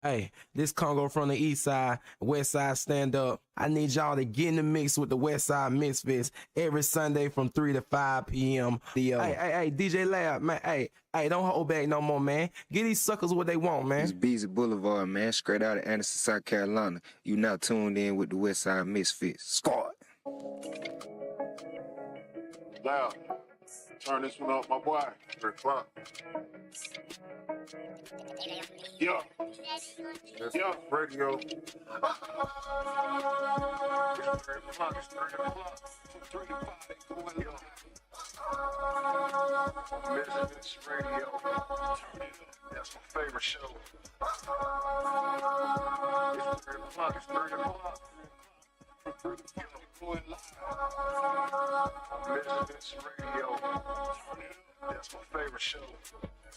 Hey, this Congo from the east side, west side stand up. I need y'all to get in the mix with the Westside Misfits every Sunday from 3 to 5 p.m. Hey, DJ Lab, man, hey, don't hold back no more, man. Get these suckers what they want, man. It's Beezy Boulevard, man, straight out of Anderson, South Carolina. You now tuned in with the Westside Misfits. Squad. Loud. Turn this one up, my boy. 3 o'clock. Yeah. Yeah. Radio. 3 o'clock. It's 3 o'clock. From 3 to 5, they going live. Misfits Radio. Turn it up. That's my favorite show. It's 3 o'clock. It's 3 o'clock. From 3 to 5, they going live. Misfits Radio. Turn it up. That's my favorite show.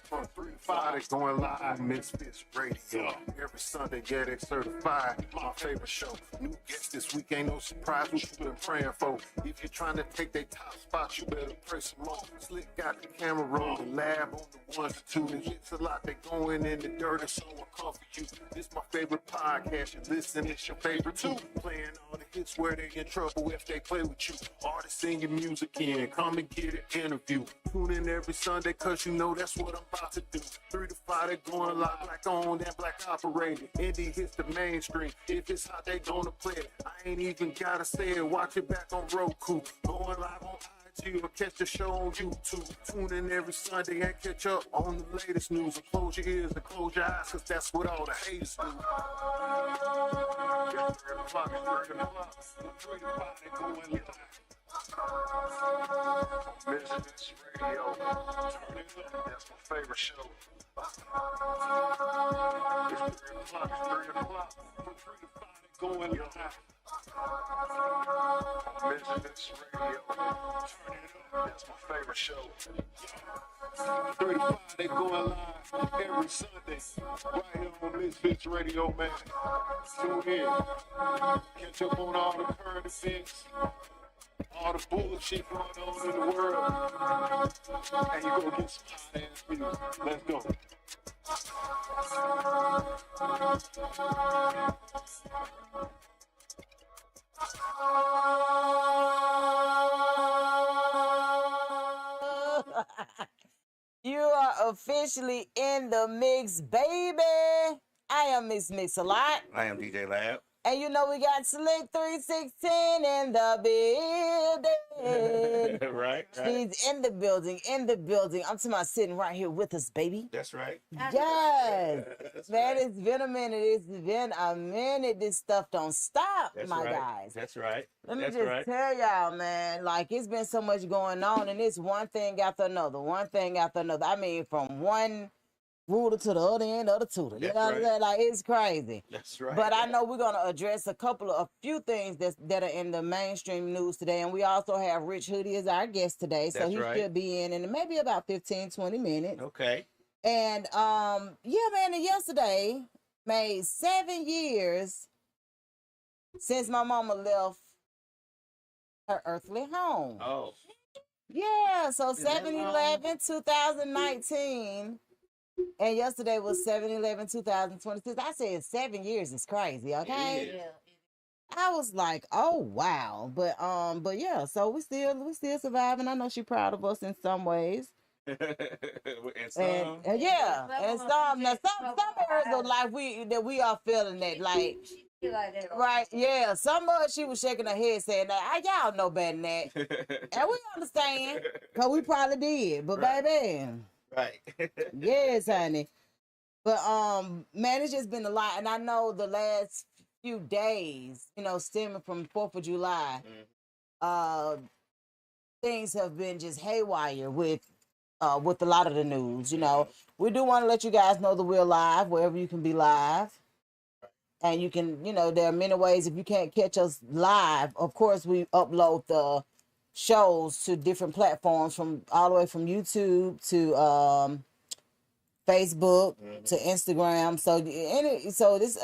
From 3 to 5, it's going live. Misfits Radio. Every Sunday, yeah, they certified. My favorite show. New guests this week, ain't no surprise. What you been praying for? If you're trying to take their top spot, you better pray some more. Slick got the camera rolling, lab on the 1 to 2. The hits a lot, they going in the dirt, and so I come for you. This my favorite podcast. You listen, it's your favorite too. Playing all the hits where they in trouble if they play with you. Artists sing your music in, come and get an interview. Tune in every Sunday, cause you know that's what I'm about to do. 3 to 5, they going live, black owned and black operated. Indie hits the mainstream. If it's hot, they gonna play it. I ain't even gotta say it. Watch it back on Roku. Going live on IG or catch the show on YouTube. Tune in every Sunday and catch up on the latest news. And close your ears and close your eyes, cause that's what all the haters do. It's 3 o'clock, it's 3 o'clock. From 3 to 5, they going live. Misfits Radio. Turn it up. That's my favorite show. It's 3 o'clock. It's 3 o'clock. From 3 to 5, they going live. Misfits Radio. Turn it up. That's my favorite show. 3 to 5, they going live every Sunday. Right here on Misfits Radio, man. Tune in. Catch up on all the current events. All the bullshit going on in the world. And you go get some hot ass music. Let's go. You are officially in the mix, baby. I am Miss Mix-a-Lot. I am DJ Lab. And you know we got Slick 316 in the building. Right. She's in the building. I'm talking about sitting right here with us, baby. That's right. Yes. Man, right. It's been a minute. It's been a minute. This stuff don't stop, That's my right. guys. That's right. Let me That's just right. tell y'all, man, like it's been so much going on, and it's one thing after another. I mean, from one rooter to the other end of the tutor. You know what I'm saying? Like, it's crazy. That's right. But I know we're going to address a few things that are in the mainstream news today. And we also have Rich Hoodie as our guest today. So That's he should be in maybe about 15, 20 minutes. Okay. And, yeah, man, and yesterday made 7 years since my mama left her earthly home. Oh. Yeah, so 7/11/2019. And yesterday was 7/11/2026. I said 7 years is crazy, okay? Yeah. I was like, oh wow. But yeah, so we still surviving. I know she's proud of us in some ways. And some. And yeah. And some areas of life that we are feeling that like right, yeah. Some of us she was shaking her head saying that y'all know better than that. And we understand. Cause we probably did. But baby. Right. Yes, honey. But man, it's just been a lot. And I know the last few days, stemming from 4th of July, things have been just haywire with a lot of the news. We do want to let you guys know that we're live wherever you can be live. And you can, there are many ways. If you can't catch us live, of course, we upload the shows to different platforms from all the way from YouTube to Facebook to Instagram. So there's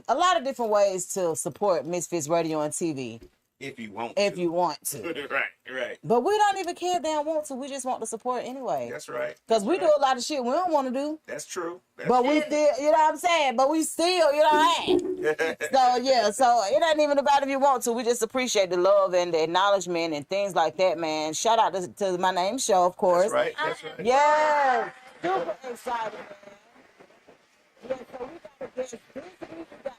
a lot of different ways to support Misfits Radio and TV. If you want If to. you want to. Right. But we don't even care if they don't want to. We just want the support anyway. That's right. Because we do a lot of shit we don't want to do. That's true. But we still, you know what I'm saying? But we still, you know, so yeah, so it ain't even about if you want to. We just appreciate the love and the acknowledgement and things like that, man. Shout out to My Name Show, of course. That's right. That's right. Yeah, super excited, man. Yeah, so we got to get this week, we got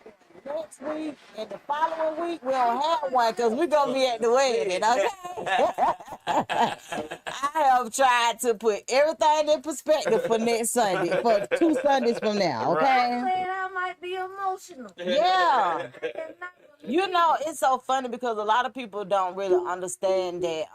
one next week, and the following week we don't have one because we're going to be at the wedding, okay? I have tried to put everything in perspective for next Sunday, for 2 Sundays from now, okay? I might be emotional. Yeah. You know, it's so funny because a lot of people don't really understand that.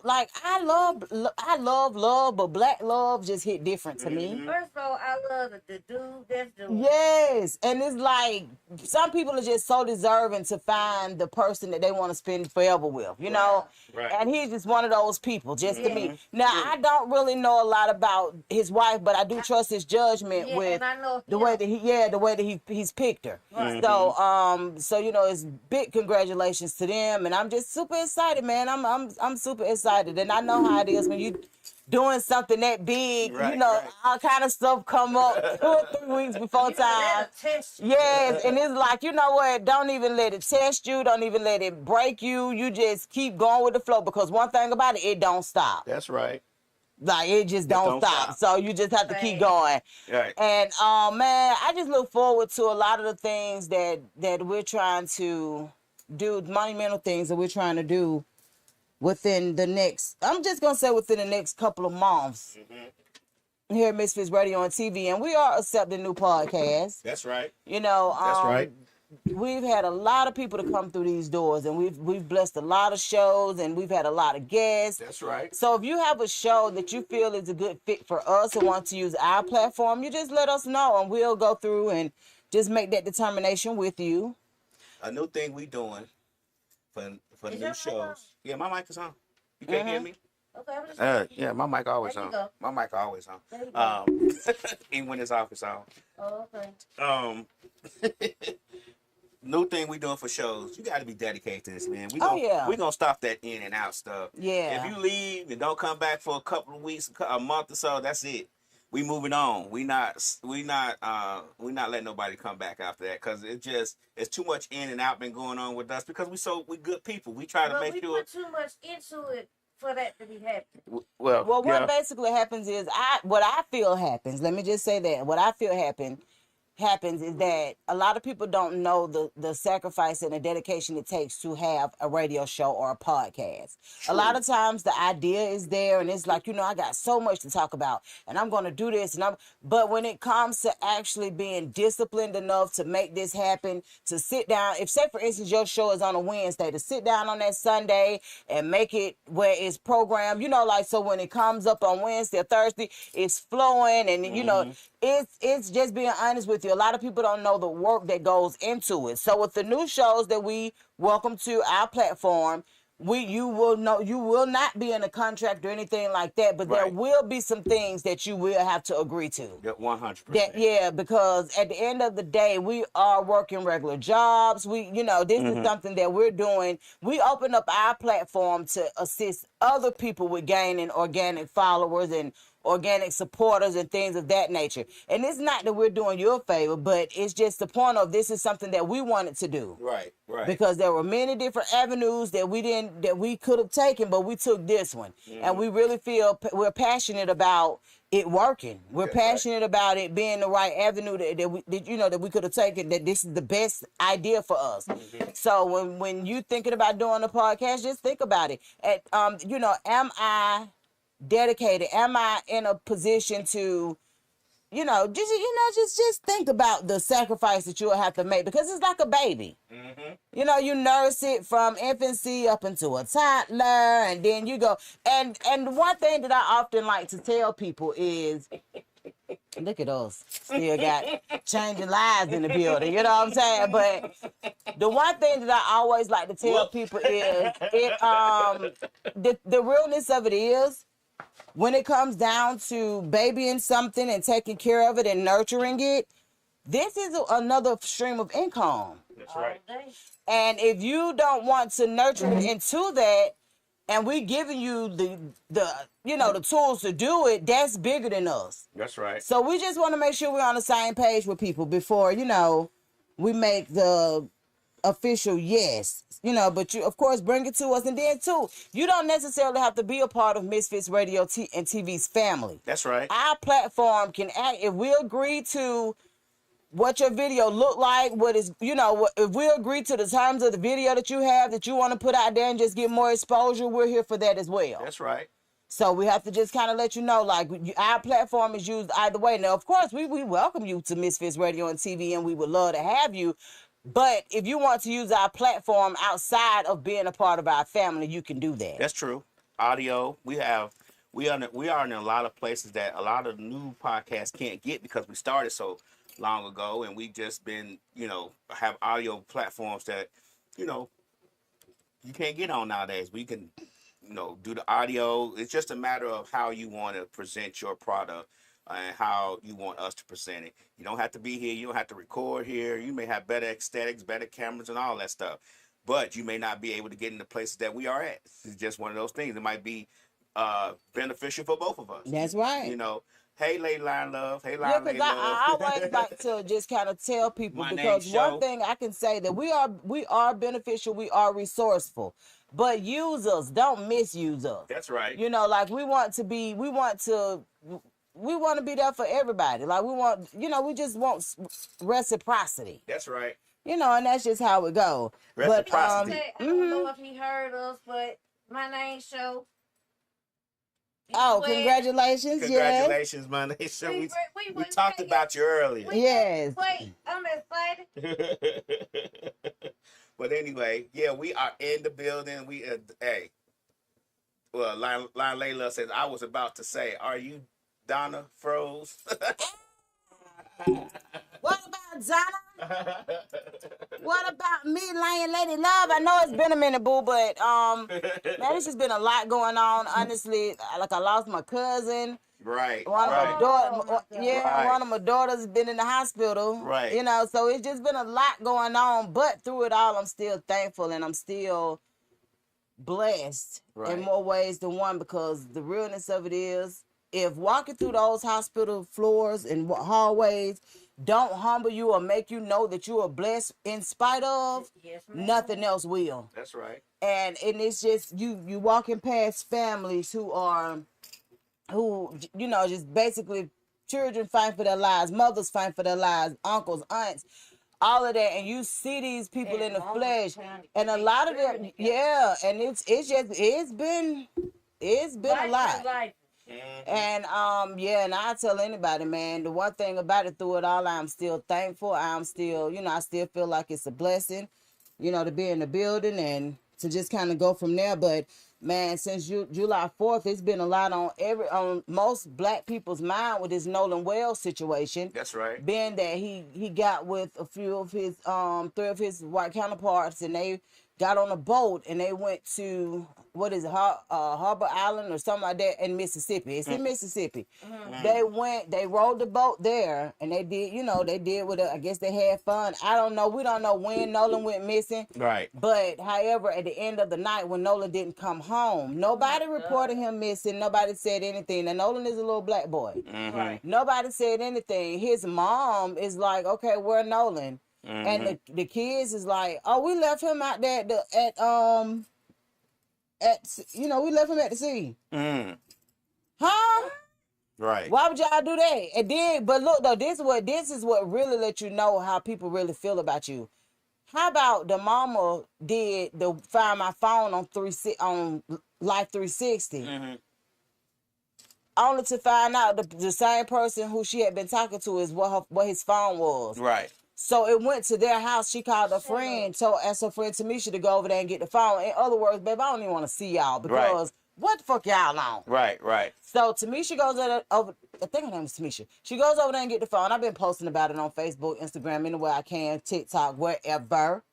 Like I love, but black love just hit different to me. First of all, I love the dude that's doing. Yes, and it's like some people are just so deserving to find the person that they want to spend forever with, you know. Right. And he's just one of those people, just to me. Now I don't really know a lot about his wife, but I do trust his judgment with and I know the way that he's picked her. So you know, it's big congratulations to them, and I'm just super excited, man. I'm super excited, and I know how it is when you doing something that big. You know, all kind of stuff come up 2 or 3 weeks before time. Yes, and it's like, you know what? Don't even let it test you. Don't even let it break you. You just keep going with the flow because one thing about it don't stop. That's right. Like it just don't stop. So you just have to keep going. Right. And man, I just look forward to a lot of the things that we're trying to do, monumental things that we're trying to do within the next, I'm just gonna say within the next couple of months. Here at Misfits Radio and TV, and we are accepting new podcasts. That's right. You know, That's right. We've had a lot of people to come through these doors, and we've blessed a lot of shows, and we've had a lot of guests. That's right. So if you have a show that you feel is a good fit for us and want to use our platform, you just let us know, and we'll go through and just make that determination with you. A new thing we doing for new shows. Yeah, my mic is on. You can't hear me? Okay, yeah, my mic always There you on. go. My mic always on. There you go. Even when it's off, it's on. Oh, okay. New thing we doing for shows. You got to be dedicated to this, man. We gonna stop that in and out stuff. Yeah. If you leave and don't come back for a couple of weeks, a month or so, that's it. We moving on. We not letting nobody come back after that because it's too much in and out been going on with us because we good people. We try to make sure. We put too much into it for that to be happening. Well, what basically happens is what I feel happens. Let me just say that what I feel happens is that a lot of people don't know the sacrifice and the dedication it takes to have a radio show or a podcast. True. A lot of times the idea is there and it's like, you know, I got so much to talk about and I'm going to do this. But when it comes to actually being disciplined enough to make this happen, to sit down, if say for instance your show is on a Wednesday, to sit down on that Sunday and make it where it's programmed, you know, like so when it comes up on Wednesday or Thursday, it's flowing and, you know, it's just being honest with you. A lot of people don't know the work that goes into it. So with the new shows that we welcome to our platform, you will not be in a contract or anything like that, but there will be some things that you will have to agree to. Yeah, 100%. Yeah, because at the end of the day, we are working regular jobs. This is something that we're doing. We open up our platform to assist other people with gaining organic followers and organic supporters and things of that nature. And it's not that we're doing you a favor, but it's just the point of this is something that we wanted to do. Right. Because there were many different avenues that we could have taken, but we took this one. And we really feel we're passionate about it working. We're passionate about it being the right avenue that we could have taken, that this is the best idea for us. So when you thinking about doing a podcast, just think about it. Am I dedicated? Am I in a position to, just think about the sacrifice that you'll have to make because it's like a baby. You know, you nurse it from infancy up into a toddler, and then you go. And one thing that I often like to tell people is, look at us, still got changing lives in the building. You know what I'm saying? But the one thing that I always like to tell people is, the realness of it is, when it comes down to babying something and taking care of it and nurturing it, this is another stream of income. That's right. All day. And if you don't want to nurture it into that, and we giving you the the tools to do it, that's bigger than us. That's right. So we just want to make sure we're on the same page with people before, we make the official yes. But you, of course, bring it to us. And then, too, you don't necessarily have to be a part of Misfits Radio and TV's family. That's right. Our platform can act, if we agree to what your video look like, if we agree to the terms of the video that you have that you want to put out there and just get more exposure, we're here for that as well. That's right. So we have to just kind of let you know, like, our platform is used either way. Now, of course, we welcome you to Misfits Radio and TV, and we would love to have you. But if you want to use our platform outside of being a part of our family, you can do that. That's true. Audio, we are in a lot of places that a lot of new podcasts can't get because we started so long ago, and we just been, have audio platforms that, you can't get on nowadays. We can, do the audio. It's just a matter of how you want to present your product and how you want us to present it. You don't have to be here. You don't have to record here. You may have better aesthetics, better cameras, and all that stuff, but you may not be able to get in the places that we are at. It's just one of those things. It might be beneficial for both of us. That's right. Hey, Lady Line Love. Hey, Yeah, Line Lady because Love. I always like to just kind of tell people, My because name's one Show. thing I can say that we are beneficial, we are resourceful, but use us, don't misuse us. That's right. Like we want to be there for everybody. Like we just want reciprocity. That's right. And that's just how it go. Reciprocity. I don't know if he heard us, but my name's Show. Congratulations. Congratulations, my name. So we talked about you earlier. Yes. Wait, I'm excited. But anyway, yeah, we are in the building. Well, Line Layla says, I was about to say, are you Donna Froze? What about Donna? What about me, Lion Lady Love? I know it's been a minute, boo, but man, it's just been a lot going on. Honestly, like I lost my cousin. Right. One of my daughters, Right. one of my daughters has been in the hospital. Right. So it's just been a lot going on. But through it all, I'm still thankful and I'm still blessed in more ways than one, because the realness of it is, if walking through those hospital floors and hallways don't humble you or make you know that you are blessed in spite of, nothing else will. That's right. And it's just you walking past families who just basically children fighting for their lives, mothers fighting for their lives, uncles, aunts, all of that, and you see these people in the flesh, and a lot of them, and it's been a lot. And and I tell anybody, man, the one thing about it, through it all, I'm still thankful. I'm still, I still feel like it's a blessing, to be in the building and to just kind of go from there. But man, since July 4th, it's been a lot on most black people's mind with this Nolan Wells situation. That's right. Being that he got with a few of his 3 of his white counterparts, and they got on a boat and they went to, what is it, Harbor Island or something like that in Mississippi. It's in Mississippi. Mm-hmm. They rowed the boat there, and they did with it. I guess they had fun. I don't know. We don't know when Nolan went missing. Right. But however, at the end of the night, when Nolan didn't come home, nobody reported him missing. Nobody said anything. And Nolan is a little black boy. Mm-hmm. Right. Nobody said anything. His mom is like, okay, where Nolan? Mm-hmm. And the kids is like, oh, we left him out there we left him at the sea. Mm. Huh? Right. Why would y'all do that? And then, but look though, this is what really let you know how people really feel about you. How about the mama did the Find My Phone on Life 360? Mm-hmm. Only to find out the same person who she had been talking to is what his phone was. Right. So it went to their house. She called a friend, asked her friend Tamisha to go over there and get the phone. In other words, babe, I don't even want to see y'all because what the fuck y'all on? Right. So Tamisha goes over. I think her name is Tamisha. She goes over there and get the phone. I've been posting about it on Facebook, Instagram, anywhere I can, TikTok, wherever,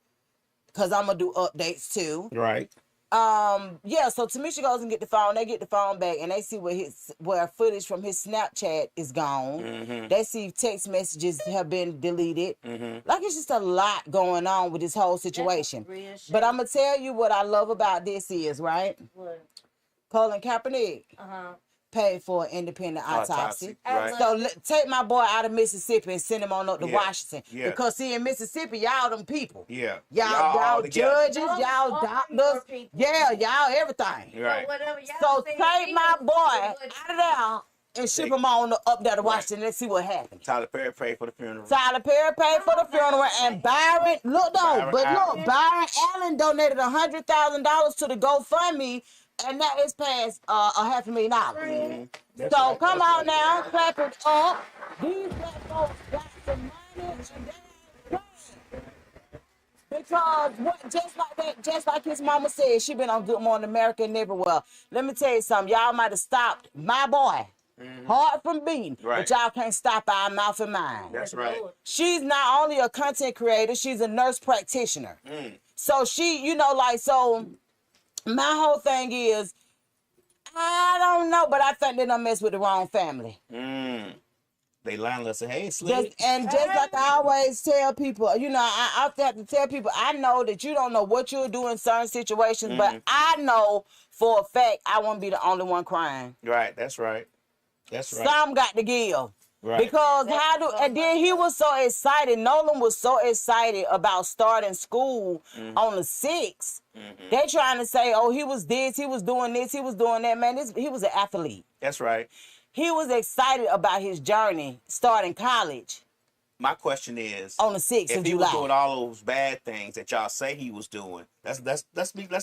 because I'm gonna do updates too. Right. Yeah, so Tamisha goes and get the phone. They get the phone back and they see where footage from his Snapchat is gone. They see text messages have been deleted. Like, it's just a lot going on with this whole situation. But I'm gonna tell you what I love about this is, right? What? Colin Kaepernick paid for an independent autopsy. Right. So take my boy out of Mississippi and send him on up to Washington. Yeah. Because see, in Mississippi, y'all them people. Yeah. Y'all together. judges, y'all doctors. Yeah, y'all everything. Right. So whatever y'all So say take my is, boy what- out of there and ship him on up there to Washington. Let's see what happens. Tyler Perry paid for the funeral. Tyler Perry paid for the funeral, and Byron, Byron Allen donated $100,000 to the GoFundMe, and that is past $500,000. So come on now, clap it up. These black folks got some money, and they because just like his mama said, she been on Good Morning America and everywhere. Let me tell you something, y'all might have stopped my boy. Hard from beating, but y'all can't stop our mouth and mind. That's right. She's not only a content creator, she's a nurse practitioner. So she, so my whole thing is, I don't know, but I think they done mess with the wrong family. They lying and say, hey, Slick. Just like I always tell people, I have to tell people, I know that you don't know what you'll do in certain situations, but I know for a fact I won't be the only one crying. Right, that's right. That's right. Some got to give. Right. Because and then he was so excited. Nolan was so excited about starting school on the 6th. They trying to say, oh, he was this, he was doing this, he was doing that. Man, he was an athlete. That's right. He was excited about his journey starting college. My question is, on the 6th of July. If he was doing all those bad things that y'all say he was doing, let's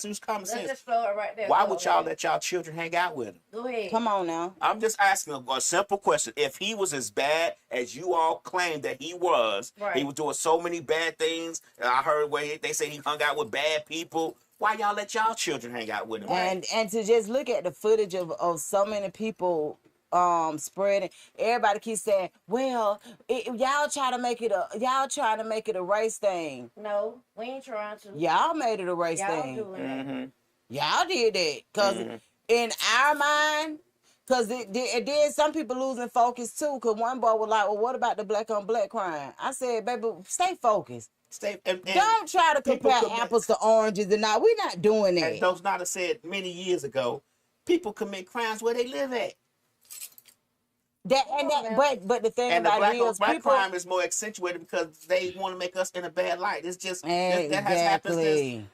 use common sense. Let's just throw it right there. Why would y'all let y'all children hang out with him? Go ahead. Come on now. I'm just asking a simple question. If he was as bad as you all claim that he was doing so many bad things. I heard where they say he hung out with bad people. Why y'all let y'all children hang out with him? And to just look at the footage of so many people spreading, everybody keeps saying, well, y'all trying to make it a race thing. No, we ain't trying to. Y'all made it a race thing. Y'all did that because in our mind, because then some people losing focus too. Because one boy was like, well, what about the black on black crime? I said, baby, stay focused. Don't try to compare apples to oranges and now we're not doing that. As those not have said many years ago, people commit crimes where they live at. But the thing and the about it is, black people crime is more accentuated because they want to make us in a bad light. It's just that has happened since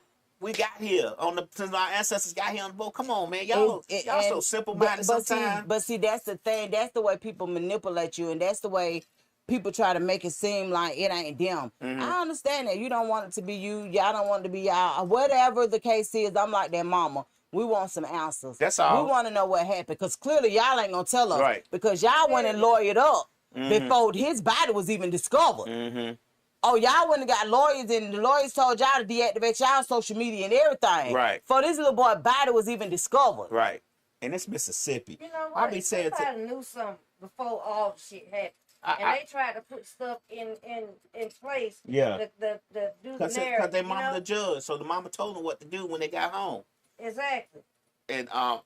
we got here since our ancestors got here on the boat. Come on, man, y'all so simple minded sometimes. But see, that's the thing. That's the way people manipulate you, and that's the way people try to make it seem like it ain't them. I understand that you don't want it to be you. Y'all don't want it to be y'all. Whatever the case is, I'm like that mama. We want some answers. That's all. We want to know what happened because clearly y'all ain't gonna tell us. Right. Because y'all went and lawyered up before his body was even discovered. Oh, y'all went and got lawyers and the lawyers told y'all to deactivate y'all social media and everything. Right. For this little boy body was even discovered. Right. And it's Mississippi. You know what? Somebody knew something before all the shit happened. They tried to put stuff in place. Yeah. The do the narrative. Because their mama the judge, so the mama told them what to do when they got home. Exactly. And damn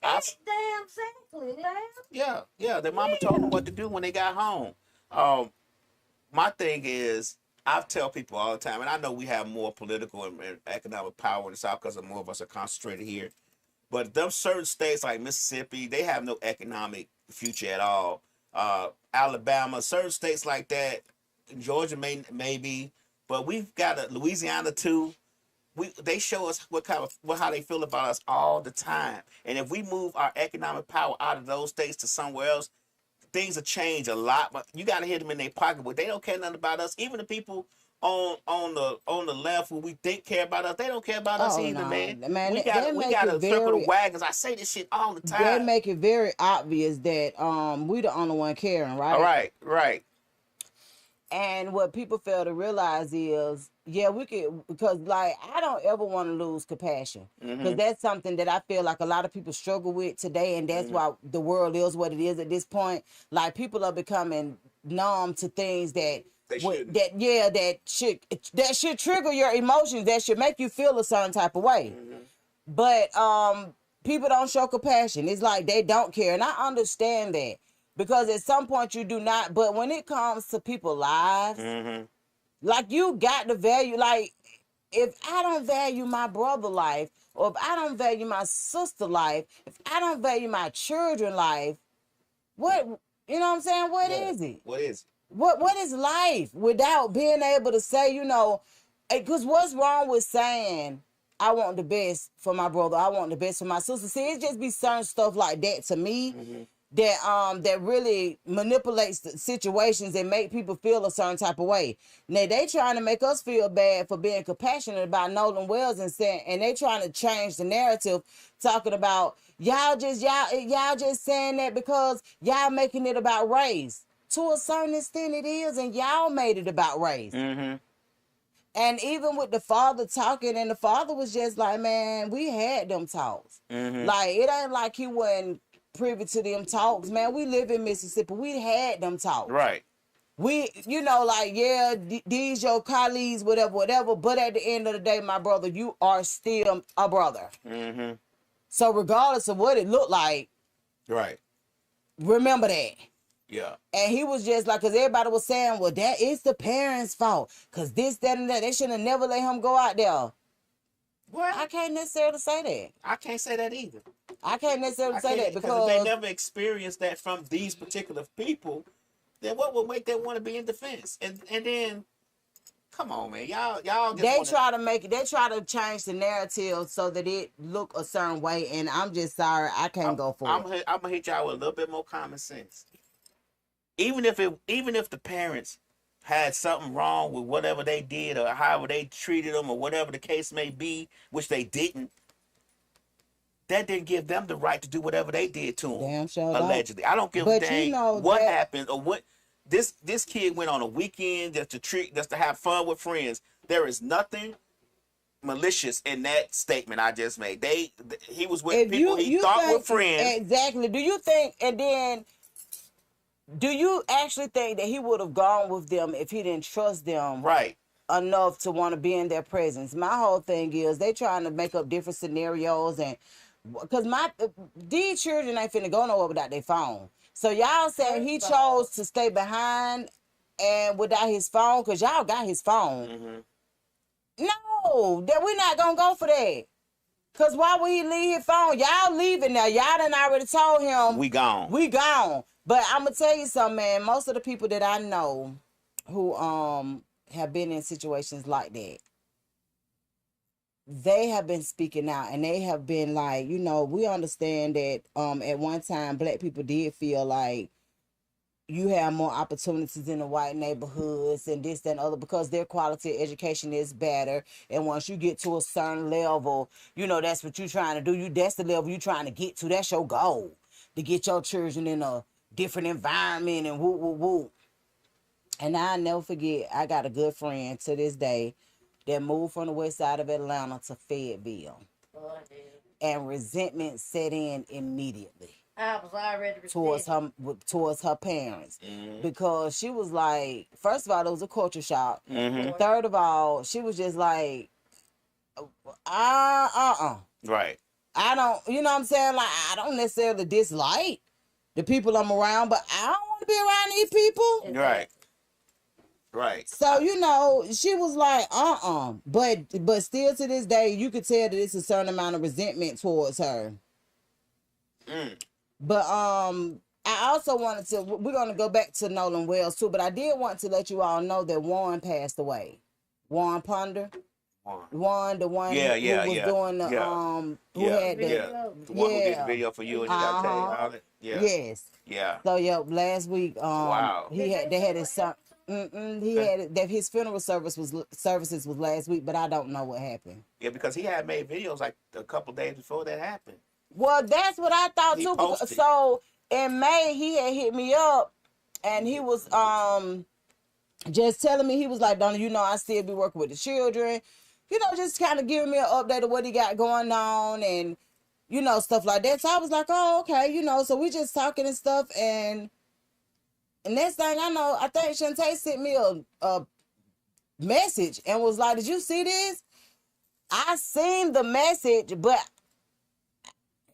exactly. Yeah. Their mama told them what to do when they got home. My thing is, I tell people all the time, and I know we have more political and economic power in the South because more of us are concentrated here. But them certain states like Mississippi, they have no economic future at all. Alabama, certain states like that, Georgia maybe, but we've got Louisiana too. They show us how they feel about us all the time. And if we move our economic power out of those states to somewhere else, things will change a lot. But you got to hit them in their pocketbook. They don't care nothing about us. Even the people on the left who we think care about us, they don't care about us either, man. We got to circle the wagons. I say this shit all the time. They make it very obvious that we the only one caring, right? All right. And what people fail to realize is, we could, because like I don't ever want to lose compassion, because that's something that I feel like a lot of people struggle with today, and that's why the world is what it is at this point. Like people are becoming numb to things that should trigger your emotions, that should make you feel a certain type of way. But people don't show compassion. It's like they don't care. And I understand that. Because at some point you do not. But when it comes to people's lives, like you got to value, like if I don't value my brother life, or if I don't value my sister life, if I don't value my children life, what, you know what I'm saying? What is it? What is it? What is life without being able to say, you know, because what's wrong with saying, I want the best for my brother, I want the best for my sister? See, it just be certain stuff like that to me that really manipulates the situations and make people feel a certain type of way. Now they trying to make us feel bad for being compassionate about Nolan Wells and saying, and they trying to change the narrative, talking about y'all just saying that because y'all making it about race. To a certain extent it is, and y'all made it about race. And even with the father talking, and the father was just like, man, we had them talks. Like, it ain't like he wasn't privy to them talks, man. We live in Mississippi. We had them talks. Right. We, you know, like, yeah, these your colleagues, whatever. But at the end of the day, my brother, you are still a brother. So regardless of what it looked like, Right. remember that. Yeah. And he was just like, because everybody was saying, well, that is the parents' fault. Because this, that, and that. They should have never let him go out there. Well, I can't necessarily say that. I can't say that either. I can't necessarily say that because if they never experienced that from these particular people, then what would make them want to be in defense? And then, come on, man, y'all just they try to change the narrative so that it look a certain way, and I'm just sorry, I can't go for it. I'm gonna hit y'all with a little bit more common sense. Even if the parents had something wrong with whatever they did or however they treated them or whatever the case may be, which they didn't, that didn't give them the right to do whatever they did to them. Damn sure allegedly. I don't give a dang what happened or what. This kid went on a weekend just to have fun with friends. There is nothing malicious in that statement I just made. He was with people he thought were friends. Exactly. Do you think, and then do you actually think that he would have gone with them if he didn't trust them enough to want to be in their presence? My whole thing is they trying to make up different scenarios, and because these children ain't finna go nowhere without their phone. So y'all saying he chose to stay behind and without his phone because y'all got his phone. No, that we're not gonna go for that. Cause why would he leave his phone? Y'all leaving now. Y'all done already told him we gone. We gone. But I'm gonna tell you something, man. Most of the people that I know who have been in situations like that, they have been speaking out, and they have been like, you know, we understand that at one time black people did feel like you have more opportunities in the white neighborhoods and this, that, and other, because their quality of education is better. And once you get to a certain level, you know, that's what you're trying to do. That's the level you're trying to get to. That's your goal, to get your children in a different environment and woo, woo, woo. And I'll never forget, I got a good friend to this day that moved from the west side of Atlanta to Fayetteville. And resentment set in immediately. I was already towards her parents, because she was like, first of all, it was a culture shock. Third of all, she was just like, right. I don't, you know what I'm saying? Like, I don't necessarily dislike the people I'm around, but I don't want to be around these people. Right. So, you know, she was like, but still to this day, you could tell that it's a certain amount of resentment towards her. But I also wanted to, we're going to go back to Nolan Wells too, but I did want to let you all know that Warren passed away. Warren Ponder. Warren, the one who was doing the, who had the one who did the video for you and you got to tell you all that. Yes. Yeah. So, last week, they had his son. He had that his funeral services was last week, but I don't know what happened. Yeah, because he had made videos like a couple days before that happened. Well, that's what I thought too. Posted. So in May, he had hit me up, and he was just telling me, he was like, "Donna, you know, I still be working with the children, you know, just kind of giving me an update of what he got going on, and you know, stuff like that." So I was like, "Oh, okay," you know. So we just talking and stuff, and next thing I know, I think Shantae sent me a message and was like, "Did you see this?" I seen the message, but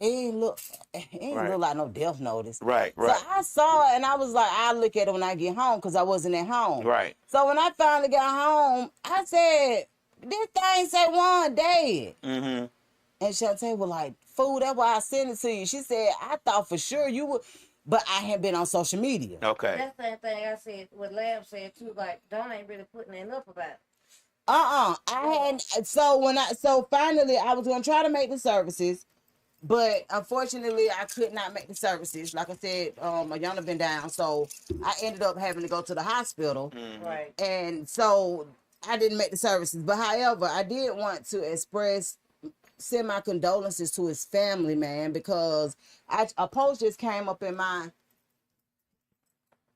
it ain't look like no death notice. Right. So I saw it and I was like, I'll look at it when I get home because I wasn't at home. Right. So when I finally got home, I said, this thing say one dead. Mm-hmm. And Shantae was like, fool, that's why I sent it to you. She said, I thought for sure you would, but I hadn't been on social media. Okay. That's the same thing I said, what Lab said too, like, Donna ain't really putting it up about it. I hadn't, so finally I was going to try to make the services, but unfortunately I could not make the services. Like I said, my Yana been down, so I ended up having to go to the hospital. Mm-hmm. Right. And so I didn't make the services. But however, I did want to send my condolences to his family, man, because a post just came up in my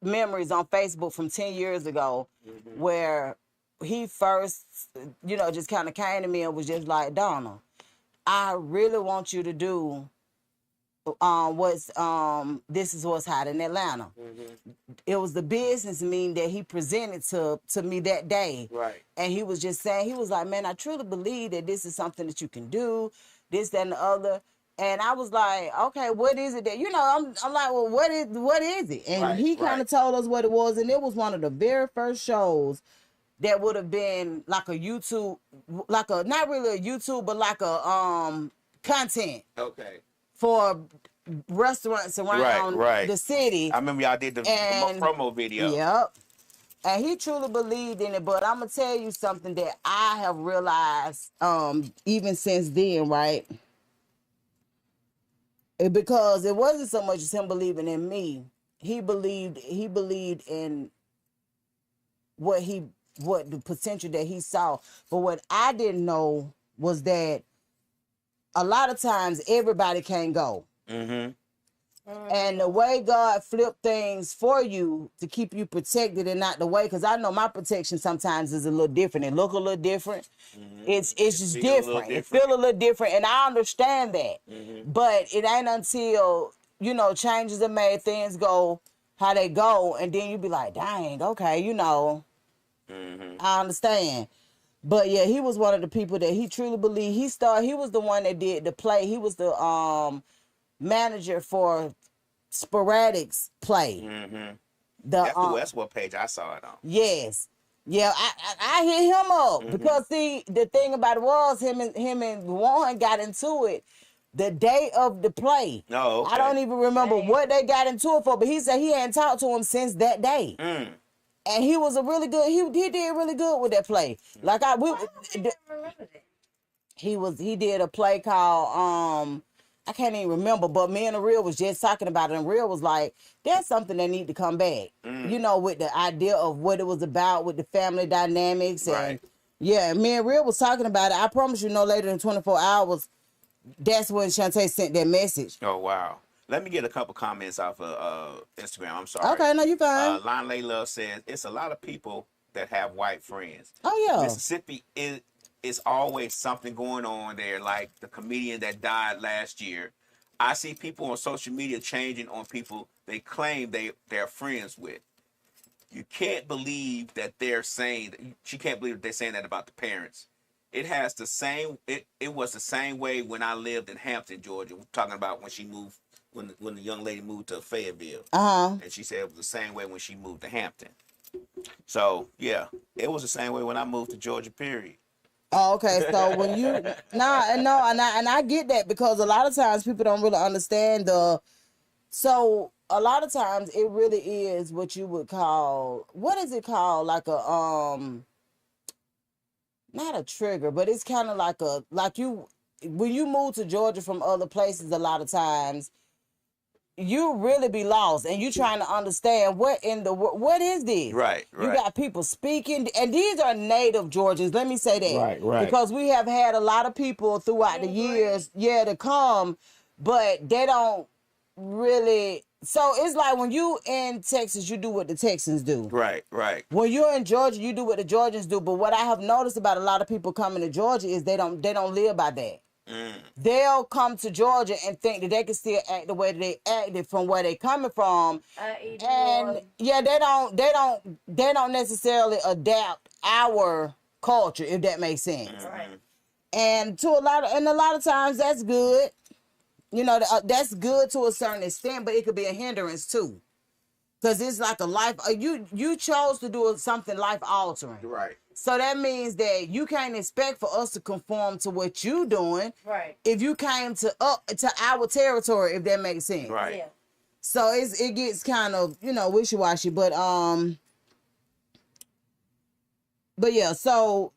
memories on Facebook from 10 years ago where he first, just kind of came to me and was just like, Donna, I really want you to do this is what's hot in Atlanta. It was the business meeting that he presented to me that day. Right. And he was just saying, he was like, man, I truly believe that this is something that you can do, this, that, and the other. And I was like, okay, what is it that, I'm like, well, what is it? And he kind of told us what it was. And it was one of the very first shows that would have been like a YouTube, not really a YouTube, but like a content. Okay. For restaurants around the city. I remember y'all did the promo video. Yep. And he truly believed in it. But I'm going to tell you something that I have realized even since then, right? Because it wasn't so much as him believing in me. He believed in what the potential that he saw. But what I didn't know was that a lot of times everybody can't go. Mm-hmm. And the way God flipped things for you to keep you protected and not the way, because I know my protection sometimes is a little different. It look a little different. Mm-hmm. It's just different. It feel a little different. And I understand that. Mm-hmm. But it ain't until, changes are made, things go how they go, and then you be like, dang, okay, Mm-hmm. I understand. But yeah, he was one of the people that he truly believed. He was the one that did the play. He was the manager for Sporadic's play. Mm-hmm. That's the Westwood page I saw it on. Yes. Yeah, I hit him up because see, the thing about it was him and Warren got into it the day of the play. Oh, okay. I don't even remember what they got into it for, but he said he hadn't talked to him since that day. Mm. And he was he did really good with that play. Like he did a play called I can't even remember, but me and the Real was just talking about it, and Real was like, there's something that need to come back. With the idea of what it was about with the family dynamics. And yeah, me and Real was talking about it. I promise you no later than 24 hours, that's when Shantae sent that message. Oh, wow. Let me get a couple comments off of Instagram. I'm sorry. Okay, no, you fine. Lon Lay Love says, it's a lot of people that have white friends. Oh, yeah. Mississippi is always something going on there, like the comedian that died last year. I see people on social media changing on people they claim they're friends with. You can't believe that they're saying, she can't believe that they're saying that about the parents. It has the same, it was the same way when I lived in Hampton, Georgia. We're talking about when she moved, when the young lady moved to Fayetteville. And she said it was the same way when she moved to Hampton. So, yeah, it was the same way when I moved to Georgia, period. Oh, okay. So when you and I get that because a lot of times people don't really understand so a lot of times it really is what you would call, what is it called? Like a not a trigger, but it's kind of like when you move to Georgia from other places, a lot of times you really be lost and you trying to understand what is this? Right. You got people speaking, and these are native Georgians. Let me say that. Right. Because we have had a lot of people throughout the years, to come, but they don't really. So it's like when you in Texas, you do what the Texans do. Right. When you're in Georgia, you do what the Georgians do. But what I have noticed about a lot of people coming to Georgia is they don't live by that. They'll come to Georgia and think that they can still act the way that they acted from where they coming from, and yeah, they don't necessarily adapt our culture, if that makes sense. Right. And a lot of times that's good. You know, that's good to a certain extent, but it could be a hindrance too. Because it's like a life, you chose to do something life altering. Right. So that means that you can't expect for us to conform to what you doing. Right. If you came to our territory, if that makes sense. Right. Yeah. So it gets kind of, you know, wishy-washy, but yeah, so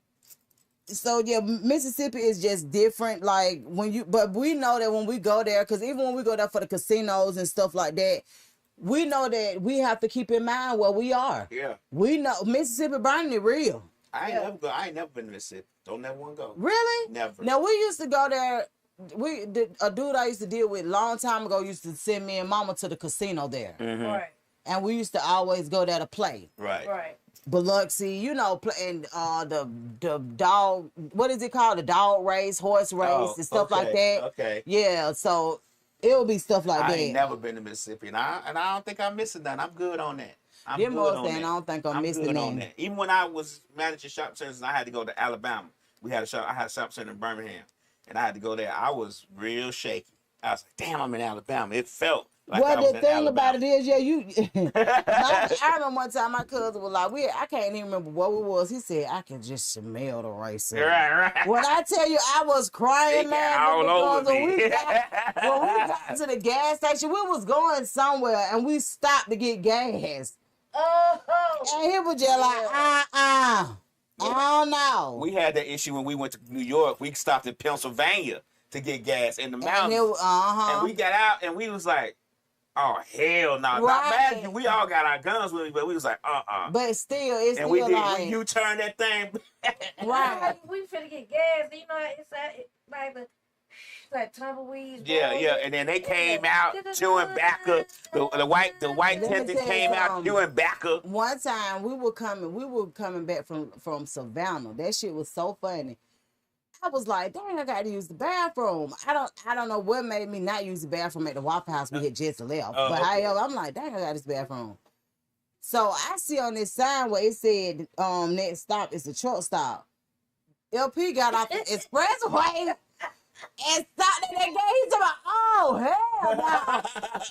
yeah, Mississippi is just different. Like but we know that when we go there, because even when we go there for the casinos and stuff like that, we know that we have to keep in mind where we are. Yeah. We know Mississippi burning it real. I ain't never been to Mississippi. Don't never want to go. Really? Never. Now we used to go there. A dude I used to deal with a long time ago used to send me and mama to the casino there. Mm-hmm. Right. And we used to always go there to play. Right. Right. Biloxi, you know, playing the dog, what is it called? The dog race, horse race, and stuff like that. Okay. Yeah, so it would be stuff like that. I ain't never been to Mississippi, and I don't think I'm missing that. I'm good on that. I'm Them good more on saying that. I don't think I'm missing good that. on that. Even when I was managing shop centers and I had to go to Alabama, I had a shop center in Birmingham, and I had to go there. I was real shaky. I was like, damn, I'm in Alabama. It felt like I was Well, the in thing Alabama. about it is, yeah, I remember one time my cousin was like, I can't even remember what it was. He said, I can just smell the racism. Right. When I tell you, I was crying, They man. got all over When me. we got to the gas station, we was going somewhere, and we stopped to get gas. Oh. And he was just like, I don't know. We had that issue when we went to New York. We stopped in Pennsylvania to get gas in the mountains. And we got out, and we was like, oh, hell no. Right. Imagine we all got our guns with us, but we was like, But still, it's And still we did, like, when you turn that thing. right. We finna get gas. You know, it's like tumbleweeds. Yeah, boys. yeah. And then they came out chewing backer. The white Let me tented tell you came out something. chewing backer. One time we were coming back from Savannah. That shit was so funny. I was like, dang, I gotta use the bathroom. I don't know what made me not use the bathroom at the Waffle House we had just left. But okay. I'm like, dang, I got this bathroom. So I see on this sign where it said next stop is the truck stop. LP got off the expressway and stopped at that gate. He's like, oh, hell no.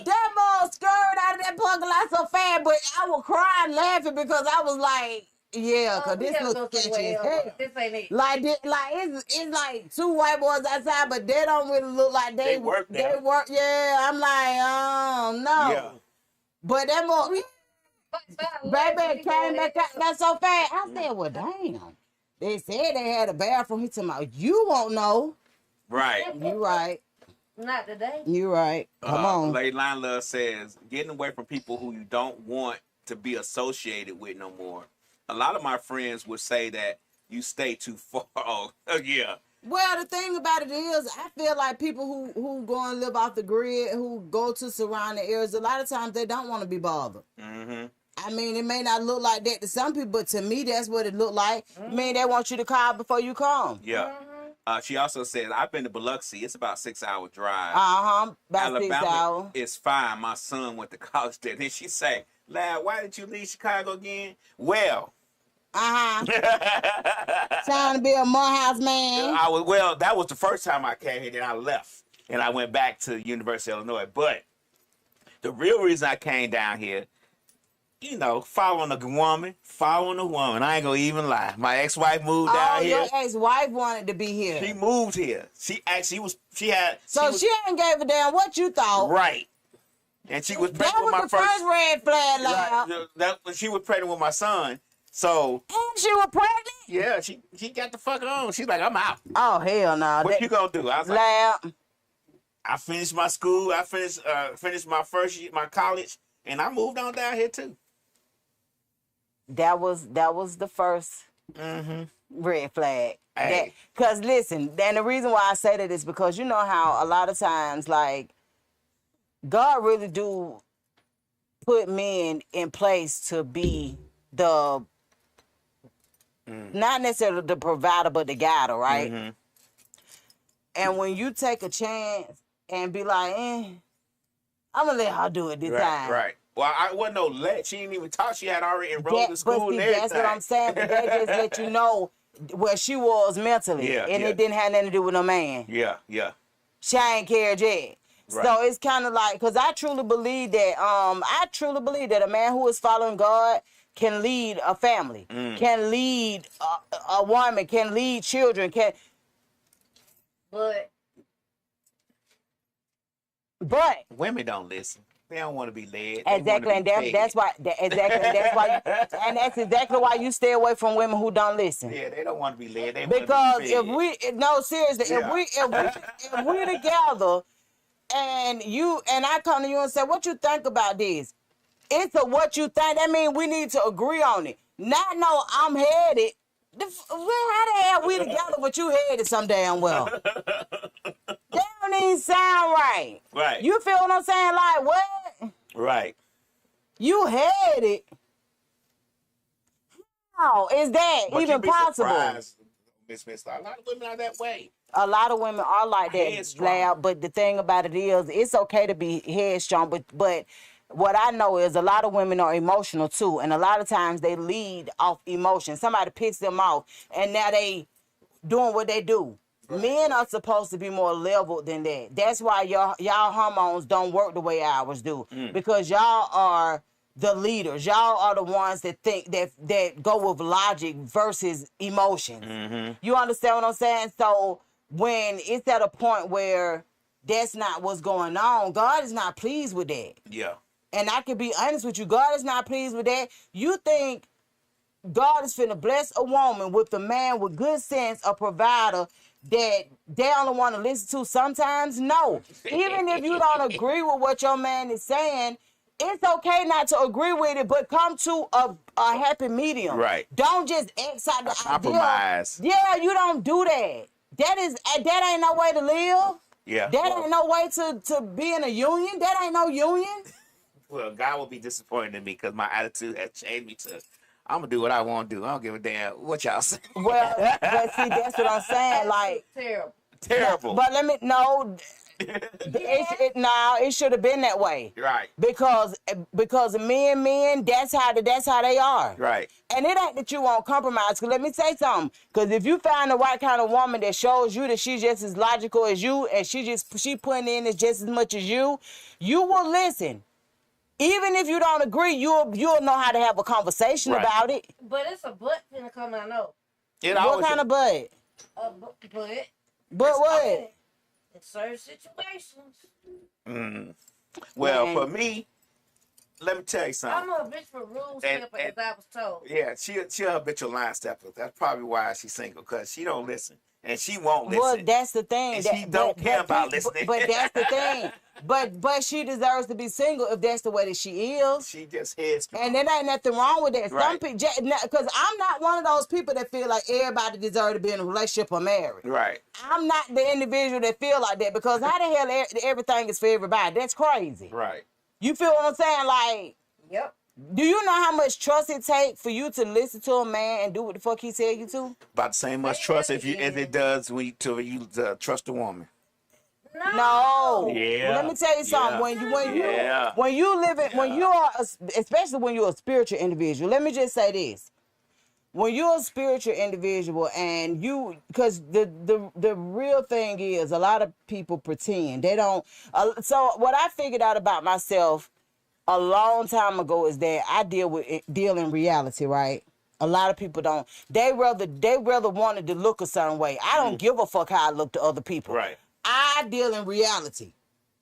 That boy scurried out of that parking lot so fast, but I was crying laughing because I was like, yeah, because this looks sketchy as hell. This ain't it. Like it's like two white boys outside, but they don't really look like They work there. They work, yeah. I'm like, oh, no. Yeah. But that boy, baby came back out that so fast. I said, well, damn. They said they had a bathroom. He told me, you won't know. Right. You right. Not today. You right. Come on. Lady Line Love says, getting away from people who you don't want to be associated with no more. A lot of my friends would say that you stay too far. Oh, yeah. Well, the thing about it is, I feel like people who go and live off the grid, who go to surrounding areas, a lot of times they don't want to be bothered. Mm-hmm. I mean, it may not look like that to some people, but to me, that's what it looked like. I mean, they want you to call before you come. Yeah. She also says, I've been to Biloxi. It's about 6-hour drive. About 6 hours. It's fine. My son went to college there. Then she say, Lad, why did you leave Chicago again? Well. Trying to be a Morehouse man. That was the first time I came here. Then I left. And I went back to University of Illinois. But the real reason I came down here, you know, following a woman. I ain't gonna even lie. My ex-wife moved down here. Your ex-wife wanted to be here. She moved here. She ain't gave a damn what you thought. Right. And she was That pregnant with my was the first red flag, right. She was pregnant with my son. So and she was pregnant? Yeah, she got the fuck on. She's like, I'm out. Oh hell no. What you gonna do? I was like, I finished my school, I finished my first year, my college, and I moved on down here too. That was the first red flag. Hey. Because listen, and the reason why I say that is because you know how a lot of times, like, God really do put men in place to be the, not necessarily the provider, but the guider, right? Mm-hmm. And when you take a chance and be like, I'm going to let her do it this time. Right. Well, I wasn't no let. She didn't even talk. She had already enrolled in school and everything. That's what I'm saying. But they just let you know where she was mentally. Yeah, and it didn't have nothing to do with no man. Yeah. She ain't cared yet. Right. So it's kind of like, because I truly believe that a man who is following God can lead a family, can lead a woman, can lead children, But but Women don't listen. They don't want to be led. exactly, and that's why and that's exactly why you stay away from women who don't listen. Yeah, they don't want to be led. They Because want to be fed. no, seriously, Yeah. if we together and I come to you and say, what you think about this? It's a what you think. That means we need to agree on it. Not no, I'm headed. How the hell we together but you headed some damn well? That don't even sound right. Right. You feel what I'm saying? Like, what? Right. You headed? How is that But even you'd be possible? surprised, Miss Miss. A lot of women are that way. A lot of women are like that, Headstrong. Lab, but the thing about it is, it's okay to be headstrong, but what I know is a lot of women are emotional too, and a lot of times they lead off emotion. Somebody pissed them off, and now they doing what they do. Right. Men are supposed to be more leveled than that. That's why y'all hormones don't work the way ours do, because y'all are the leaders. Y'all are the ones that think that go with logic versus emotions. You understand what I'm saying? So when it's at a point where that's not what's going on, God is not pleased with that. Yeah. And I can be honest with you, God is not pleased with that. You think God is finna bless a woman with a man with good sense, a provider that they only want to listen to sometimes? No. Even if you don't agree with what your man is saying, it's okay not to agree with it, but come to a happy medium. Right. Don't just X out the Compromise. idea. Yeah, you don't do that. That ain't no way to live. Yeah. That ain't no way to be in a union. That ain't no union. Well, God will be disappointed in me because my attitude has changed me to, I'm going to do what I want to do. I don't give a damn what y'all say. Well, but see, that's what I'm saying. Like, terrible. Terrible. But let me know. It should have been that way. Right. Because men, that's how they are. Right. And it ain't that you won't compromise. Cause let me say something. Cause if you find the right kind of woman that shows you that she's just as logical as you, and she putting in as just as much as you will listen. Even if you don't agree, you'll know how to have a conversation about it. But it's a butt finna come, I know. What kind of butt? A butt. But what? In certain situations. Well, for me, let me tell you something. I'm a bitch for rule stepper, as I was told. Yeah, she a habitual line stepper. That's probably why she's single, because she don't listen. And she won't listen. Well, that's the thing. And she don't care about listening. But that's the thing. But she deserves to be single if that's the way that she is. She just heads. And there ain't nothing wrong with that. Right. Some people, because I'm not one of those people that feel like everybody deserves to be in a relationship or married. Right. I'm not the individual that feel like that, because how the hell everything is for everybody? That's crazy. Right. You feel what I'm saying? Like, Yep. do you know how much trust it takes for you to listen to a man and do what the fuck he tell you to? About the same much trust as it does when you trust a woman. No. Yeah. Well, let me tell you something. When you are, especially when you're a spiritual individual, let me just say this. When you're a spiritual individual and because the real thing is, a lot of people pretend. They don't. So what I figured out about myself a long time ago is that I deal in reality, right? A lot of people don't. They rather wanted to look a certain way. I don't give a fuck how I look to other people. Right. I deal in reality,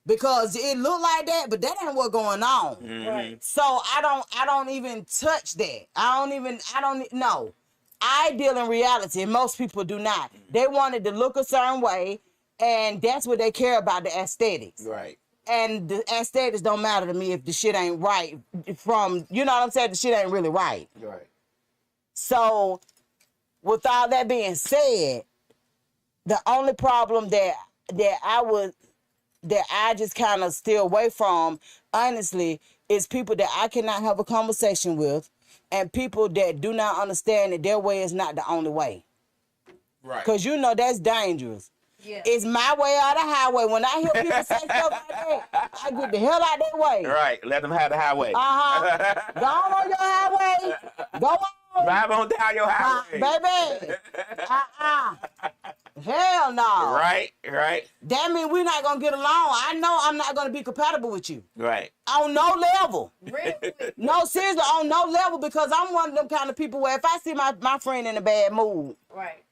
because it look like that, but that ain't what's going on. Right. So I don't even touch that. I don't know. I deal in reality, and most people do not. They wanted to look a certain way, and that's what they care about, the aesthetics. Right. And the aesthetics don't matter to me if the shit ain't right from, you know what I'm saying? The shit ain't really right. Right. So with all that being said, the only problem that I just kind of steer away from, honestly, is people that I cannot have a conversation with, and people that do not understand that their way is not the only way. Right. Because that's dangerous. Yeah. It's my way or the highway. When I hear people say stuff like that, I get the hell out that way. Right. Let them have the highway. Go on your highway. Go on. Drive on down your highway. Baby. Hell no. Right. Right. that means we're not gonna get along. I know I'm not gonna be compatible with you. Right. On no level. Really? No, seriously, on no level, because I'm one of them kind of people where if I see my friend in a bad mood, Right.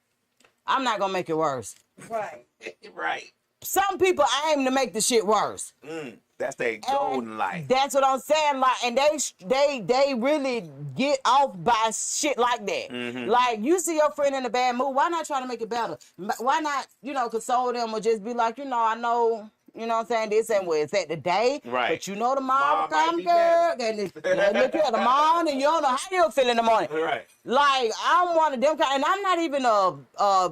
I'm not gonna make it worse. Right. Right. Some people aim to make the shit worse. That's their golden life. That's what I'm saying. Like, and they really get off by shit like that. Like, you see your friend in a bad mood, why not try to make it better? Why not, console them or just be like, I know, what I'm saying, this ain't where it's at today. Right. But tomorrow Mom might come, be girl. better. And look here, the morning, you don't know how you'll feel in the morning. Right. Like, I'm one of them kind, and I'm not even a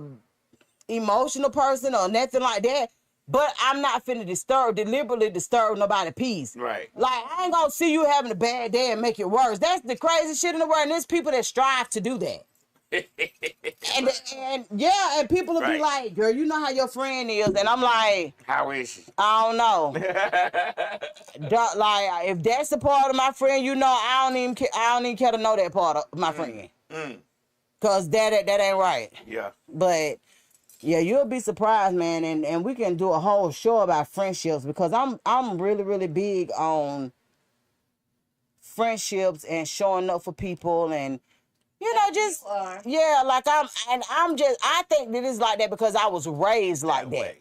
emotional person or nothing like that. But I'm not finna deliberately disturb nobody's peace. Right. Like, I ain't gonna see you having a bad day and make it worse. That's the crazy shit in the world. And there's people that strive to do that. and people will be Right. like, girl, you know how your friend is. And I'm like, How is she? I don't know. Like, if that's a part of my friend, I don't even care to know that part of my friend. Cause that ain't right. Yeah. But yeah, you'll be surprised, man, and we can do a whole show about friendships, because I'm really, really big on friendships and showing up for people, and just You are. yeah, like I think that it's like that because I was raised like that. way.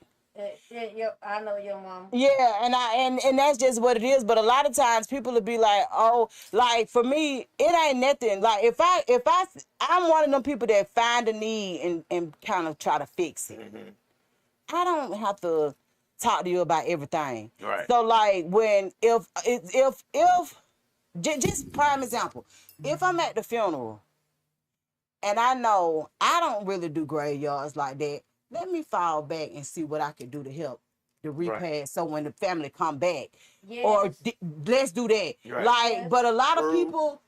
I know your mom. Yeah, and that's just what it is. But a lot of times people will be like, oh, like for me, it ain't nothing. Like if I'm one of them people that find a need and kind of try to fix it. I don't have to talk to you about everything. Right. So like if just prime example, if I'm at the funeral and I know I don't really do graveyards like that, let me fall back and see what I can do to help the repast. Right. So when the family come back, Yes. or let's do that. Right. Like, Yes. but a lot of people,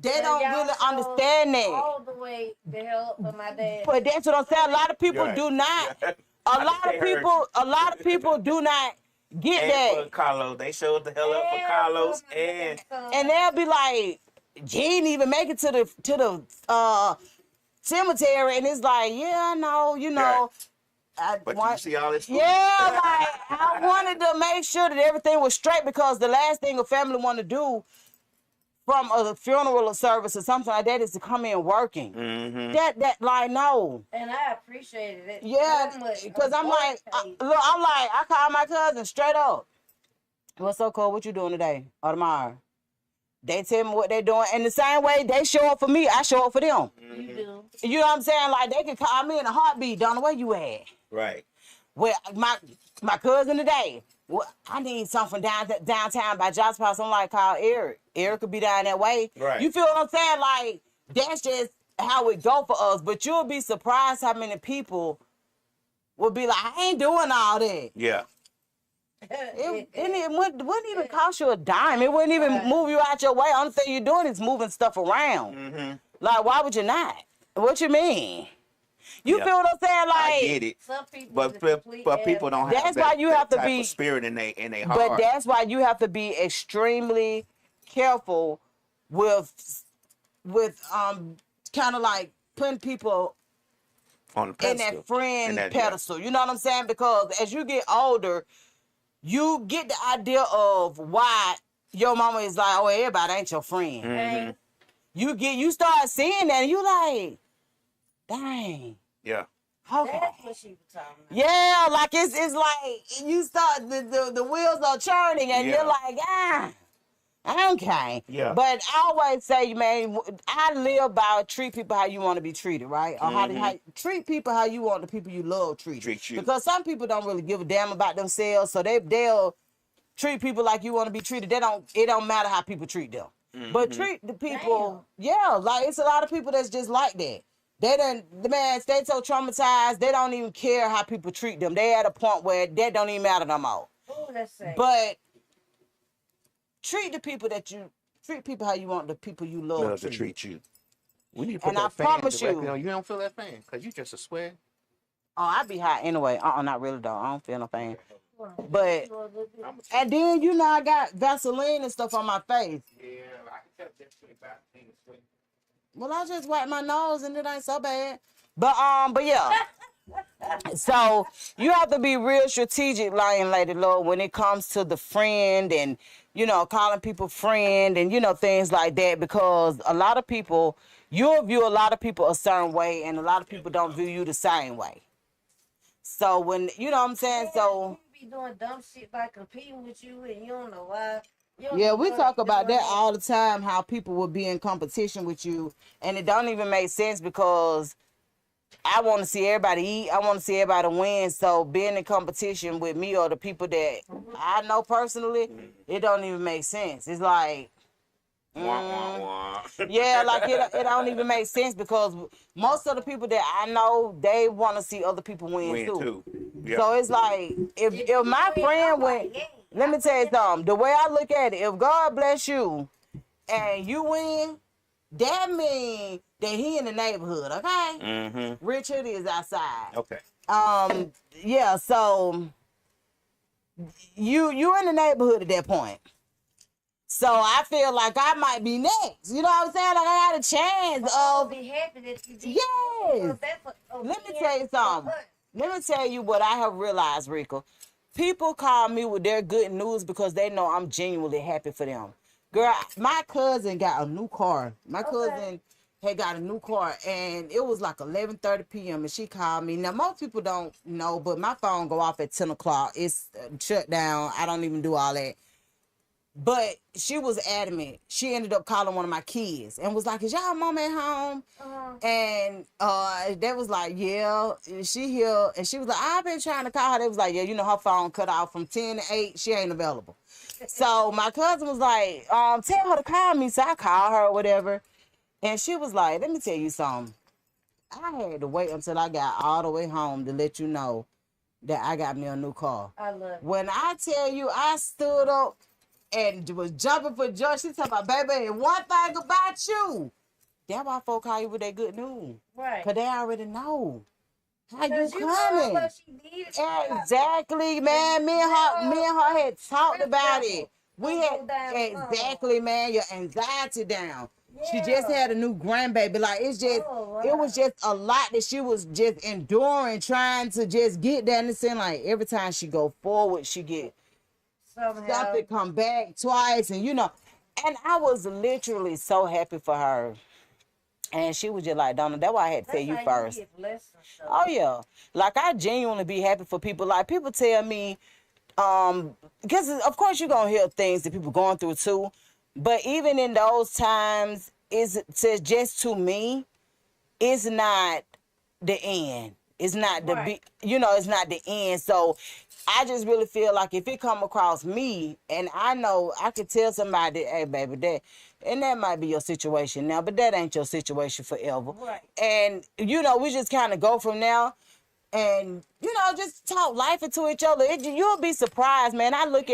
they don't Y'all really showed understand that. all the way to help for my dad. But that's what I'm saying. A lot of people Right. do not. Yeah. A I lot think of they heard people. A lot of people do not get And that. for Carlos, they showed the hell up for Carlos, and And they'll be like, "He didn't even make it to the cemetery," and it's like, "Yeah, I know, Right. I but want, you see all this. yeah, like I wanted to make sure that everything was straight, because the last thing a family want to do from a funeral or service or something like that is to come in working. That like no, And I appreciated it. yeah, so much. because I'm like, I call my cousin straight up. What's up, Cole? What you doing today or tomorrow? They tell me what they doing, and the same way they show up for me, I show up for them. You do. You know what I'm saying? Like they can call me in a heartbeat. Donna, where you at? Right. Well, my cousin today. Well, I need something downtown by Josh's house. I'm like, call Eric. Eric could be down that way. Right. You feel what I'm saying? Like that's just how it go for us. But you'll be surprised how many people will be like, I ain't doing all that. Yeah. It wouldn't even cost you a dime. It wouldn't even move you out your way. Only thing you're doing is moving stuff around. Like, why would you not? What you mean? You Yeah. feel what I'm saying? Like, I get it. Some people, But people don't have That's that, why you that have to type be- of spirit in their heart. but that's why you have to be extremely careful with kind of like putting people on the in pedestal. that friend In that- pedestal. You know what I'm saying? Because as you get older, you get the idea of why your mama is like, oh, everybody ain't your friend. Hey, You start seeing that and you like, dang, Yeah. okay. that's what she was talking about. Yeah, like it's like you start the wheels are churning and Yeah. you're like, okay. Yeah. But I always say, man, I live by treat people how you want to be treated, right? Or how treat people how you want the people you love treated. Treat you. Because some people don't really give a damn about themselves, so they'll treat people like you want to be treated. It don't matter how people treat them. But treat the people, yeah, like it's a lot of people that's just like that. They so traumatized, they don't even care how people treat them. They at a point where that don't even matter no more. Oh, that's sad. But treat people how you want the people you love, Love to treated. treat you. We need to put And that I fan promise directly you- on. You don't feel that fan because you just a sweat. Oh, I be hot anyway. Not really though. I don't feel no pain. But and then I got Vaseline and stuff on my face. Yeah, I can tell definitely about things. Well, I just wipe my nose and it ain't so bad. But yeah. So you have to be real strategic, Lion Lady Lord, when it comes to the friend and, calling people friend and, things like that, because a lot of people, you'll view a lot of people a certain way and a lot of people don't view you the same way. So when, you know what I'm saying? So you be doing dumb shit by competing with you and you don't know why. yeah, we talk about that all the time, how people will be in competition with you and it don't even make sense because I want to see everybody eat. I want to see everybody win. So being in competition with me or the people that I know personally, it don't even make sense. It's like, yeah, like it don't even make sense because most of the people that I know, they want to see other people win too. Yep. So it's like, if my friend went, let me tell you something. The way I look at it, if God bless you and you win, that means that he in the neighborhood, okay? Mm-hmm. Richard is outside. Okay. Yeah, so you in the neighborhood at that point. So I feel like I might be next. You know what I'm saying? Like I had a chance of be happy that you did. Yes. Let me tell you something. Let me tell you what I have realized, Rico. People call me with their good news because they know I'm genuinely happy for them. Girl, my cousin got a new car. My cousin had got a new car, and it was like 11:30 p.m. and she called me. Now, most people don't know, but my phone go off at 10 o'clock. It's shut down. I don't even do all that. But she was adamant. She ended up calling one of my kids and was like, is y'all mom at home? And they was like, yeah, she here. And she was like, I've been trying to call her. They was like, yeah, her phone cut off from 10 to 8. She ain't available. So my cousin was like, tell her to call me. So I called her or whatever. And she was like, let me tell you something. I had to wait until I got all the way home to let you know that I got me a new car. I love it. When I tell you I stood up and was jumping for joy, she talking about, baby, and one thing about you. That's why folks call you with that good news. Right. Because they already know. How you coming? Exactly, man. Me and her had talked about it. We had exactly, man, your anxiety down. Yeah. She just had a new grandbaby. Like it was just a lot that she was just enduring, trying to just get there. And it seemed like every time she go forward, she get something come back twice, and and I was literally so happy for her. And she was just like, Donna, that's why I had to tell you first. Oh yeah. Like I genuinely be happy for people. Like people tell me, because of course you're gonna hear things that people going through too. But even in those times, just to me, it's not the end. It's not it's not the end. So I just really feel like if it come across me and I know I could tell somebody, hey baby, that might be your situation now, but that ain't your situation forever. Right. And we just kind of go from now and just talk life into each other. You'll be surprised, man. I look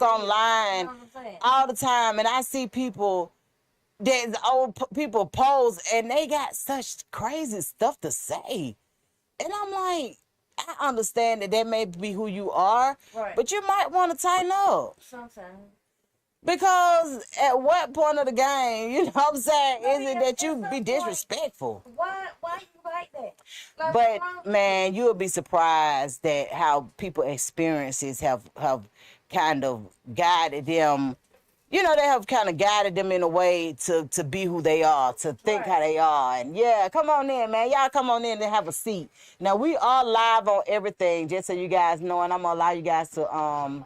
online all the time and I see people that old people post and they got such crazy stuff to say. And I'm like, I understand that may be who you are, but you might want to tighten up. Sometimes. Because at what point of the game, you know what I'm saying, is it that you be disrespectful? Why you like that? Like, but, man, you'll be surprised that how people experiences have kind of guided them. They have kind of guided them in a way to be who they are, to think how they are. And, yeah, come on in, man. Y'all come on in and have a seat. Now, we are live on everything, just so you guys know, and I'm going to allow you guys to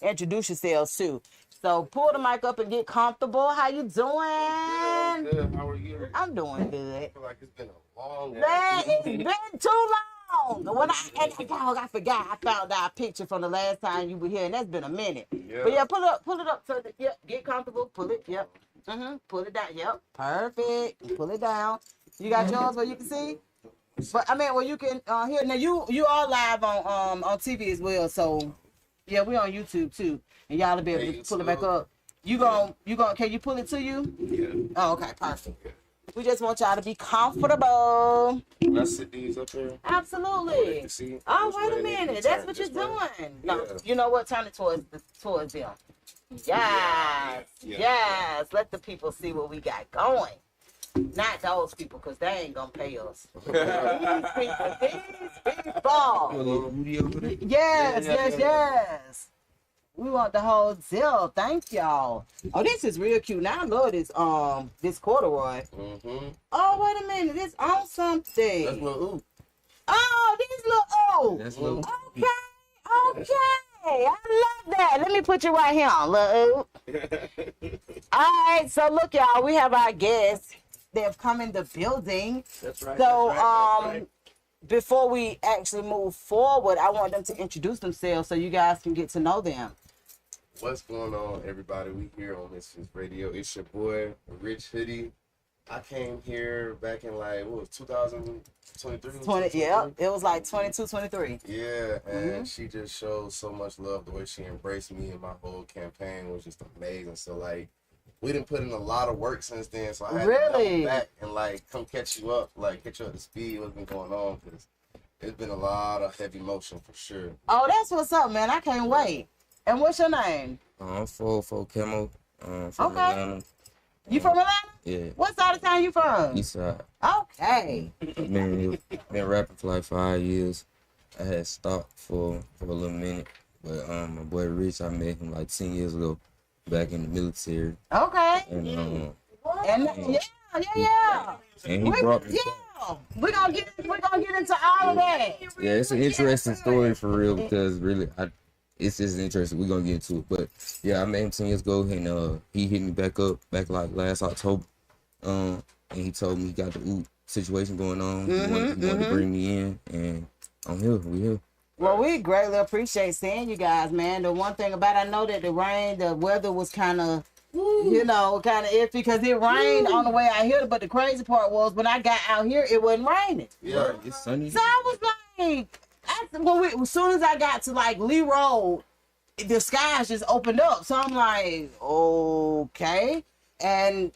introduce yourselves, too. So, pull the mic up and get comfortable. How you doing? Good. How are you? I'm doing good. I feel like it's been a long Man, it's been too long. I forgot. I found our picture from the last time you were here, and that's been a minute. Yeah. But yeah, pull it up. So get comfortable. Pull it. Yep. Pull it down. Yep. Perfect. Pull it down. You got yours where you can see. But I mean, where you can hear. Now you are live on TV as well. So yeah, we on YouTube too, and y'all will be able to pull it back up. You gon' can you pull it to you? Yeah. Oh, okay, perfect. We just want y'all to be comfortable. Can I sit these up here? Absolutely. Oh, wait a minute. That's what you're doing. No, you know what? Turn it towards them. Yes. Yes. Let the people see what we got going. Not those people, because they ain't going to pay us. These people Ball. Yes. We want the whole deal. Thank y'all. Oh, this is real cute. Now I love this corduroy. Mm-hmm. Oh, wait a minute. This on something. That's little ooh. Oh, this little That's little. Okay. I love that. Let me put you right here on, little. All right. So look, y'all. We have our guests. They have come in the building. That's right. So, that's right. before we actually move forward, I want them to introduce themselves so you guys can get to know them. What's going on, everybody? We here on Misfits Radio. It's your boy, Rich Hoodie. I came here back in like, what was 2023? Yeah, it was like 22, 23. Yeah, and she just showed so much love. The way she embraced me and my whole campaign was just amazing. So like, we done put in a lot of work since then. So I had to come back and like come catch you up, like get you up to speed. What's been going on? Because it's been a lot of heavy motion for sure. Oh, that's what's up, man. I can't wait. And what's your name? I'm 4 Camo. From Okay. Atlanta. You from Atlanta? Yeah. What side of town you from? Eastside. Okay. Been rapping for like 5 years. I had stopped for a little minute, but my boy Rich, I met him like 10 years ago, back in the military, Okay. and And yeah. and he brought me. Yeah. We're gonna get into all of that. Yeah, it's an interesting story for real because really, it's just interesting. We're gonna get into it, but yeah, I met him 10 years ago, and he hit me back like last October, and he told me he got the OOT situation going on. He wanted to bring me in, and I'm here. We here. Well, we greatly appreciate seeing you guys, man. The one thing about I know that the weather was kind of, kind of iffy because it rained on the way out here. But the crazy part was when I got out here, it wasn't raining. Yeah, it's sunny. So I was like, as soon as I got to like Lee Road, the skies just opened up. So I'm like, okay, and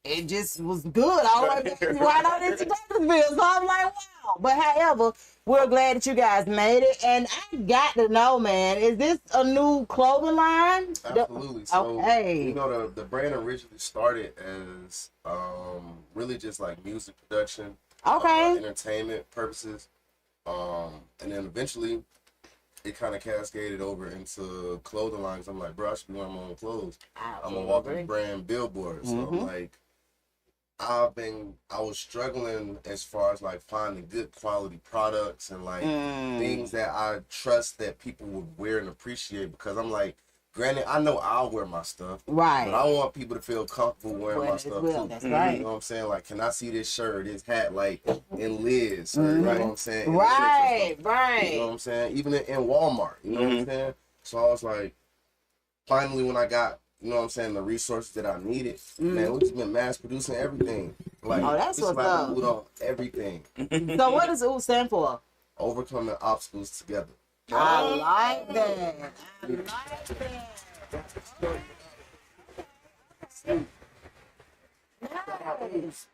it just was good all the way back right on into Douglasville. So I'm like, wow. But however, we're glad that you guys made it. And I got to know, man, is this a new clothing line? Absolutely. So, okay. you know, the brand originally started as really just like music production, entertainment purposes. And then eventually it kind of cascaded over into clothing lines. I'm like, bro, I should be wearing my own clothes. I'm a walking brand billboard. So I'm like, I was struggling as far as like finding good quality products and like things that I trust that people would wear and appreciate, because I'm like, granted, I know I'll wear my stuff, right? But I want people to feel comfortable wearing my stuff too. That's right. You know what I'm saying? Like, can I see this shirt, this hat, like in Liz? You know what I'm saying? Right. You know what I'm saying? Even in Walmart. You know what I'm saying? So I was like, finally, when I got, you know what I'm saying, the resources that I needed, man, we just been mass producing everything. Like, that's what's up. OOT on everything. So what does OOT stand for? Overcoming obstacles together. I like that. Nice.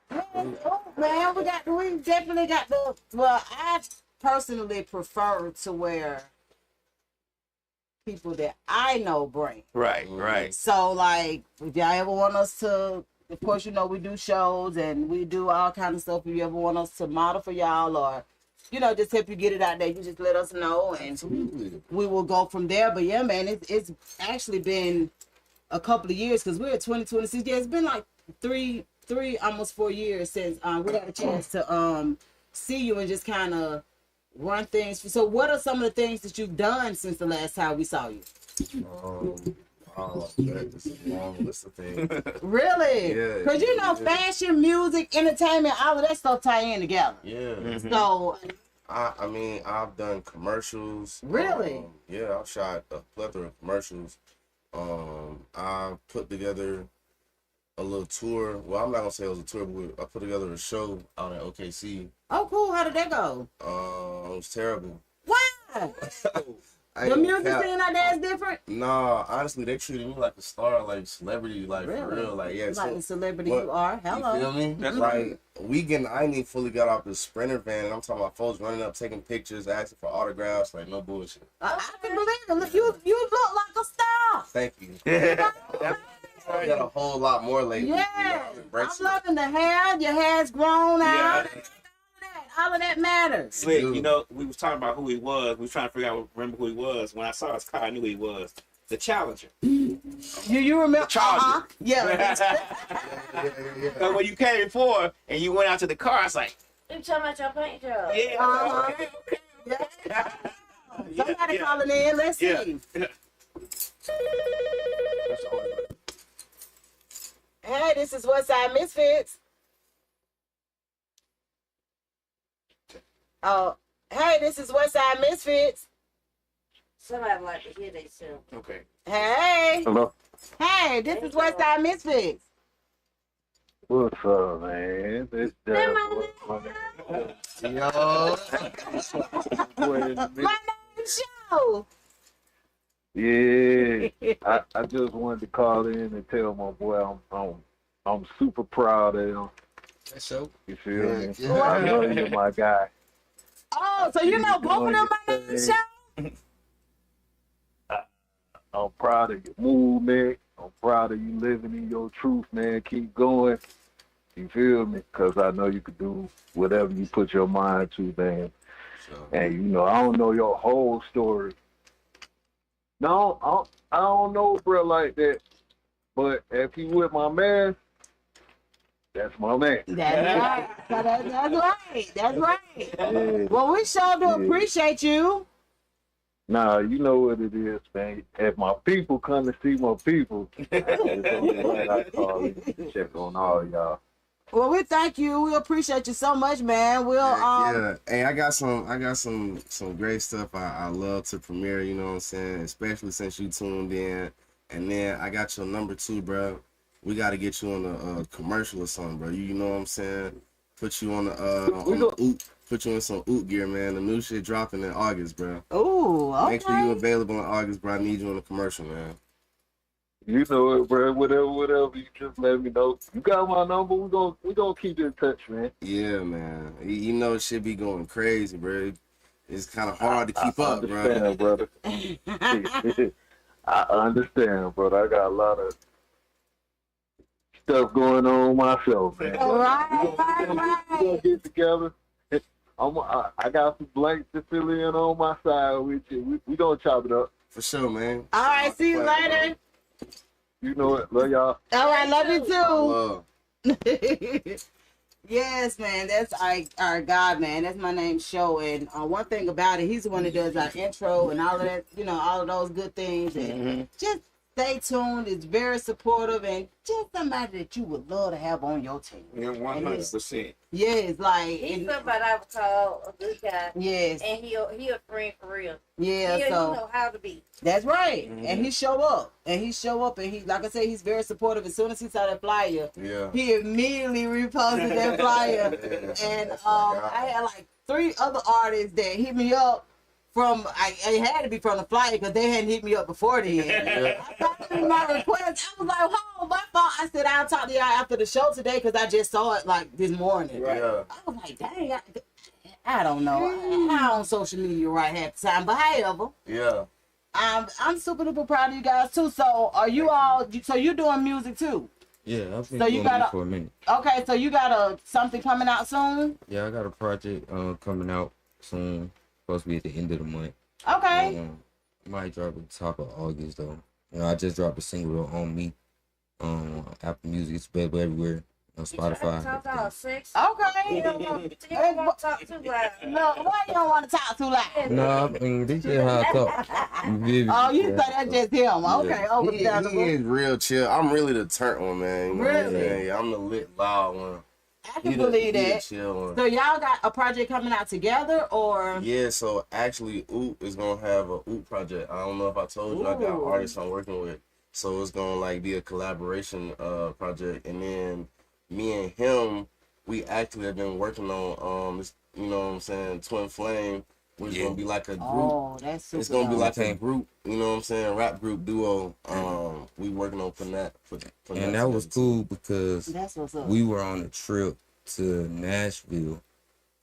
Man, we definitely got the. Well, I personally prefer to wear people that I know bring. Right. So, like, if y'all ever want us to, of course, you know, we do shows and we do all kind of stuff. If you ever want us to model for y'all or, you know, just help you get it out there, you just let us know and we will go from there. But yeah, man, it's actually been a couple of years because we're at 2026. Yeah, it's been like three, almost 4 years since we had a chance to see you and just kind of run things. So what are some of the things that you've done since the last time we saw you? That's a long list of things. Really? Yeah. Because you know, fashion, music, entertainment, all of that stuff tie in together. Yeah. So I mean, I've done commercials. Really? Yeah, I've shot a plethora of commercials. I put together a little tour. Well, I'm not gonna say it was a tour, but I put together a show out at OKC. oh, cool. How did that go? It was terrible. Why? The music scene out there is different? Nah, honestly, they treated me like a star, like celebrity, like Really? for real. Like, yeah. Like So, the celebrity what- you are. Hello. You feel me? That's Like, weekend, I ain't even fully got off the Sprinter van, and I'm talking about folks running up, taking pictures, asking for autographs, like, no bullshit. I can believe it. Look, you look like a star. Thank you. I got a whole lot more lately. Yeah. You know, I'm loving the hair. Your hair's grown out. all of that matters. Slick, you know, we was talking about who he was. We was trying to remember who he was. When I saw his car, I knew who he was. The Challenger. You remember? Charger. Yeah. So when you came before and you went out to the car, I was like, You talking about your paint job? yeah. Yeah. Somebody calling in. Let's see. Hey, this is Westside Misfits. Oh, hey, this is Westside Misfits. Somebody like to hear themselves. Okay. Hey. Hello. Hey, this is Westside Misfits. What's up, man? This Yo. My name's Show. Yeah, I just wanted to call in and tell my boy I'm super proud of him. That's so. You feel me? Yeah. I love you, my guy. Oh, so you know both of them my name's Show? I'm proud of your movement. I'm proud of you living in your truth, man. Keep going. You feel me? Because I know you could do whatever you put your mind to, man. And, you know, I don't know your whole story. No, I don't know, bro, like that. But if you with my man, that's my man. That's right. So that's right. That's right. Yeah. Well, we sure do appreciate you. Nah, you know what it is, man. If my people come to see my people, it's only right I call and check on all y'all. Well, we thank you. We appreciate you so much, man. We'll Yeah. Hey, I got some great stuff I love to premiere, you know what I'm saying? Especially since you tuned in. And then I got your number 2, bro. We gotta get you on a commercial or something, bro. You know what I'm saying? Put you on the oot. Put you in some oot gear, man. The new shit dropping in August, bro. Ooh, okay. Make sure you available in August, bro. I need you in the commercial, man. You know it, bro. Whatever. You just let me know. You got my number. We gonna keep in touch, man. Yeah, man. You know it should be going crazy, bro. It's kind of hard to keep up, bro. I understand, brother. I understand, brother. I got a lot of stuff going on myself, man. Right. We gonna get together. I got some blanks to fill in on my side with you. We gonna chop it up. For sure, man. All right, see you later. You know it. Love y'all. All right, love you too. Love. Yes, man, that's our God, man. That's my name, Show. And one thing about it, he's the one that does our intro and all of that, you know, all of those good things. And just stay tuned. It's very supportive and just somebody that you would love to have on your team. Yeah, 100%. Yes, like He's somebody I would call a good guy. yes, And he a friend for real. yeah. He So know how to be. that's right. And he show up, and he like I said, he's very supportive. As soon as he saw that flyer, Yeah. he immediately reposted that flyer. And I had like 3 other artists that hit me up from, it had to be from the flyer because they hadn't hit me up before then. I told them my request. I was like, oh, my fault. I said, I'll talk to y'all after the show today because I just saw it like this morning. Right. Yeah. I was like, dang, I don't know. I'm not on social media right half the time, but however, Yeah. I'm super duper proud of you guys too. So are you all? So you doing music too? Yeah, I've been So you doing got it a- for a minute. Okay, so you got something coming out soon? Yeah, I got a project coming out soon. Supposed to be at the end of the month. Okay. Might drop at the top of August though. You know, I just dropped a single On Me. Apple Music, it's available everywhere. On Spotify. Talk all sex. Okay. You don't want to talk too loud. No, why you don't want to talk too loud? No, I mean, this is how I talk. You feel me? Oh, you Yeah, thought that's just him? Okay, He understandable. is real chill. I'm really the turnt one, man. You know what I'm Really? saying? Yeah, I'm the lit loud one. I can He believe the that. chill one. So y'all got a project coming out together, or? Yeah, so actually, Oot is gonna have a Oot project. I don't know if I told you, I got Ooh. artists I'm working with, so it's gonna like be a collaboration project. And then me and him, we actually have been working on this, you know what I'm saying, Twin Flame, which is gonna be like a group. Oh, that's super. It's gonna be dope. like a group, you know what I'm saying, rap group duo. We working on putting that. And that was cool because That's what's up. we were on a trip to Nashville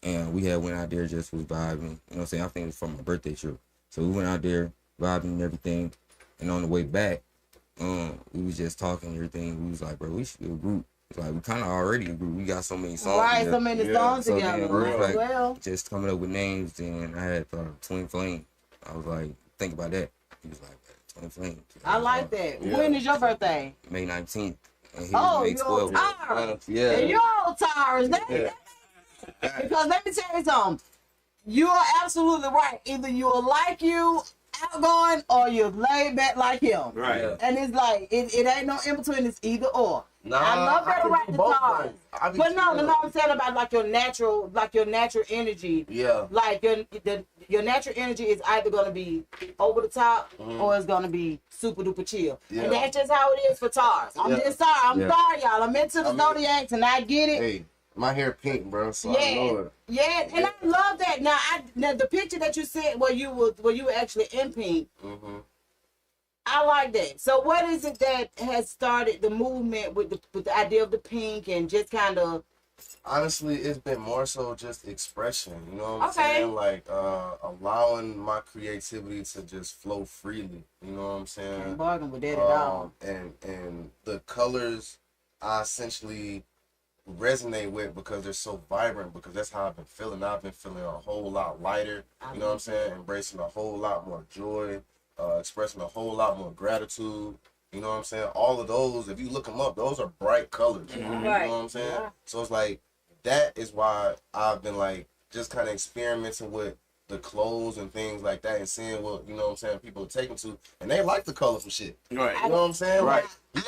and we had went out there just was vibing. You know what I'm saying? I think it was for my birthday trip. So we went out there vibing and everything. And on the way back, we was just talking and everything. We was like, bro, we should do a group. Like we kind of already agree. We got so many songs. Right, together. so many songs So together. then we was like, Well, just coming up with names. Then I had Twin Flame. I was like, think about that. He was like, Twin Flame. I like that. When is your birthday? May 19th. And he Oh, May you're 12th. Taurus. Yeah. And you're all Taurus. Because let me tell you something. You are absolutely right. Either you're like you, outgoing, or you're laid back like him. Right. And it's like, it ain't no in between. It's either or. Nah, I love that about the Taurus. But no, I'm saying about like your natural energy. Yeah. Like your natural energy is either gonna be over the top or it's gonna be super duper chill. Yeah. And that's just how it is for Taurus. I'm just sorry. I'm sorry, y'all. I'm into the zodiacs and I get it. Hey, my hair pink, bro, so I know it. Yeah, and I love that. Now the picture that you sent where you were actually in pink. I like that. So what is it that has started the movement with the idea of the pink and just kind of? Honestly, it's been more so just expression. You know what I'm saying? Like allowing my creativity to just flow freely. You know what I'm saying? Can't bargain with that at all. And the colors I essentially resonate with because they're so vibrant, because that's how I've been feeling. I've been feeling a whole lot lighter. You know what I'm saying? Embracing a whole lot more joy. Expressing a whole lot more gratitude. You know what I'm saying? All of those, if you look them up, those are bright colors. You know what I'm saying? Yeah. So it's like, that is why I've been like, just kind of experimenting with the clothes and things like that and seeing what, you know what I'm saying, people are taking to. And they like the colorful shit. Right. You know what I'm saying? Right. Like,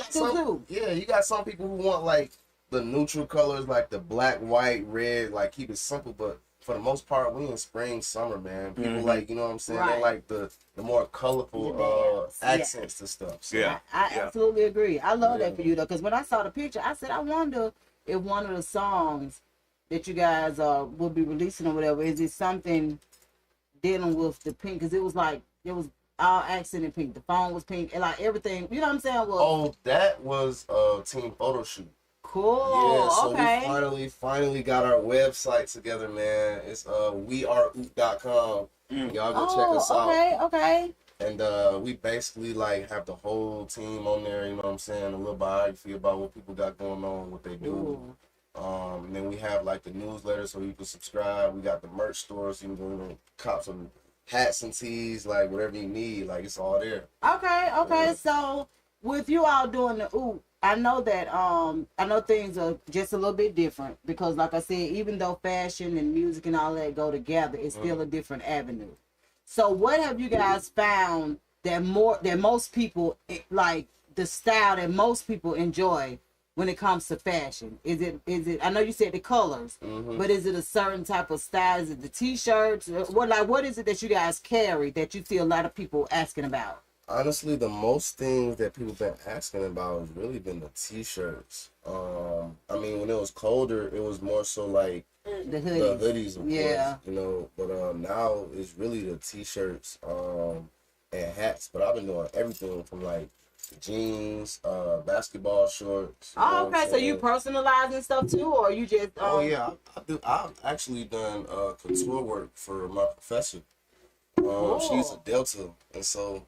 you got some people who want like the neutral colors, like the black, white, red, like keep it simple, but for the most part, we in spring, summer, man. People like, you know what I'm saying? They like the more colorful accents to stuff. So, I absolutely agree. I love that for you though, because when I saw the picture, I said, I wonder if one of the songs that you guys will be releasing or whatever, is it something dealing with the pink? Because it was all accented pink. The phone was pink, and like everything, you know what I'm saying? That was a team photo shoot. Cool. Yeah, so we finally got our website together, man. It's weareoot.com. Y'all go check us out. Okay. And we basically like have the whole team on there, you know what I'm saying? A little biography about what people got going on, what they do. And then we have like the newsletter so you can subscribe. We got the merch store so you can cop some hats and tees, like whatever you need, like it's all there. Okay. So with you all doing the OOT, I know that I know things are just a little bit different because, like I said, even though fashion and music and all that go together, it's still a different avenue. So, what have you guys found that most people like the style that most people enjoy when it comes to fashion? Is it? I know you said the colors, but is it a certain type of style? Is it the t-shirts? What is it that you guys carry that you see a lot of people asking about? Honestly, the most things that people been asking about has really been the t-shirts. I mean, when it was colder, it was more so like the hoodies, of course, you know. But now it's really the t-shirts and hats. But I've been doing everything from like jeans, basketball shorts. Oh, okay. So you personalizing stuff too, or you just? Oh yeah, I do. I've actually done couture work for my professor. She's a Delta, and so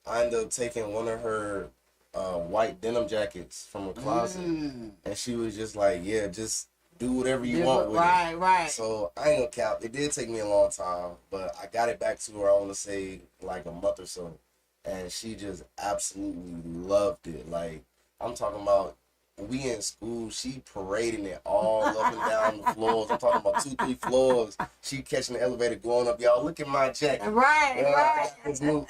I ended up taking one of her white denim jackets from her closet, and she was just like, "Yeah, just do whatever you want with it." Right. So I ain't gonna cap. It did take me a long time, but I got it back to her. I want to say like a month or so, and she just absolutely loved it. Like I'm talking about. We in school, she parading it all up and down the floors. I'm talking about 2-3 floors. She catching the elevator going up. Y'all, look at my jacket. Right. This look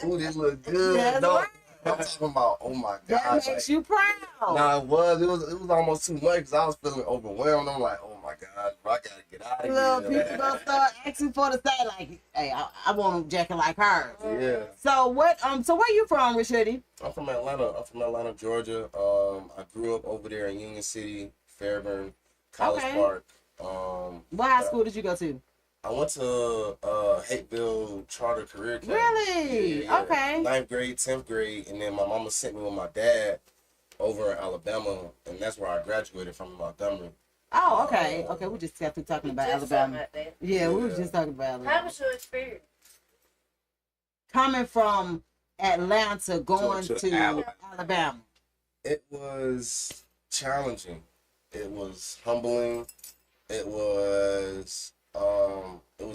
good. That's right. I'm talking about, oh my God. That makes you proud. Nah, it was almost too much because I was feeling overwhelmed. I'm like, oh my God, bro, I gotta get out of here. People gonna start asking for the same, like, hey, I want a jacket like hers. Yeah. So where you from, Rashidi? I'm from Atlanta, Georgia. I grew up over there in Union City, Fairburn, College Park. What high school did you go to? I went to Hateville Charter Career Academy. Really? Yeah. Okay. 9th grade, 10th grade, and then my mama sent me with my dad over in Alabama, and that's where I graduated from Montgomery. Oh, okay. Okay, we just got through talking about Alabama. Yeah, we were just talking about Alabama. How was your experience? Coming from Atlanta, going to Alabama. It was challenging. It was humbling. It was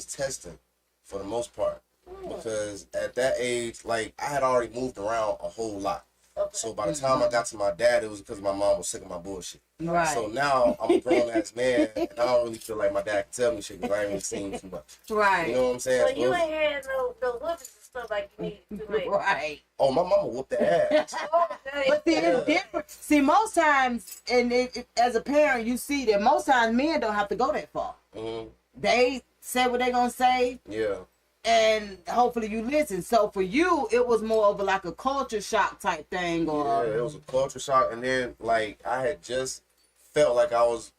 testing for the most part, because at that age, like, I had already moved around a whole lot. Okay. So by the time I got to my dad, it was because my mom was sick of my bullshit. Right. So now I'm a grown ass man, and I don't really feel like my dad can tell me shit because I ain't really seen too much. Right. You know what I'm saying? So you ain't had no whoopings and stuff like you need to make. Right. Oh, my mama whooped the ass. Okay. But see, it's different. See, most times, and as a parent, you see that most times men don't have to go that far. Mm-hmm. They say what they're gonna say, Yeah. and hopefully you listen. So for you, it was more of like a culture shock type thing, or Yeah, it was a culture shock, and then like I had just felt like I was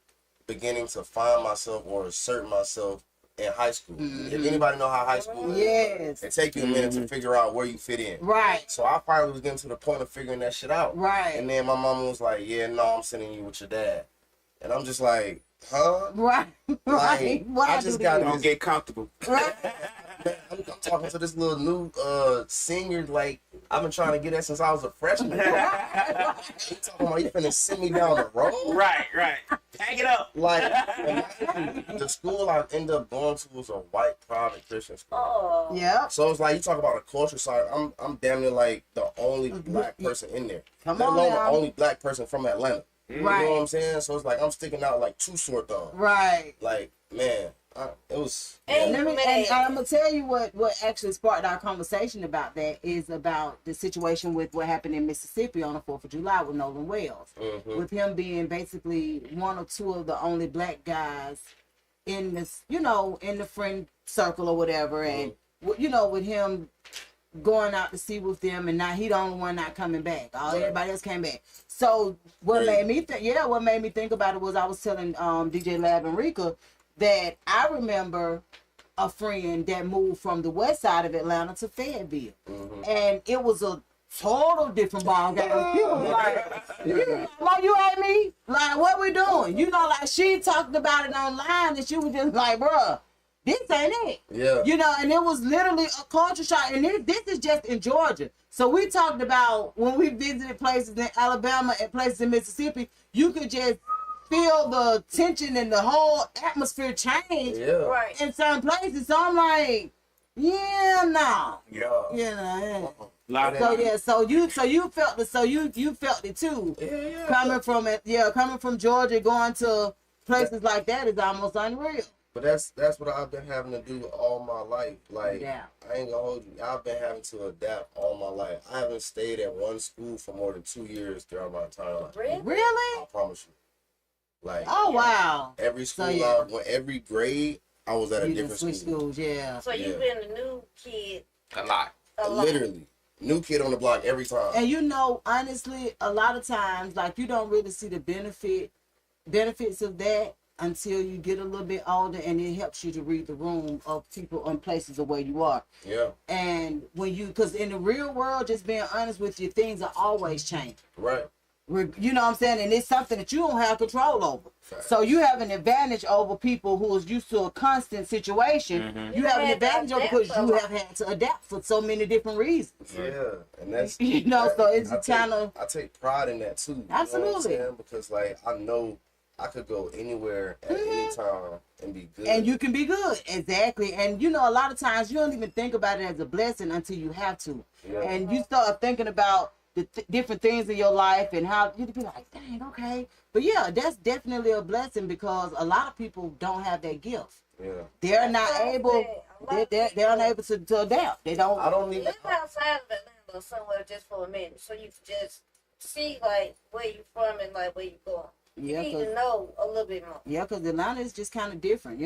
beginning to find myself or assert myself in high school. If anybody know how high school is, yes, it take you a minute to figure out where you fit in. right, So I finally was getting to the point of figuring that shit out. right, And then my mama was like, "Yeah, no, I'm sending you with your dad," and I'm just like, "Huh?" right, right. What I I just do got to Don't get comfortable. right? I'm talking to this little new senior, like I've been trying to get that since I was a freshman. You talking about you finna send me down the road? Right. Hang it up. Like, the school I ended up going to was a white private Christian school. Oh. Yep. So it's like you talk about a culture side. I'm damn near like the only black person in there. Come Let on alone now. the only black person from Atlanta. You know Right. what I'm saying? So it's like I'm sticking out like two sore thumbs. Right. Like, man, it was. And Yeah. And I'm gonna tell you what actually sparked our conversation about that is about the situation with what happened in Mississippi on the 4th of July with Nolan Wells, with him being basically one or two of the only black guys in this, in the friend circle or whatever, and with him going out to sea with them, and now he the only one not coming back. Everybody else came back. So what made me think about it was I was telling DJ Lab and Rika that I remember a friend that moved from the west side of Atlanta to Fayetteville, and it was a total different ball game. He was like, you ain't me? Like, what we doing? Like she talked about it online, and she was just like, bruh, this ain't it. Yeah. And it was literally a culture shock. And this is just in Georgia. So we talked about when we visited places in Alabama and places in Mississippi, you could just feel the tension and the whole atmosphere change Right. in certain places. So I'm like, yeah, no. Yeah. So you felt it. So you felt it too. Yeah. Coming from Georgia, going to places like that is almost unreal. But that's what I've been having to do all my life. Like, Yeah. I ain't gonna hold you. I've been having to adapt all my life. I haven't stayed at one school for more than 2 years throughout my entire life. Really? I promise you. Like, Oh wow. every school, every grade, I was at a You different switch school. schools, yeah. So you've been a new kid A lot. a lot. Literally, new kid on the block every time. And honestly, a lot of times, like, you don't really see the benefits of that until you get a little bit older, and it helps you to read the room of people and places of where you are. Yeah. And because in the real world, just being honest with you, things are always changing. Right. You know what I'm saying? And it's something that you don't have control over. Facts. So you have an advantage over people who is used to a constant situation. You have an advantage over because you have had to adapt for so many different reasons. Yeah. And that's So it's a kind of I take pride in that too. Absolutely. You know what I'm saying? Because like I know I could go anywhere at any time and be good. and you can be good. Exactly. And a lot of times you don't even think about it as a blessing until you have to. Yeah. And you start thinking about the different things in your life and how you'd be like, dang, okay. But yeah, that's definitely a blessing because a lot of people don't have that gift. Yeah. They're not able. They're unable to adapt. They don't. I don't need. Live outside of Atlanta or somewhere just for a minute, so you can just see like where you from and like where you going. Yeah, You need to know a little bit more. yeah, because Atlanta is just kind of different,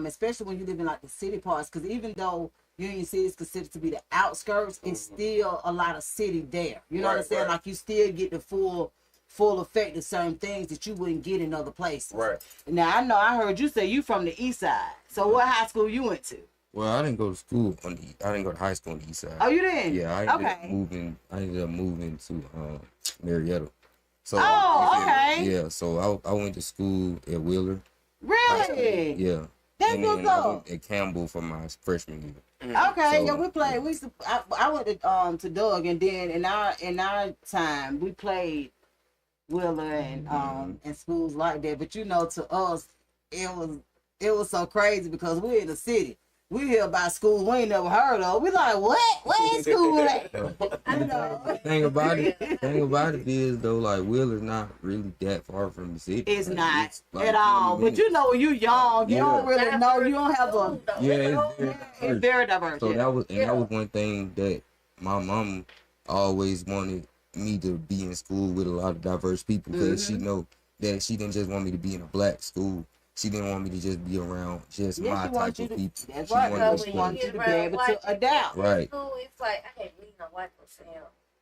especially when you live in like the city parts. Because even though Union City is considered to be the outskirts, it's still a lot of city there. You know what I'm saying? Right. Like you still get the full effect of certain things that you wouldn't get in other places. Right. Now I heard you say you from the east side. So what high school you went to? Well, I didn't go to school I didn't go to high school on the east side. Oh, you didn't? Yeah, I ended up moving to Marietta. So okay. Yeah, so I went to school at Wheeler. Really? Yeah. That's and what's then I up. went at Campbell for my freshman year. Okay, So- yeah, we played. I went to Doug, and then in our time we played Wheeler and schools like that. But you know, to us, it was so crazy because we're in the city. We hear about schools we ain't never heard of. We like, what? Where is school at? I know. Thing about it is though, like Wheeler's not really that far from the city. It's like, not it's like at all. 20 But you know, when you young, you don't really know. You don't have a. it's very diverse. So that was one thing that my mom always wanted me to be in school with a lot of diverse people because she know that she didn't just want me to be in a black school. She didn't want me to just be around just my type of people. That's she right. wanted She wanted you to be able to adapt. Right. It's like I can't leave no white person.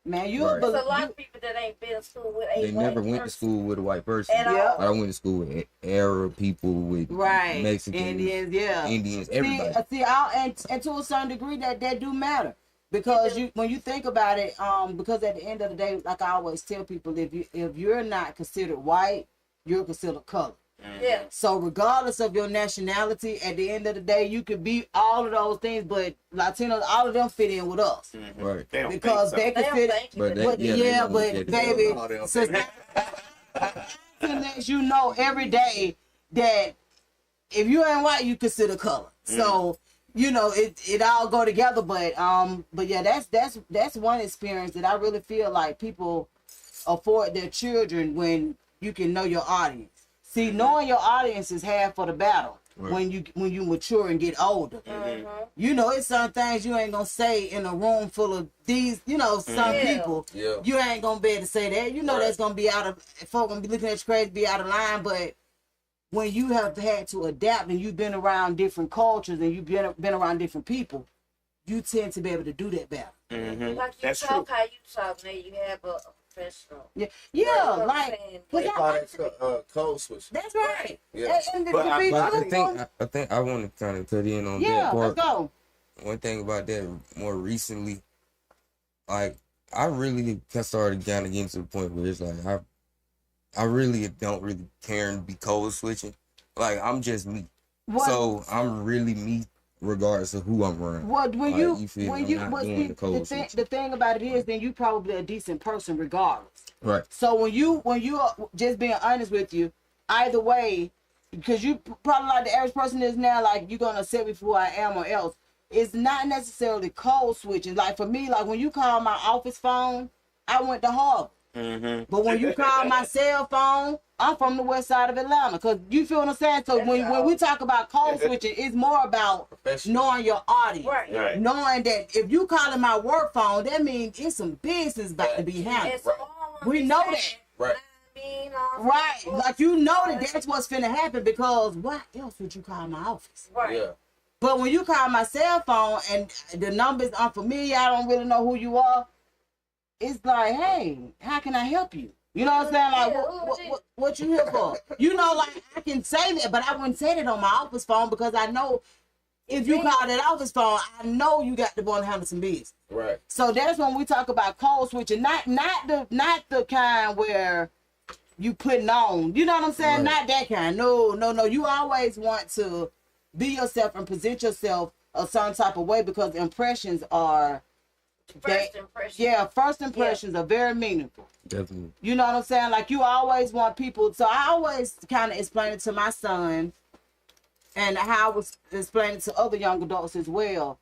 Man, Right. There's a lot of people that ain't been to school with a They white never went to person school with a white person. at all. Yeah. I went to school with Arab people, with Right. Mexicans, Indians, everybody. And to a certain degree that do matter. Because when you think about it, because at the end of the day, like I always tell people, if you're not considered white, you're considered colored. Yeah. So regardless of your nationality, at the end of the day, you could be all of those things, but Latinos, all of them fit in with us. Right. They don't Because think they so. can fit in. But baby, so lets you know every day that if you ain't white, you consider color. So you know it all go together. But yeah, that's one experience that I really feel like people afford their children when you can know your audience. See, knowing your audience is half of the battle. Right. When you mature and get older, you know it's some things you ain't gonna say in a room full of these, you know, some people. Yeah. You ain't gonna be able to say that. You know that's gonna be out of folk gonna be looking at you crazy, be out of line. But when you have had to adapt and you've been around different cultures and you've been around different people, you tend to be able to do that better. Mm-hmm. Like you that's talk true. How you talk now, you have a professional. Yeah, right. But code switch. That's right. Yeah. I think I want to kind of cut in on that part. Let's go. One thing about that more recently, like I really started kind of getting to the point where it's like I really don't really care to be code switching. Like I'm just me. What? So I'm really me regardless of who I'm around. Well, the thing about it is, then you probably a decent person regardless. Right. So when you are just being honest with you, either way, because you probably like the average person is now, like you're gonna accept me for who I am or else. It's not necessarily code switching. Like for me, like when you call my office phone, I went to Harvard. Mm-hmm. But when you call my cell phone, I'm from the west side of Atlanta. Cause you feel what I'm saying? So when we talk about code switching, it's more about knowing your audience. Right. Knowing that if you calling my work phone, that means it's some business about to be handled. We know that. Right. Right. Like you know that's what's finna happen because why else would you call my office? Right. Yeah. But when you call my cell phone and the number's unfamiliar, I don't really know who you are. It's like, hey, how can I help you? You know what I'm saying? Like, what you here for? You know, like, I can say that, but I wouldn't say that on my office phone because I know if you call that office phone, I know you got to go and handle some business. Right. So that's when we talk about code switching, not the kind where you putting on. You know what I'm saying? Right. Not that kind. No. You always want to be yourself and present yourself a certain type of way because impressions are... First impressions are very meaningful. Definitely. You know what I'm saying? Like you always want people. So I always kind of explain it to my son, and how I was explaining to other young adults as well.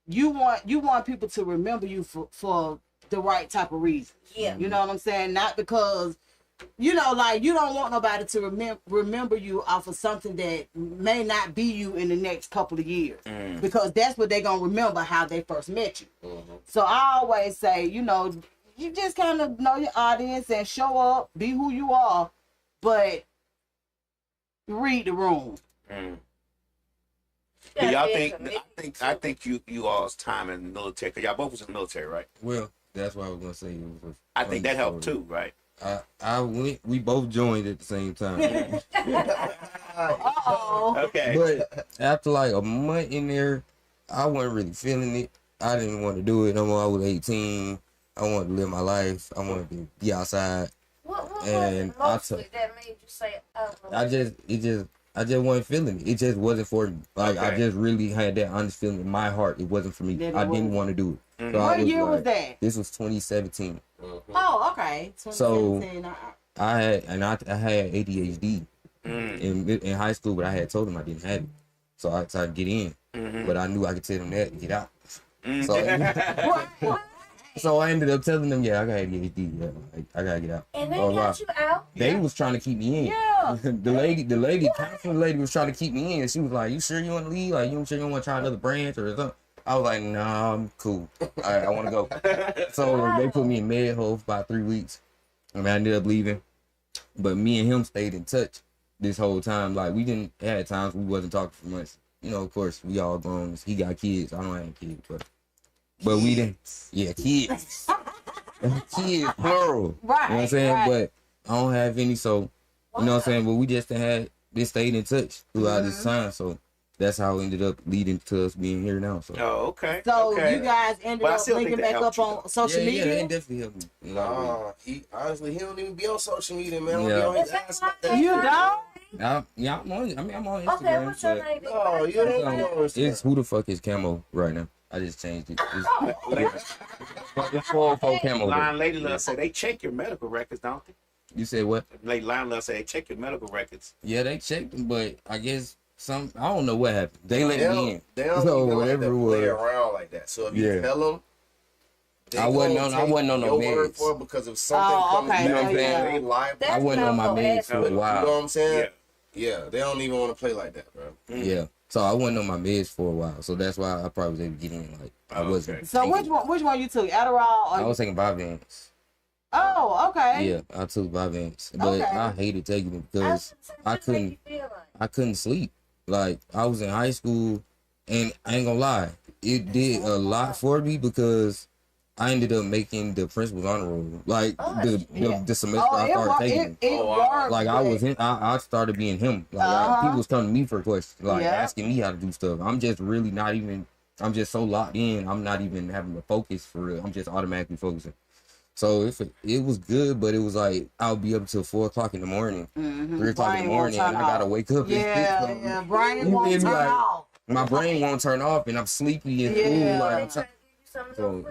You want people to remember you for the right type of reason. Yeah. You know what I'm saying? Not because, you know, like you don't want nobody to remember you off of something that may not be you in the next couple of years. Because that's what they're going to remember how they first met you. Mm-hmm. So I always say, you know, you just kind of know your audience and show up, be who you are, but read the room. Do y'all I think you all's time in the military, because y'all both was in the military, right? Well, that's what I was going to say. I think that helped too, right? We both joined at the same time. Okay. But after like a month in there, I wasn't really feeling it. I didn't want to do it no more. I was 18. I wanted to live my life. I wanted to be outside. What and was it mostly that made you say, I just wasn't feeling it. It just wasn't for me. Like I just really had that honest feeling in my heart. It wasn't for me. I didn't want to do it. So what year was that? This was 2017. Oh, okay. 2017. I had ADHD in high school, but I had told him I didn't have it, so I tried to get in, but I knew I could tell them that and get out. So I ended up telling them, yeah, I got ADHD. Yeah, I gotta get out. And they got you out? They was trying to keep me in. Yeah. the counselor lady was trying to keep me in. She was like, "You sure you want to leave? Like, you sure you want to try another branch or something?" I was like, "Nah, I'm cool. I want to go." So they put me in med hold for about 3 weeks. I mean, I ended up leaving, but me and him stayed in touch this whole time. Like, we didn't had times we wasn't talking for months. You know, of course, we all grown. He got kids. I don't have kids, but we didn't. Yeah, kids. Kids, plural. Right. You know what I'm saying? Right. But I don't have any, so you know what I'm saying? But we just stayed in touch throughout this time. So that's how it ended up leading to us being here now. So Oh, okay. So okay. you guys ended up linking back up on social media? Yeah, it definitely helped me. You know He don't even be on social media, man. Yeah. Don't be on his ass like that. You don't? I'm on Instagram. Okay, what's your but name? Oh, you don't be on Instagram. it's who the fuck is Camo right now. I just changed it. It's 404 Camo. Line Lady Love said they check your medical records, don't they? You said what? Lady Line Love said they check your medical records. Yeah, they checked them, but I guess I don't know what happened. They let me in. They don't So even whatever it play was. around like that. So if you tell them, I wasn't on no your word meds. for it because of something Oh, okay. You know what I'm back, saying? they liable. That's I wasn't on my not meds for a You know while. what I'm saying? Yeah. Yeah, they don't even want to play like that, bro. Yeah. So I wasn't on my meds for a while. So that's why I probably was able to get in. Like I wasn't. Okay. So taking- which one you took? Adderall or I was taking Vyvanse. Oh, okay. Yeah, I took Vyvanse, but Okay. I hated taking it because I couldn't sleep. Like I was in high school, and I ain't gonna lie, it did a lot for me because I ended up making the principal's honor roll. Like the semester I started taking. It worked. Like I started being him. Like people was coming to me for questions, like asking me how to do stuff. I'm just really not even. I'm just so locked in. I'm not even having to focus for real. I'm just automatically focusing. So it was good, but it was like I'll be up till 4 o'clock in the morning, 3 o'clock in the morning, and I gotta wake up. Yeah, Brian won't turn off. My brain won't turn off, and I'm sleepy and Yeah. so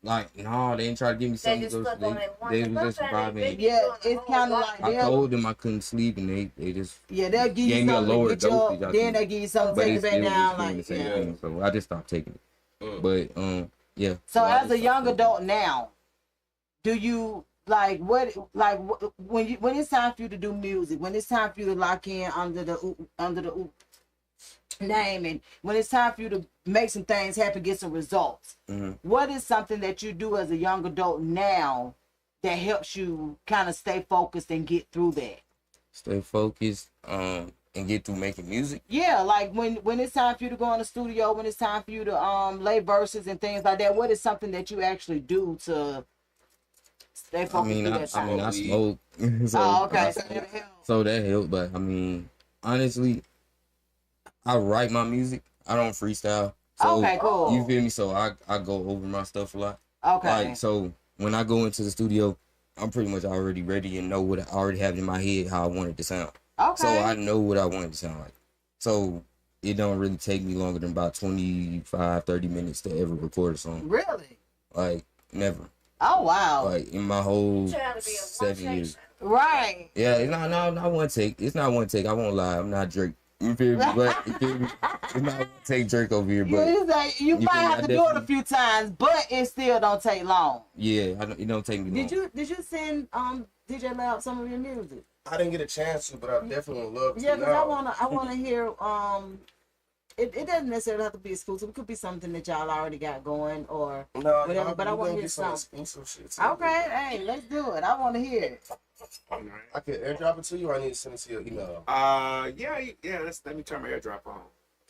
like no, they didn't try to give me something. They was just vibing. Yeah, it's kind of like I told them I couldn't sleep, and they just they'll give you gave me a something lower to get you dosage. up, then they give you something to take it back down. Like, the same thing, so I just stopped taking it. But yeah. So as a young adult now, do you when it's time for you to do music, when it's time for you to lock in under the name, and when it's time for you to make some things happen, get some results, what is something that you do as a young adult now that helps you kind of stay focused and get through that? Stay focused and get through making music. Yeah, like when it's time for you to go in the studio, when it's time for you to lay verses and things like that, what is something that you actually do to stay focused? I smoke. So, okay. So that helped, but I mean, honestly, I write my music. I don't freestyle. So, okay, cool. You feel me? So I go over my stuff a lot. Okay. Like, so when I go into the studio, I'm pretty much already ready and know what I already have in my head how I want it to sound. Okay. So I know what I want it to sound like. So it don't really take me longer than about 25, 30 minutes to ever record a song. Really? Like, never. Oh, wow. Like, in my whole 7 years. Right. Yeah, it's not one take. It's not one take. I won't lie. I'm not Drake. You feel me? But you feel me? It's not one take Drake over here. But you might have to do it a few times, but it still don't take long. Yeah, it don't take me long. Did you send DJ Lab some of your music? I didn't get a chance to, but I definitely would love to. Yeah, because I wanna hear it doesn't necessarily have to be exclusive. It could be something that y'all already got going or whatever. But I want to hear something. Okay, hey, let's do it. I want to hear it. I could airdrop it to you, or I need to send it to your email. Yeah. Let me turn my airdrop on.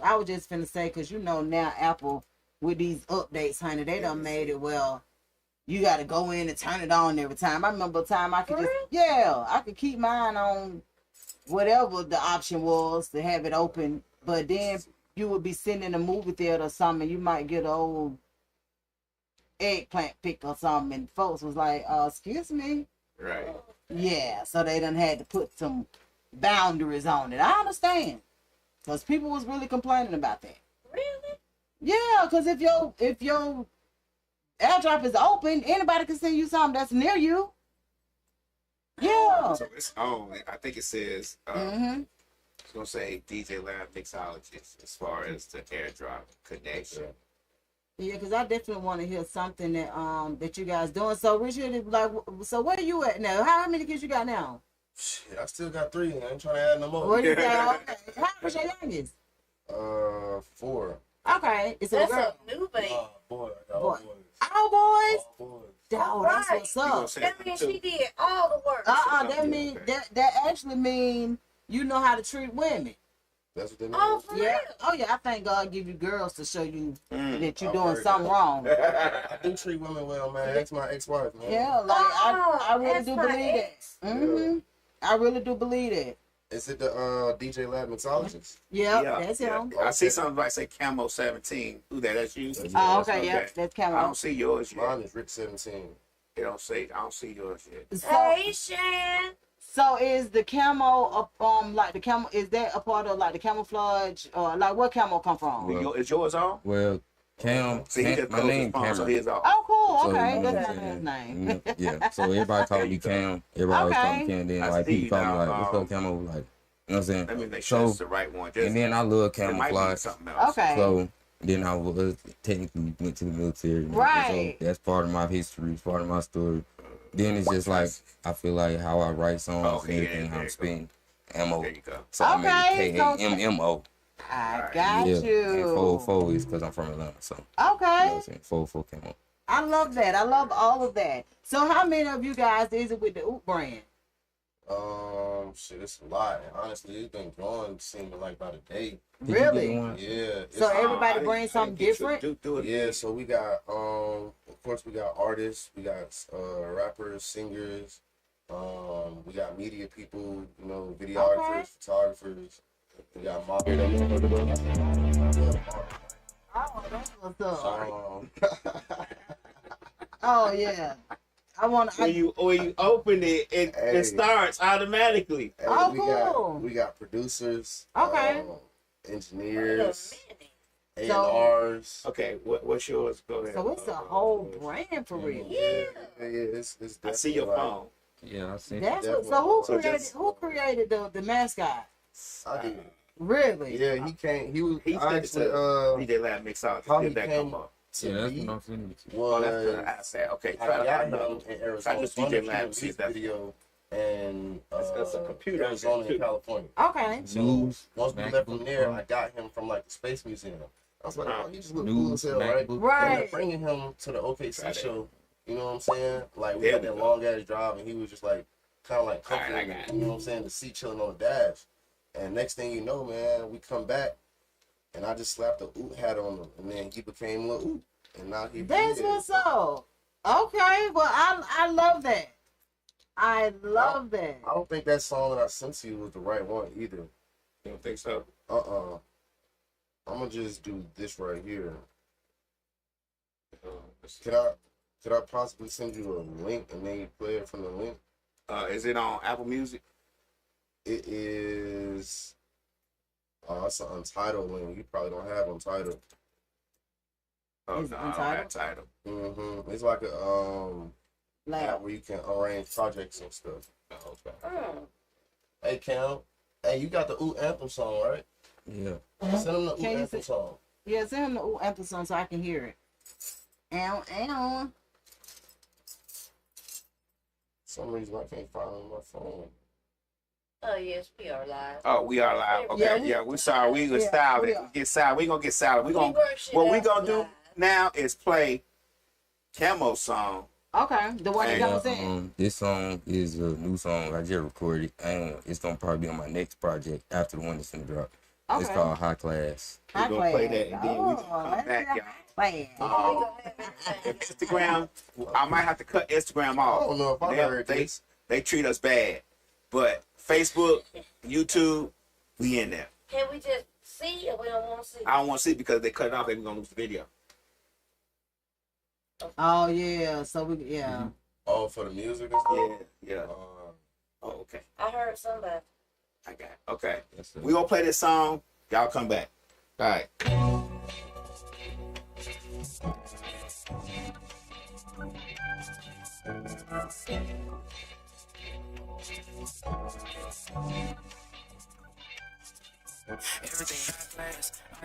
I was just finna say, because now Apple with these updates, honey, they done made it well. You got to go in and turn it on every time. I remember a time I could I could keep mine on whatever the option was to have it open, but then you would be sitting in a movie theater or something, you might get an old eggplant pick or something, and folks was like, excuse me? Right. Yeah, so they done had to put some boundaries on it. I understand, because people was really complaining about that. Really? Yeah, because if your airdrop is open, anybody can send you something that's near you. Yeah. So it's on. I think it says. It's gonna say DJ Lab Mixologist as far as the airdrop connection. Yeah, because I definitely want to hear something that that you guys doing. So Richard, like, so where you at now? How many kids you got now? Shit, I still got 3. I ain't trying to add no more. What do you got? Okay. How was your youngest? 4. Okay, it's a That's girl. a new baby. Boy, I got Boy. all boys. All boys. All boys. Oh, that's Right. what's You gonna up. say That means two. she did all the work. That mean that actually mean you know how to treat women. That's what they mean. Oh, for Yeah. real? Oh yeah, I thank God give you girls to show you that you're I've doing heard something that. wrong. I do treat women well, man. That's my ex-wife, man. Yeah, like I really that's do my believe that. ex. I really do believe that. Is it the DJ Lab Mixologist? Yeah, Yeah, that's yeah. him. I see something like say Camo 17. Who that? That's you. Oh, okay, yeah, that's I Camo. don't see yours yet. Mine is Rick 17. It don't say. I don't see yours yet. Hey, Shan. So is the camo like the camo, is that a part of like the camouflage or like where camo come from? Is yours on? Well, Cam, See, he just my closed his name phone, so Cameron. his off. Oh, cool. So, Okay, you know that's what not I'm his saying? name. Yeah. So everybody call me Cam. Everybody always call me Okay. Cam. Then I like see people call me now, like, what's up, Camo? Like, you know what I'm saying? Let me make sure So, it's the right one. Just, and then I love it might be camouflage. something else. Okay. So then I was technically went to the military. and Right. So that's part of my history, it's part of my story. Then it's just like I feel like how I write songs Okay, and everything, yeah, how there I'm you spitting. Ammo. There you go. So I Okay, made so- it KAMMO. I got Yeah. you. And 404 is because I'm from Atlanta. So you know what Okay. I'm saying? 404 came up. I love that. I love all of that. So how many of you guys is it with the Oop brand? Shit, it's a lot. And honestly, it's been growing, seeming like by the day. Did you get Really? one? Yeah. It's, So everybody I didn't- brings I something didn't get you. different? Do it. yeah, so we got, of course, we got artists, we got rappers, singers, we got media people, you know, videographers, Okay. photographers. We got models. Oh, that's what's up. Um, Oh yeah. I want When you open it, it Hey. starts automatically. hey, Oh, we cool. we got producers, Okay. engineers, Wait a minute. A&Rs. Okay, what's yours? Go ahead. So it's a whole brand for real. Yeah, it's I see your definitely phone. Yeah, I see. That's what, Definitely. so So who created the mascot? I did. Really? Yeah, he came. He was. He I said actually. DJ Lab Mixologist. how Did he that came come up? to Yeah, that's me what I'm feeling with you. Oh, that's was what I said. Okay, I try to got find him out. in Try Arizona. to From DJ the Lab, see if that's video and That's a computer. Arizona and Too. California. Okay. So News, once we MacBook left from there, Pro. I got him from like the Space Museum. I was like, oh, he just look cool News, as hell, right? MacBook. Right. And bringing him to the OKC Right. show, you know what I'm saying? Like we There had we that go. long ass drive, and he was just like kind of like All right, I comfortable, got it. you know what I'm saying? The seat chilling on the dash. And next thing you know, man, we come back, and I just slapped the oot hat on him, and then he became Lil Oot, and now he. That's is. what's up. Okay, well I love that. I love that. I don't think that song that I sent to you was the right one either. You don't think so? I'm gonna just do this right here. Let's see. Could I possibly send you a link and then you play it from the link? Is it on Apple Music? It is. It's an Untitled link. You probably don't have Untitled. Oh, Is it no, I don't Untitled? have title. It's like a app Like, where you can arrange projects and stuff. Oh, okay. Hey Cam, hey, you got the Oot Anthem song, right? Yeah. Send him the Oot Can you Anthem say- song. yeah, send him the Ooh anthem song so I can hear it. Ow, ow. For some reason I can't find it on my phone. Oh, yes, we are live. Oh, we are live. Okay, Yeah, yeah, we sorry. We gonna yeah, style we it. are. We get silent. We gonna get silent. We gonna. work shit What we out gonna do live. now is play Camo's song. Okay, the one that Hey, comes in. This song is a new song I just recorded, and it's gonna probably be on my next project after the one that's gonna drop. It's Okay. called High Class. We High gonna play class. that and then we gonna come let's back, do y'all. high class. If Instagram, I might have to cut Instagram off. I don't know if I heard they, this. they treat us bad, but Facebook, YouTube, we in there. Can we just see or we don't want to see? I don't want to see it because they cut it off. They gonna lose the video. Oh yeah, so we yeah. Oh, for the music and stuff? Yeah, yeah. Oh, okay. I heard somebody. I got it. Okay. That's it. We gonna play this song. Y'all come back. All right.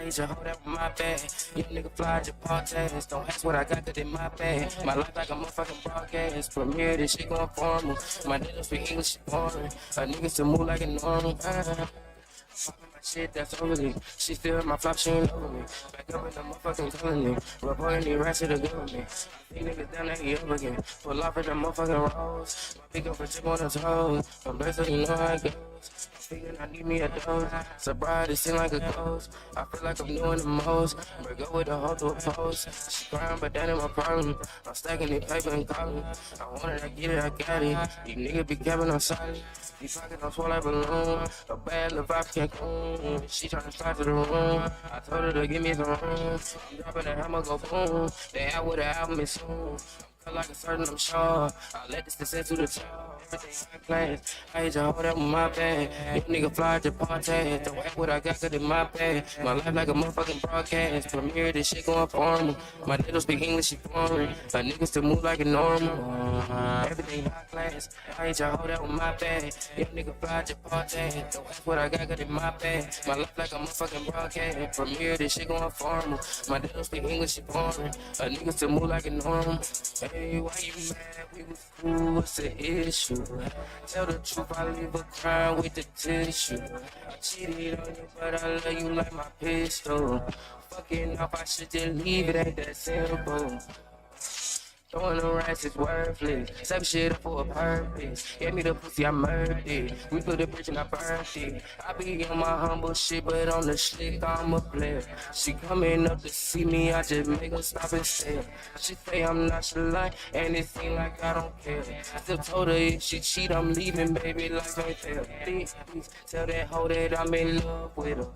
I hate your hoe that with my bag. You nigga fly your podcast. Don't ask what I got, cause in my bag. My life like a motherfucking broadcast. Premiere, this shit going formal. My niggas speak English, shit boring. A nigga still move like a normal. My shit, that's overly. She still in my flop, she ain't over me. Back up in the motherfucking colony. Reporting the rest of the government. These niggas down there, he up again. Pull off at the motherfucking rolls. My big over chip on the toes. I'm blessed, so you know how it goes. Figuring I need me a dose. Sobriety seem like a ghost. I feel like I'm doing the most. Break up with the hoe to a post. She crying, but that ain't my problem. I'm stacking the paper and calling. I want it, I get it, I got it. These niggas be capping on solid. These pockets don't swell like balloon. A bad little vibe can't cool. She tryna slide to the room. I told her to give me some room. I'm dropping the hammer, go boom. They out with the album is soon. Cut like a certain, I'm sure. I let this descend to the top. Everything high class. I hate your hold up with my bag. You nigga fly at your party. Don't act what I got, cause in my bag. My life like a motherfucking broadcast. Premiere, this shit going formal. My niggas speak English, she foreign. My niggas still move like a normal. Everything high class. I hate your hold up with my bag. You nigga fly at your party. Don't act what I got, cause in my bag. My life like a motherfucking broadcast. Premiere, this shit going formal. My niggas speak English, she foreign. A nigga still move like a normal. Hey, why you mad? We was cool, what's the issue? Tell the truth, I leave a crime with the tissue. I cheated on you, but I love you like my pistol. Fucking off, I should just leave it, ain't that simple. Throwing the rats is worthless. Set shit up for a purpose. Gave me the pussy, I murdered it. We put the bridge and I burned it. I be on my humble shit, but on the slick, I'm a player. She coming up to see me, I just make her stop and stare. She say I'm nonchalant, and it seem like I don't care. I still told her if she cheat, I'm leaving, baby, life ain't fair. Please, tell that hoe that I'm in love with her.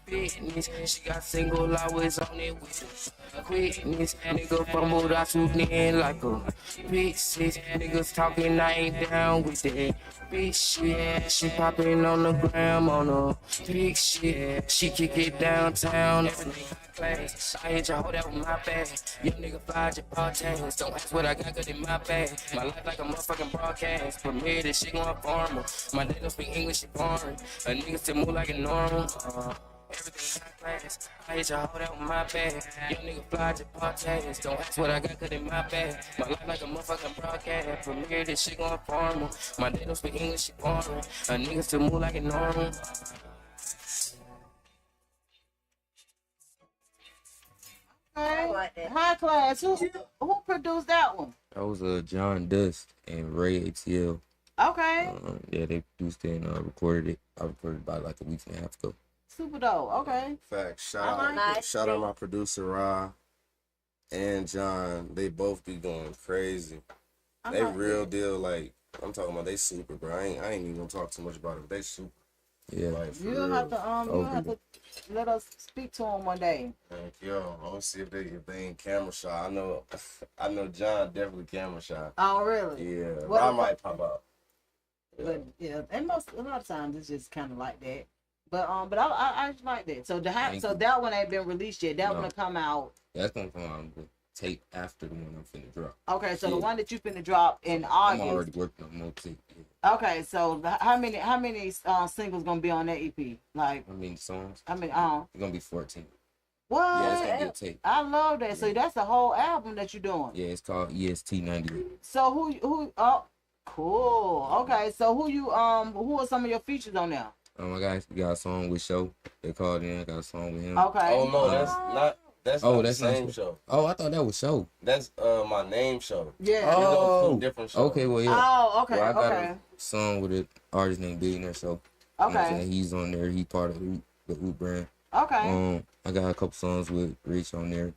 Fitness, she got single, I was on it with her. Quickness, nigga fumbled, I swooped in like a pieces. Niggas talking, I ain't down with that. Big shit, she popping on the gram on her. Big shit, she kick it downtown. Everything high class. I hit your hold out with my bag. Young nigga fly your podcast. Don't ask what I got, cause in my bag. My life like a motherfucking broadcast. Premiere, this shit going formal. My niggas speak English, shit foreign. A nigga still move like a normal. Everything high class. I hit your hold out with my bag. Young nigga fly your podcast. Don't ask what I got, cause in my bag. My life like a motherfucking broadcast. Premiere, this shit going formal. My niggas speak English, shit foreign. A nigga still move like a normal. Okay. High class. Who produced that one? That was John Dust and Ray ATL. Okay. Yeah, they produced it and recorded it. I recorded it about like a week and a half ago. Super dope. Okay. Facts. Nice. Shout out my producer Ra and John. They both be going crazy. They real deal. Like I'm talking about, they super, bro. I ain't even gonna talk too much about it. But they super. Yeah. Like, You'll have to let us speak to them one day. Thank you. Let's see if they ain't camera shy. I know John definitely camera shy. Oh really? Yeah. What I might pop out. But yeah, and a lot of times it's just kind of like that. But I like that. So that one ain't been released yet. That one will come out. That's gonna come out with tape after the one I'm finna drop. Okay, so the one that you finna drop in August. I'm already working on more tape. Yeah. Okay, so how many singles gonna be on that EP? Like how many songs? I mean, it's gonna be 14. What? Yeah, it's gonna be a tape. I love that. Yeah. So that's the whole album that you're doing. Yeah, it's called EST 98. So who? Oh, cool. Okay, so who are some of your features on there? I got a song with Show. They called in. I got a song with him. Okay. Oh no, that's not the same show. Oh, I thought that was Show. That's my name show. Yeah. Oh, different show. Okay, well yeah. Oh, okay, well, I got a song with an artist named Billionaire Show. Okay. He's on there. He part of the Oot brand. Okay. I got a couple songs with Rich on there.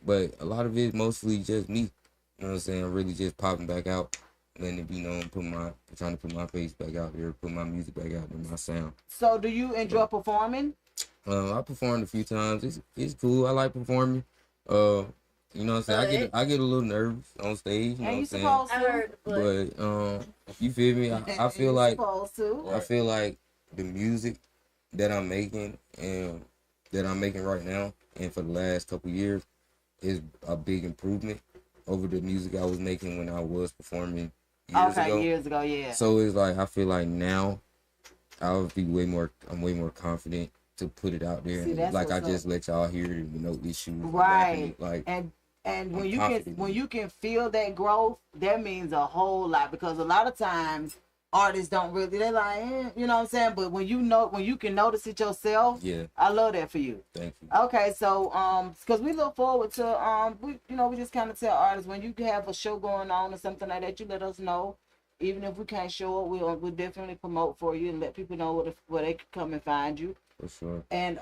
But a lot of it mostly just me. You know what I'm saying? Really just popping back out. Letting it be known, trying to put my face back out there, put my music back out there, my sound. So do you enjoy performing? I performed a few times. It's cool. I like performing. You know what I'm saying? I get a little nervous on stage. You know what I'm saying? But you feel me? I feel like I feel like the music that I'm making and that I'm making right now and for the last couple years is a big improvement over the music I was making when I was performing years ago. Yeah. So it's like I feel like now I'm way more confident to put it out there. See, And that's like I what's just up. let y'all hear it with no issues. Right. Like and when I'm you confident can in it. feel that growth, that means a whole lot, because a lot of times artists don't really, they're like, you know what I'm saying? But when you can notice it yourself, Yeah. I love that for you. Thank you. Okay, so because we look forward to we just kind of tell artists, when you have a show going on or something like that, you let us know. Even if we can't show up, we'll definitely promote for you and let people know where they can come and find you. For sure. And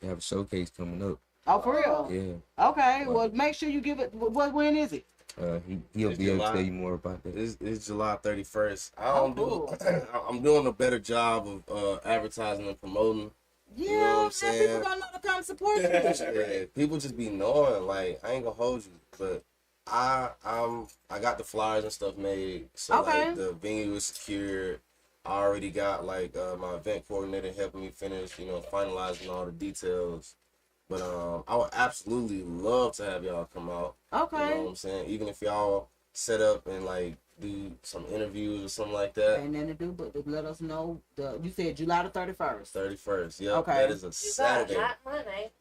You have a showcase coming up. oh, for real? Yeah. Okay, well, make sure you give it. When is it? He'll It's be able to July. tell you more about that. It's July 31st. Cool. I'm doing a better job of advertising and promoting. Yeah, You know what I'm man, saying? people gonna know to come support you. Yeah, people just be knowing. Like, I ain't gonna hold you, but I got the flyers and stuff made. So Okay. like the venue is secured. I already got like my event coordinator helping me finish, finalizing all the details. But I would absolutely love to have y'all come out. Okay. You know what I'm saying? Even if y'all set up and like do some interviews or something like that. Ain't nothing to do but to let us know. You said July the 31st. 31st. Yep. Okay. That is a Saturday. Not Monday.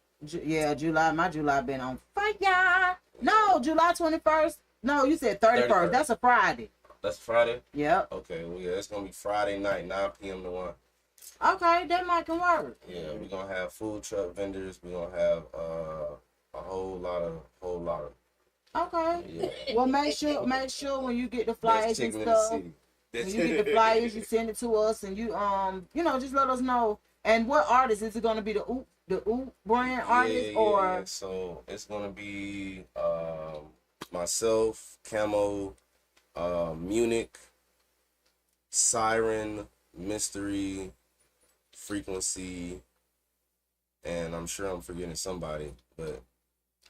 Yeah, July. My July been on fire. No, July 21st. No, you said 31st. 31st. That's a Friday. That's Friday? Yep. Okay, well, yeah, it's going to be Friday night, 9 p.m. to 1. Okay, that might can work. Yeah, we're going to have food truck vendors. We're going to have a whole lot of. Okay. Yeah. Well, make sure when you get the Best flyers and chicken in the stuff, city. when you get the flyers, you send it to us, and you just let us know. And what artist is it going to be? The Oop brand artist or? Yeah. So it's going to be myself, Camo, Munich, Siren, Mystery, Frequency, and I'm sure I'm forgetting somebody, but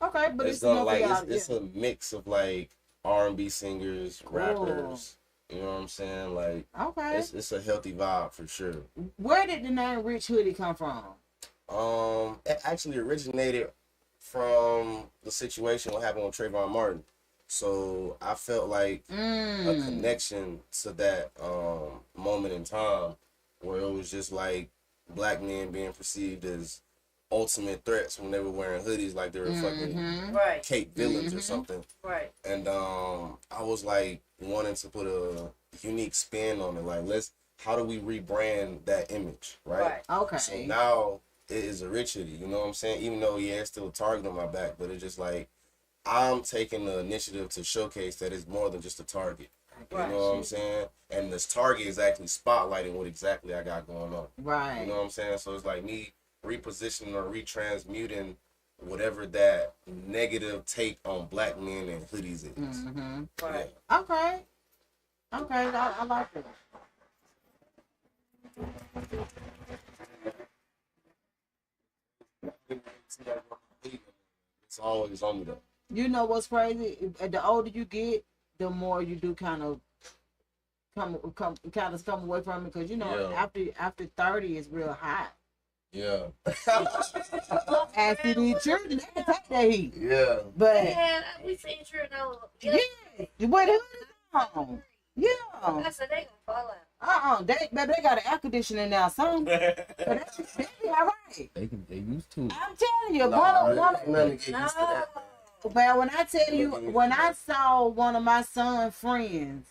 Okay, but it's it's gonna enough it's a mix of like R&B singers, rappers. You know what I'm saying? Like, Okay. it's a healthy vibe for sure. Where did the name Rich Hoodie come from? It actually originated from the situation what happened with Trayvon Martin. So I felt like a connection to that moment in time where it was just like black men being perceived as ultimate threats when they were wearing hoodies like they were fucking Right. Cape villains or something. Right. And I was like wanting to put a unique spin on it. Like, how do we rebrand that image, right? Okay. So now it is a Rich Hoodie, you know what I'm saying? Even though, yeah, it's still a target on my back, but it's just like, I'm taking the initiative to showcase that it's more than just a target. You know what I'm saying? And this target is actually spotlighting what exactly I got going on. Right. You know what I'm saying? So it's like me repositioning or retransmuting whatever that negative take on black men and hoodies is. Right. Yeah. Okay. Okay, I like it. It's always on me though. You know what's crazy? The older you get, the more you do kind of come away from it, because after 30 is real hot. Yeah. As to the children, they can take that heat. Yeah. But Yeah, we seen sure no. yeah, with hoodies on. Yeah. I said they gonna fall out. They got an air conditioning now, son. But they be all right. They used to. I'm telling you, Nothing to get used to that. But when I tell you, when I saw one of my son's friends,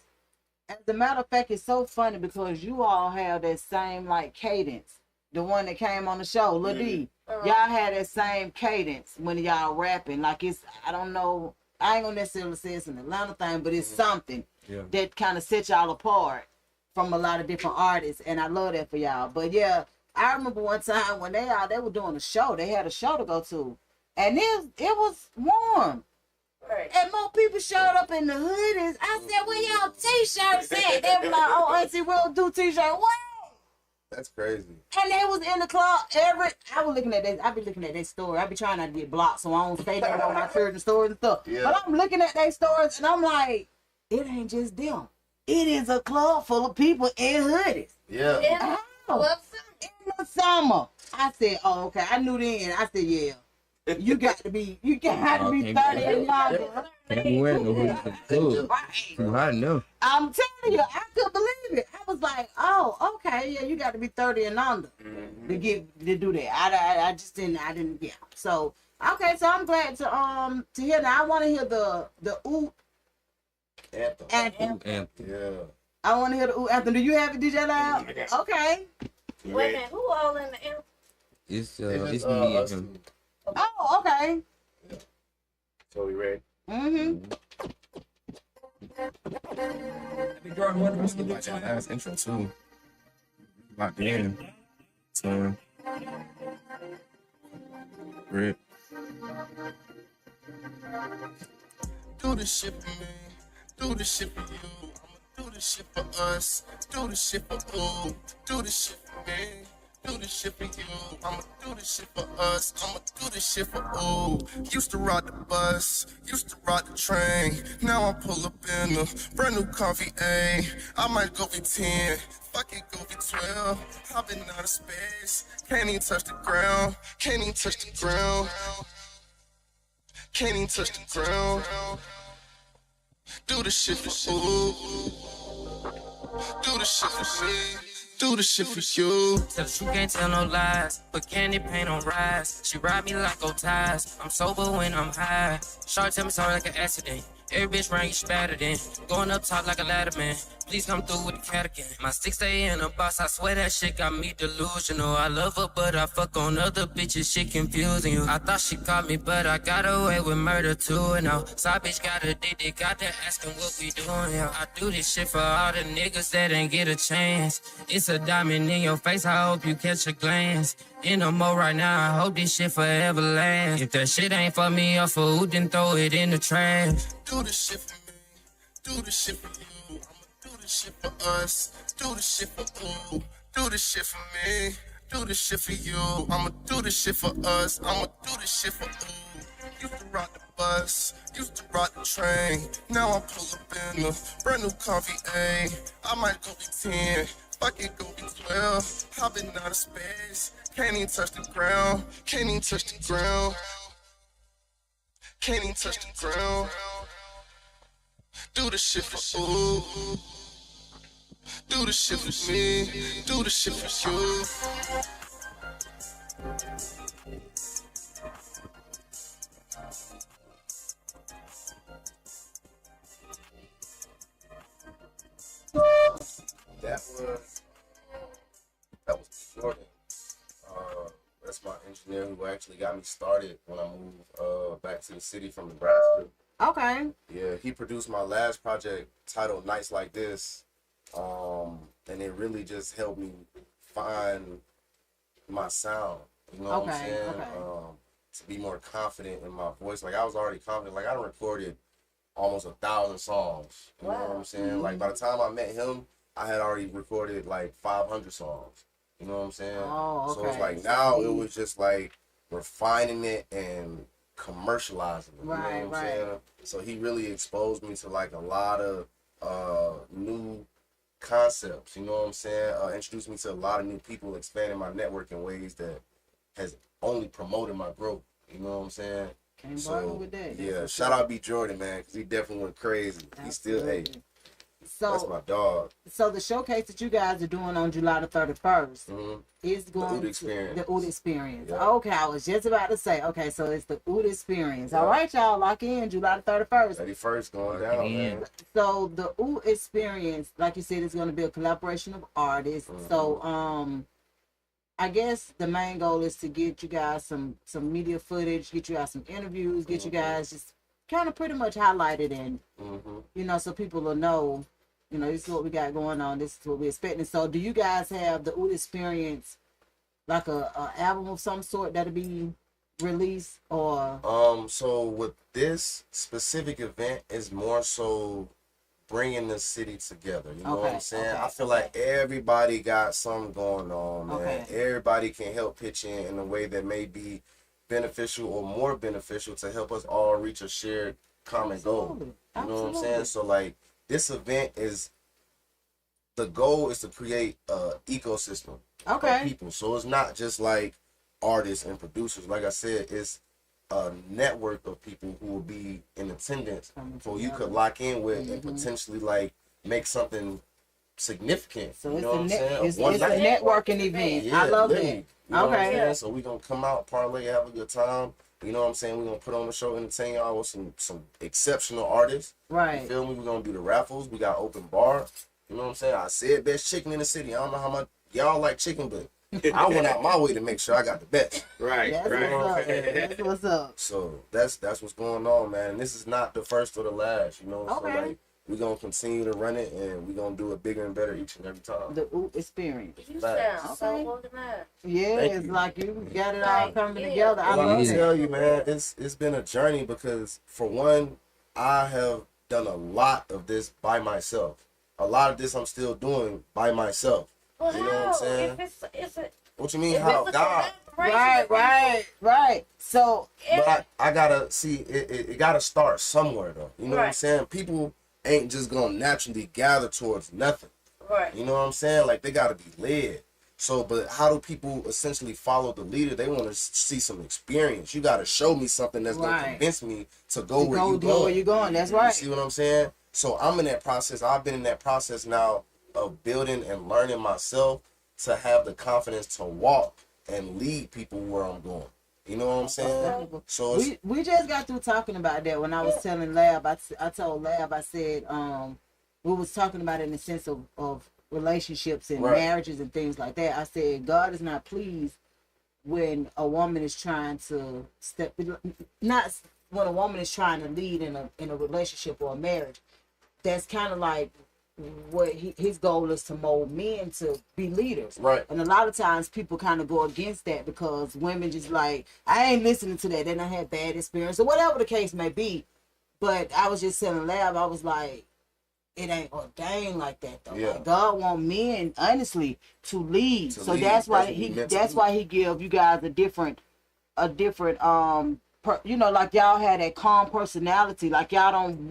as a matter of fact, it's so funny because you all have that same like cadence. The one that came on the show, Lil D, y'all had that same cadence when y'all rapping. Like I don't know, I ain't gonna necessarily say it's an Atlanta thing, but it's something that kind of sets y'all apart from a lot of different artists, and I love that for y'all. But yeah, I remember one time when they were doing a show, they had a show to go to, and it was warm. Right. And more people showed up in the hoodies. I said, "Where y'all t-shirts at?" They were like, "Oh, Auntie, we'll do t-shirt." What? That's crazy. And they was in the club I was looking at that. I be looking at their story. I be trying not to get blocked, so I don't say that on my children's stories and stuff. Yeah. But I'm looking at their stories, and I'm like, it ain't just them. It is a club full of people in hoodies. Yeah. Yeah. Oh, Well, in the summer. I said, oh, okay. I knew then. I said, yeah. You got to be 30 and younger. Can't be wearing no hoodies in the club. Too hot enough. I'm telling you, I couldn't believe it. I was like, oh, okay, yeah, you got to be 30 and under to do that. I just didn't, yeah. So, okay, so I'm glad to hear that. I want to hear the ooh anthem. Yeah. I want to hear the ooh anthem. Do you have it, DJ Loud? Okay. Wait a minute, who all in the anthem? It's me and him. Oh, okay. Yeah. So we ready? Jordan, what was like that last intro too? Locked in. So, rip. Do the shit for me, do the shit for you. I'ma do the shit for us, do the shit for ooh, do the shit for me. Do the shit for you, I'ma do the shit for us, I'ma do the shit for ooh. Used to ride the bus, used to ride the train. Now I pull up in a brand new coffee, A. I might go V10, fuck it, go V12. I've been out of space, can't even touch the ground, can't even touch the ground. Can't even touch the ground. Do the shit for ooh. Do the shit for me. Do the shit for you. Tell she can't tell no lies, but candy paint on rise. She ride me like old ties. I'm sober when I'm high. Short tell me sorry like an accident. Every bitch ring you spattered in. Going up top like a ladder man. Please come through with the cat again. My 6A in a box, I swear that shit got me delusional. I love her, but I fuck on other bitches, shit confusing you. I thought she caught me, but I got away with murder too. And now, side bitch got addicted, got to asking what we doing. Yeah, I do this shit for all the niggas that ain't get a chance. It's a diamond in your face, I hope you catch a glance. In the mode right now, I hope this shit forever lasts. If that shit ain't for me or for who, then throw it in the trash. Do the shit for me. Do the shit for you. I'ma do the shit for us. Do the shit for ooh. Do the shit for me. Do the shit for you. I'ma do the shit for us. I'ma do the shit for ooh. Used to ride the bus, used to ride the train. Now I pull up in a brand new coffee, A. I might go V10, fuck it, go V12. I've been out of space, can't even touch the ground, can't even touch the ground. Can't even touch the ground. Do the shit for ooh. Do the shit for me. Do the shit for you. That was Jordan. That's my engineer who actually got me started when I moved back to the city from Nebraska. Okay. Yeah, he produced my last project titled Nights Like This. And it really just helped me find my sound. You know what I'm saying? Okay. To be more confident in my voice. Like I was already confident. Like I done recorded almost 1,000 songs. You know what I'm saying? Like by the time I met him, I had already recorded like 500 songs. You know what I'm saying? Oh, okay. So it's like now it was just like refining it and commercializing it. Right, you know what I'm saying? So he really exposed me to like a lot of new concepts. You know what I'm saying? Introduced me to a lot of new people, expanding my network in ways that has only promoted my growth. You know what I'm saying? Can't bargain with that. Yeah, shout out B Jordan, man, because he definitely went crazy. Absolutely. He still, hey, that's my dog. So the showcase that you guys are doing on July the 31st is going the Experience. The Oud Experience. Yeah. Okay, I was just about to say, okay, so it's the Oud Experience. Yeah. All right, y'all, lock in July the 31st. 31st going down, man. So the Oud Experience, like you said, is going to be a collaboration of artists. So I guess the main goal is to get you guys some media footage, get you guys some interviews, get you guys just kind of pretty much highlighted and you know, so people will know, you know, this is what we got going on, this is what we're expecting. So do you guys have the Oud Experience, like a album of some sort that'll be released, or so with this specific event is more so bringing the city together, you know what I'm saying? I feel like everybody got something going on, man. Everybody can help pitch in a way that may be beneficial or more beneficial to help us all reach a shared common goal. You know what I'm saying? So like this event is, the goal is to create a ecosystem of people. So it's not just like artists and producers. Like I said, it's a network of people who will be in attendance, so you could lock in with and potentially like make something significant. So you it's know what I'm saying? it's a networking event. I love that. You know what I'm saying? So we gonna come out, parlay, have a good time. You know what I'm saying? We're gonna put on the show, entertain y'all with some exceptional artists. Right. You feel me? We're gonna do the raffles. We got open bar. You know what I'm saying? I said best chicken in the city. I don't know how much y'all like chicken, but I went out my way to make sure I got the best. Right, That's right. That's what's up. So that's what's going on, man. And this is not the first or the last, you know. Okay. So like we're gonna continue to run it, and we're gonna do it bigger and better each and every time. The experience. You sound so organized. Yeah, it's like you got it all coming together. I Well, love I it. tell you, man, it's been a journey because for one, I have done a lot of this by myself. A lot of this I'm still doing by myself. Well, you know what I'm saying? If it's a, What you mean? if How? it's a God. Right. So, But I gotta see it gotta start somewhere though. You know what I'm saying? People ain't just gonna naturally gather towards nothing. Right. You know what I'm saying? Like they gotta be led. So, but how do people essentially follow the leader? They want to see some experience. You gotta show me something that's gonna convince me to go where you going. Where you going? That's right. You see what I'm saying? So I'm in that process. I've been in that process now of building and learning myself to have the confidence to walk and lead people where I'm going. You know what I'm saying? So we just got through talking about that when I was telling Lab. I told Lab, I said we was talking about it in the sense of relationships and marriages and things like that. I said God is not pleased when a woman is trying to not when a woman is trying to lead in a relationship or a marriage. That's kind of like what his goal is, to mold men to be leaders. Right. And a lot of times people kind of go against that because women just like, I ain't listening to that. Then I had bad experience or whatever the case may be. But I was just telling Lab, I was like, it ain't ordained like that though. Like God want men honestly to lead. So that's why he give you guys a different you know, like y'all had that calm personality. Like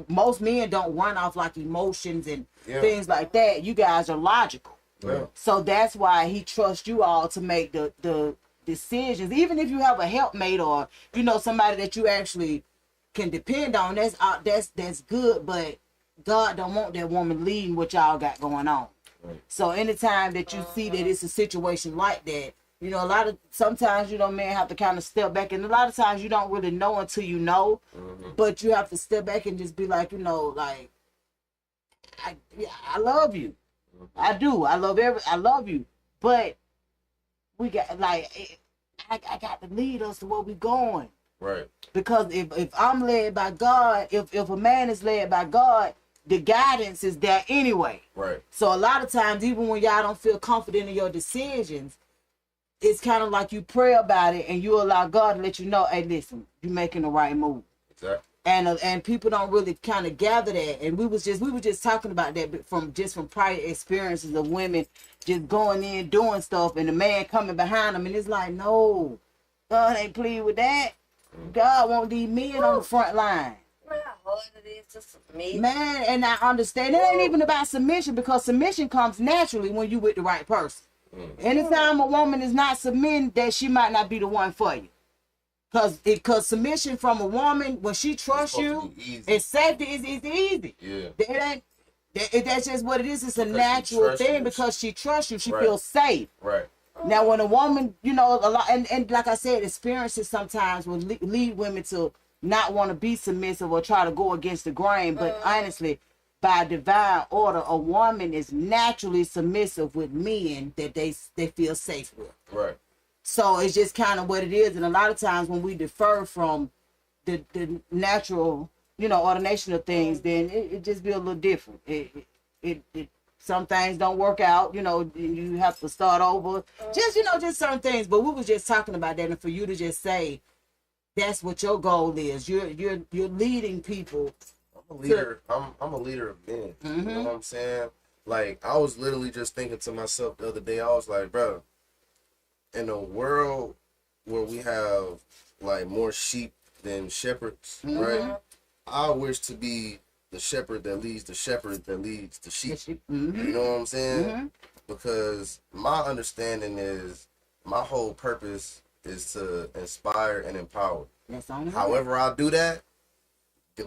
most men don't run off like emotions and things like that. You guys are logical. Yeah. So that's why he trusts you all to make the decisions. Even if you have a helpmate or, you know, somebody that you actually can depend on, that's good, but God don't want that woman leading what y'all got going on. Right. So anytime that you see that it's a situation like that, you know, sometimes, you know, men have to kind of step back, and a lot of times you don't really know until you know, but you have to step back and just be like, you know, like, I love you. I do. I love you. But we got, like, I got to lead us to where we going. Right. Because if I'm led by God, if a man is led by God, the guidance is there anyway. Right. So a lot of times, even when y'all don't feel confident in your decisions, it's kind of like you pray about it and you allow God to let you know, hey, listen, you're making the right move. Exactly. And people don't really kind of gather that. And we were just talking about that from prior experiences of women just going in doing stuff and the man coming behind them, and it's like, no, God ain't pleased with that. God want these men on the front line. How hard it is to submit. Man, and I understand. It ain't even about submission, because submission comes naturally when you with the right person. Anytime a woman is not submitting, that she might not be the one for you. Cause submission from a woman, when she trusts you, it's safety is easy. Yeah. That's just what it is. It's a natural thing because she trusts you. She feels safe. Right. Now, when a woman, you know, a lot, and like I said, experiences sometimes will lead women to not want to be submissive or try to go against the grain. But honestly, by divine order, a woman is naturally submissive with men that they feel safe with. Right. So it's just kind of what it is. And a lot of times when we defer from the natural, you know, ordination of things, then it just be a little different. It some things don't work out, you know, you have to start over. Just, you know, just certain things. But we was just talking about that, and for you to just say that's what your goal is. You're leading people. I'm a leader. I'm a leader of men. You know what I'm saying? Like, I was literally just thinking to myself the other day, I was like, bro, in a world where we have like more sheep than shepherds, right? I wish to be the shepherd that leads the shepherd that leads the sheep. You know what I'm saying? Because my understanding is my whole purpose is to inspire and empower. That's on. However I do that,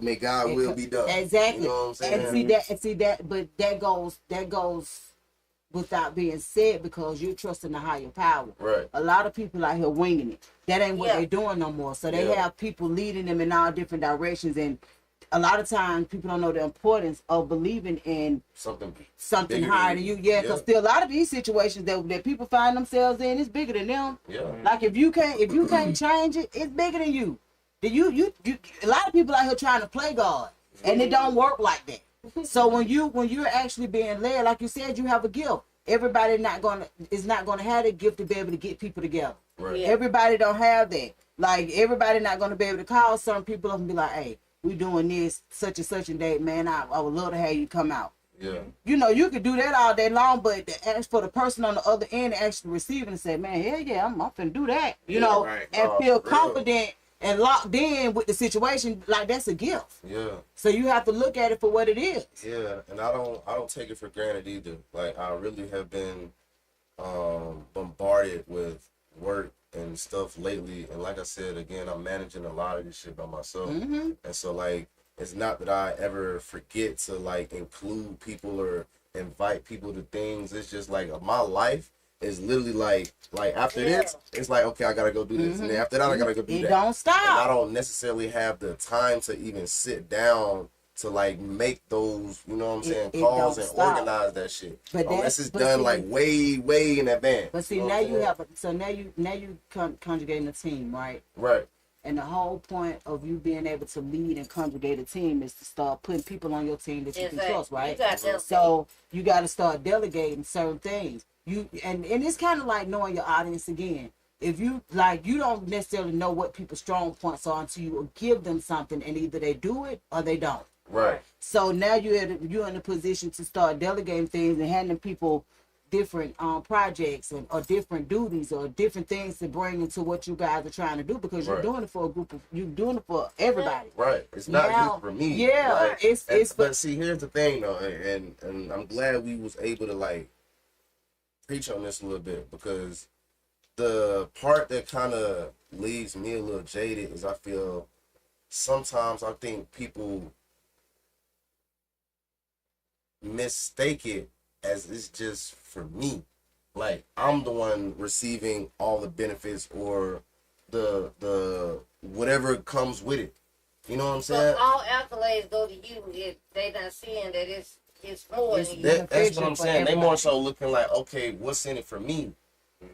may God will be done. Exactly. You know what I'm saying? And see that, but that goes without being said because you're trusting the higher power. Right. A lot of people out here winging it. That ain't what they're doing no more. So they have people leading them in all different directions, and a lot of times people don't know the importance of believing in something higher than you. Yeah, because still a lot of these situations that people find themselves in is bigger than them. Yeah. Like if you can't change it, it's bigger than you. You a lot of people out here trying to play God, and it don't work like that. So when you're actually being led, like you said, you have a gift. Everybody is not gonna have the gift to be able to get people together. Right. Yeah. Everybody don't have that. Like everybody not gonna be able to call some people up and be like, hey, we doing this such and such a date, man. I would love to have you come out. Yeah. You know, you could do that all day long, but as for the person on the other end actually receiving and say, man, hell yeah, I'm finna do that. You know, and feel confident and locked in with the situation, like that's a gift. Yeah. So you have to look at it for what it is. Yeah, and I don't take it for granted either. Like I really have been bombarded with work and stuff lately, and like I said again, I'm managing a lot of this shit by myself. Mm-hmm. And so like it's not that I ever forget to like include people or invite people to things. It's just like my life is literally like after this, it's like, okay, I gotta go do this. And then after that, I gotta go do that. It don't stop. And I don't necessarily have the time to even sit down to like make those, you know what I'm saying, calls and organize that shit. But unless it's done like way in advance. But see, now you have, so now you conjugating a team, right? Right. And the whole point of you being able to lead and conjugate a team is to start putting people on your team that you can trust, right? So you got to start delegating certain things. And it's kind of like knowing your audience again. If you you don't necessarily know what people's strong points are until you give them something, and either they do it or they don't. Right. So now you're in a position to start delegating things and handing people different projects or different duties or different things to bring into what you guys are trying to do, because you're doing it for a group of, you're doing it for everybody. Right. It's not just for me. Yeah. Like, but see, here's the thing though, and I'm glad we was able to like preach on this a little bit, because the part that kind of leaves me a little jaded is I feel sometimes I think people mistake it as it's just for me. Like I'm the one receiving all the benefits or the whatever comes with it. You know what I'm saying? So all accolades go to you if they not seeing that it's more than you. That's what I'm saying. They more so looking like, okay, what's in it for me?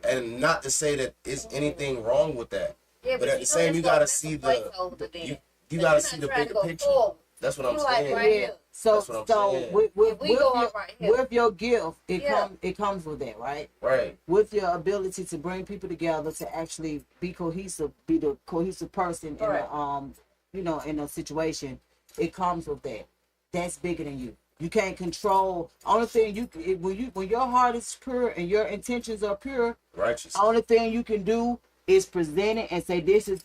And not to say that it's anything wrong with that. Yeah, but at the same, you gotta see you gotta see the bigger picture. That's what I'm saying. Right, so with your gift, it comes with that, right? Right. With your ability to bring people together to actually be cohesive, be the cohesive person in in a situation, it comes with that. That's bigger than you. You can't control. Only thing when your heart is pure and your intentions are pure, righteous. Only thing you can do is present it and say this is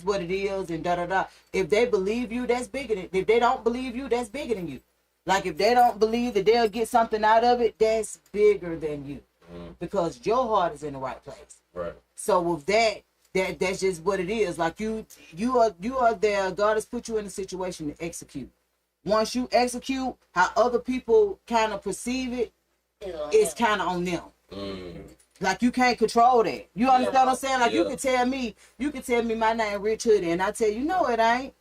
what it is, and da da da. If they believe you, that's bigger than. If they don't believe you, that's bigger than you. Like if they don't believe that they'll get something out of it, that's bigger than you, because your heart is in the right place. Right. So with that's just what it is. Like you are there. God has put you in a situation to execute. Once you execute, how other people kind of perceive it, it's kind of on them. Like you can't control that. You understand what I'm saying? Like you can tell me my name Rich Hoodie, and I tell you, no, it ain't.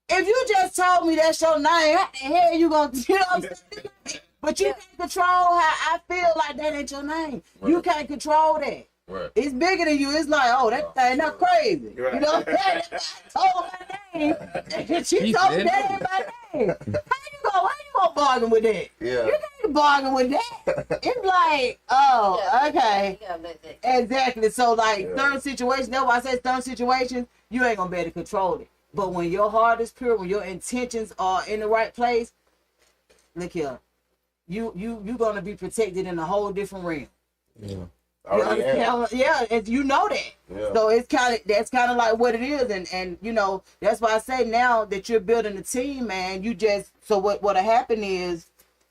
If you just told me that's your name, how the hell you gonna, you know what I'm saying? But you can't control how I feel like that ain't your name. Right. You can't control that. Right. It's bigger than you. It's like, oh, that thing not crazy. Right. You know what I'm saying? I told my name. She told me that ain't my name. How you gonna bargain with that? Yeah. You can't bargain with that. It's like, oh, okay. Exactly. So like certain situations, that's why I say certain situations, you ain't gonna be able to control it. But when your heart is pure, when your intentions are in the right place, look here, you gonna be protected in a whole different realm. Yeah. Yeah, and you know that. Yeah. So that's kind of like what it is, and that's why I say now that you're building a team, man. What'll happen is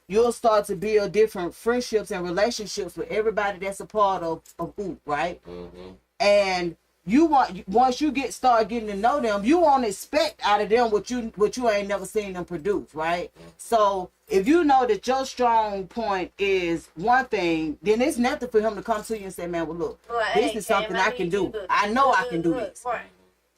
you'll start to build different friendships and relationships with everybody that's a part of OOP, right? And once you start getting to know them, you won't expect out of them what you ain't never seen them produce, right? So if you know that your strong point is one thing, then it's nothing for him to come to you and say, man, well look, this is something I can do. I know I can do this. Right.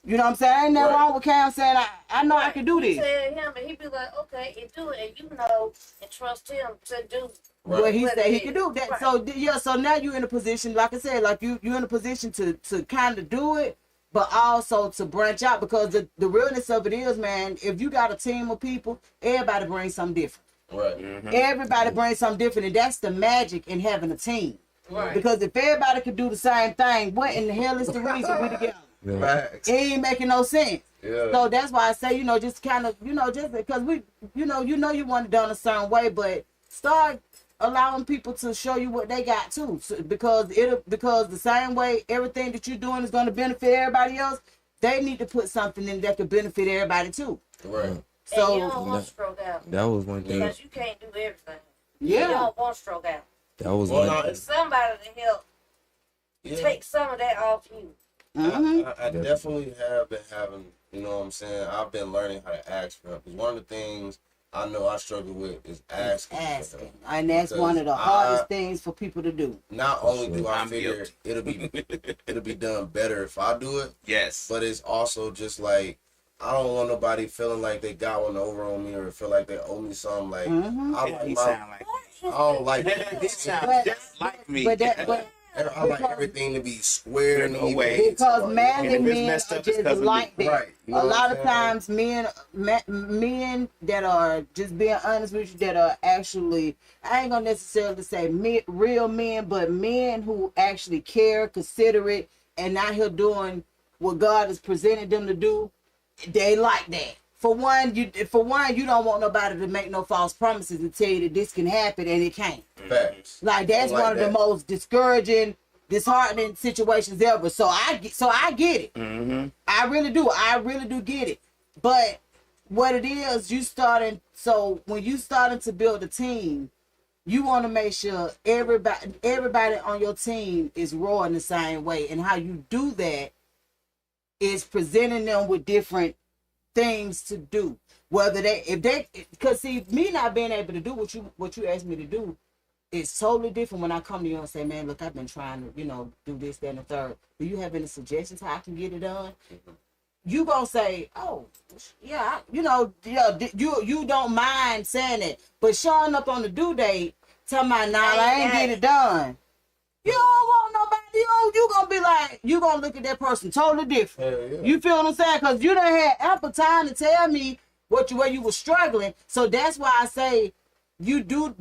You know what I'm saying? Ain't nothing wrong with Cam saying I know I can do this. You said him and he be like, okay, and do it, and you know and trust him to do what he said he could do. That right. So yeah, so now you're in a position, like I said, like you're in a position to kind of do it, but also to branch out, because the realness of it is, man, if you got a team of people, everybody brings something different. Right. Mm-hmm. Everybody brings something different, and that's the magic in having a team. Right. Because if everybody could do the same thing, what in the hell is the reason we together? Right. It ain't making no sense. Yeah. So that's why I say, just kind of, just because we, you want it done a certain way, but start allowing people to show you what they got too. So, because the same way everything that you're doing is going to benefit everybody else, they need to put something in that could benefit everybody too. Right. So and you don't want to stroke out. That was one thing. Because you can't do everything. Yeah. You don't want to stroke out. That was Well, one no, Need somebody to help take some of that off you. I definitely have been having, you know what I'm saying? I've been learning how to ask for help. Because one of the things I know I struggle with is asking. For help. And that's one of the hardest things for people to do. Not only do I I'm figure it'll be done better if I do it, Yes. but it's also just like, I don't want nobody feeling like they got one over on me or feel like they owe me something. Like, I like He my, sound like I don't like he sound But- just like me. I like everything to be square and No even. way. Because manly And if it's men messed are up, it's just 'cause of me. like that. Right. You know A what lot I'm of saying? times men that are just being honest with you, that are actually, I ain't gonna necessarily say real men, but men who actually care, considerate, and out here doing what God has presented them to do, they like that. For one, you don't want nobody to make no false promises and tell you that this can happen and it can't. Facts. Like that's Like one of the that. most discouraging, disheartening situations ever. So I get it. Mm-hmm. I really do. I really do get it. But what it is, when you starting to build a team, you want to make sure everybody on your team is rowing the same way. And how you do that is presenting them with different things to do. Because see, me not being able to do what you asked me to do, it's totally different when I come to you and say, man, look, I've been trying to, do this, that, and the third. Do you have any suggestions how I can get it done? You gonna say, oh, yeah, you don't mind saying it, but showing up on the due date, tell my I ain't get it done. You don't want nobody. You gonna be like, you gonna look at that person totally different. Yeah. You feel what I'm saying? Because you done had ample time to tell me where you were struggling. So that's why I say you do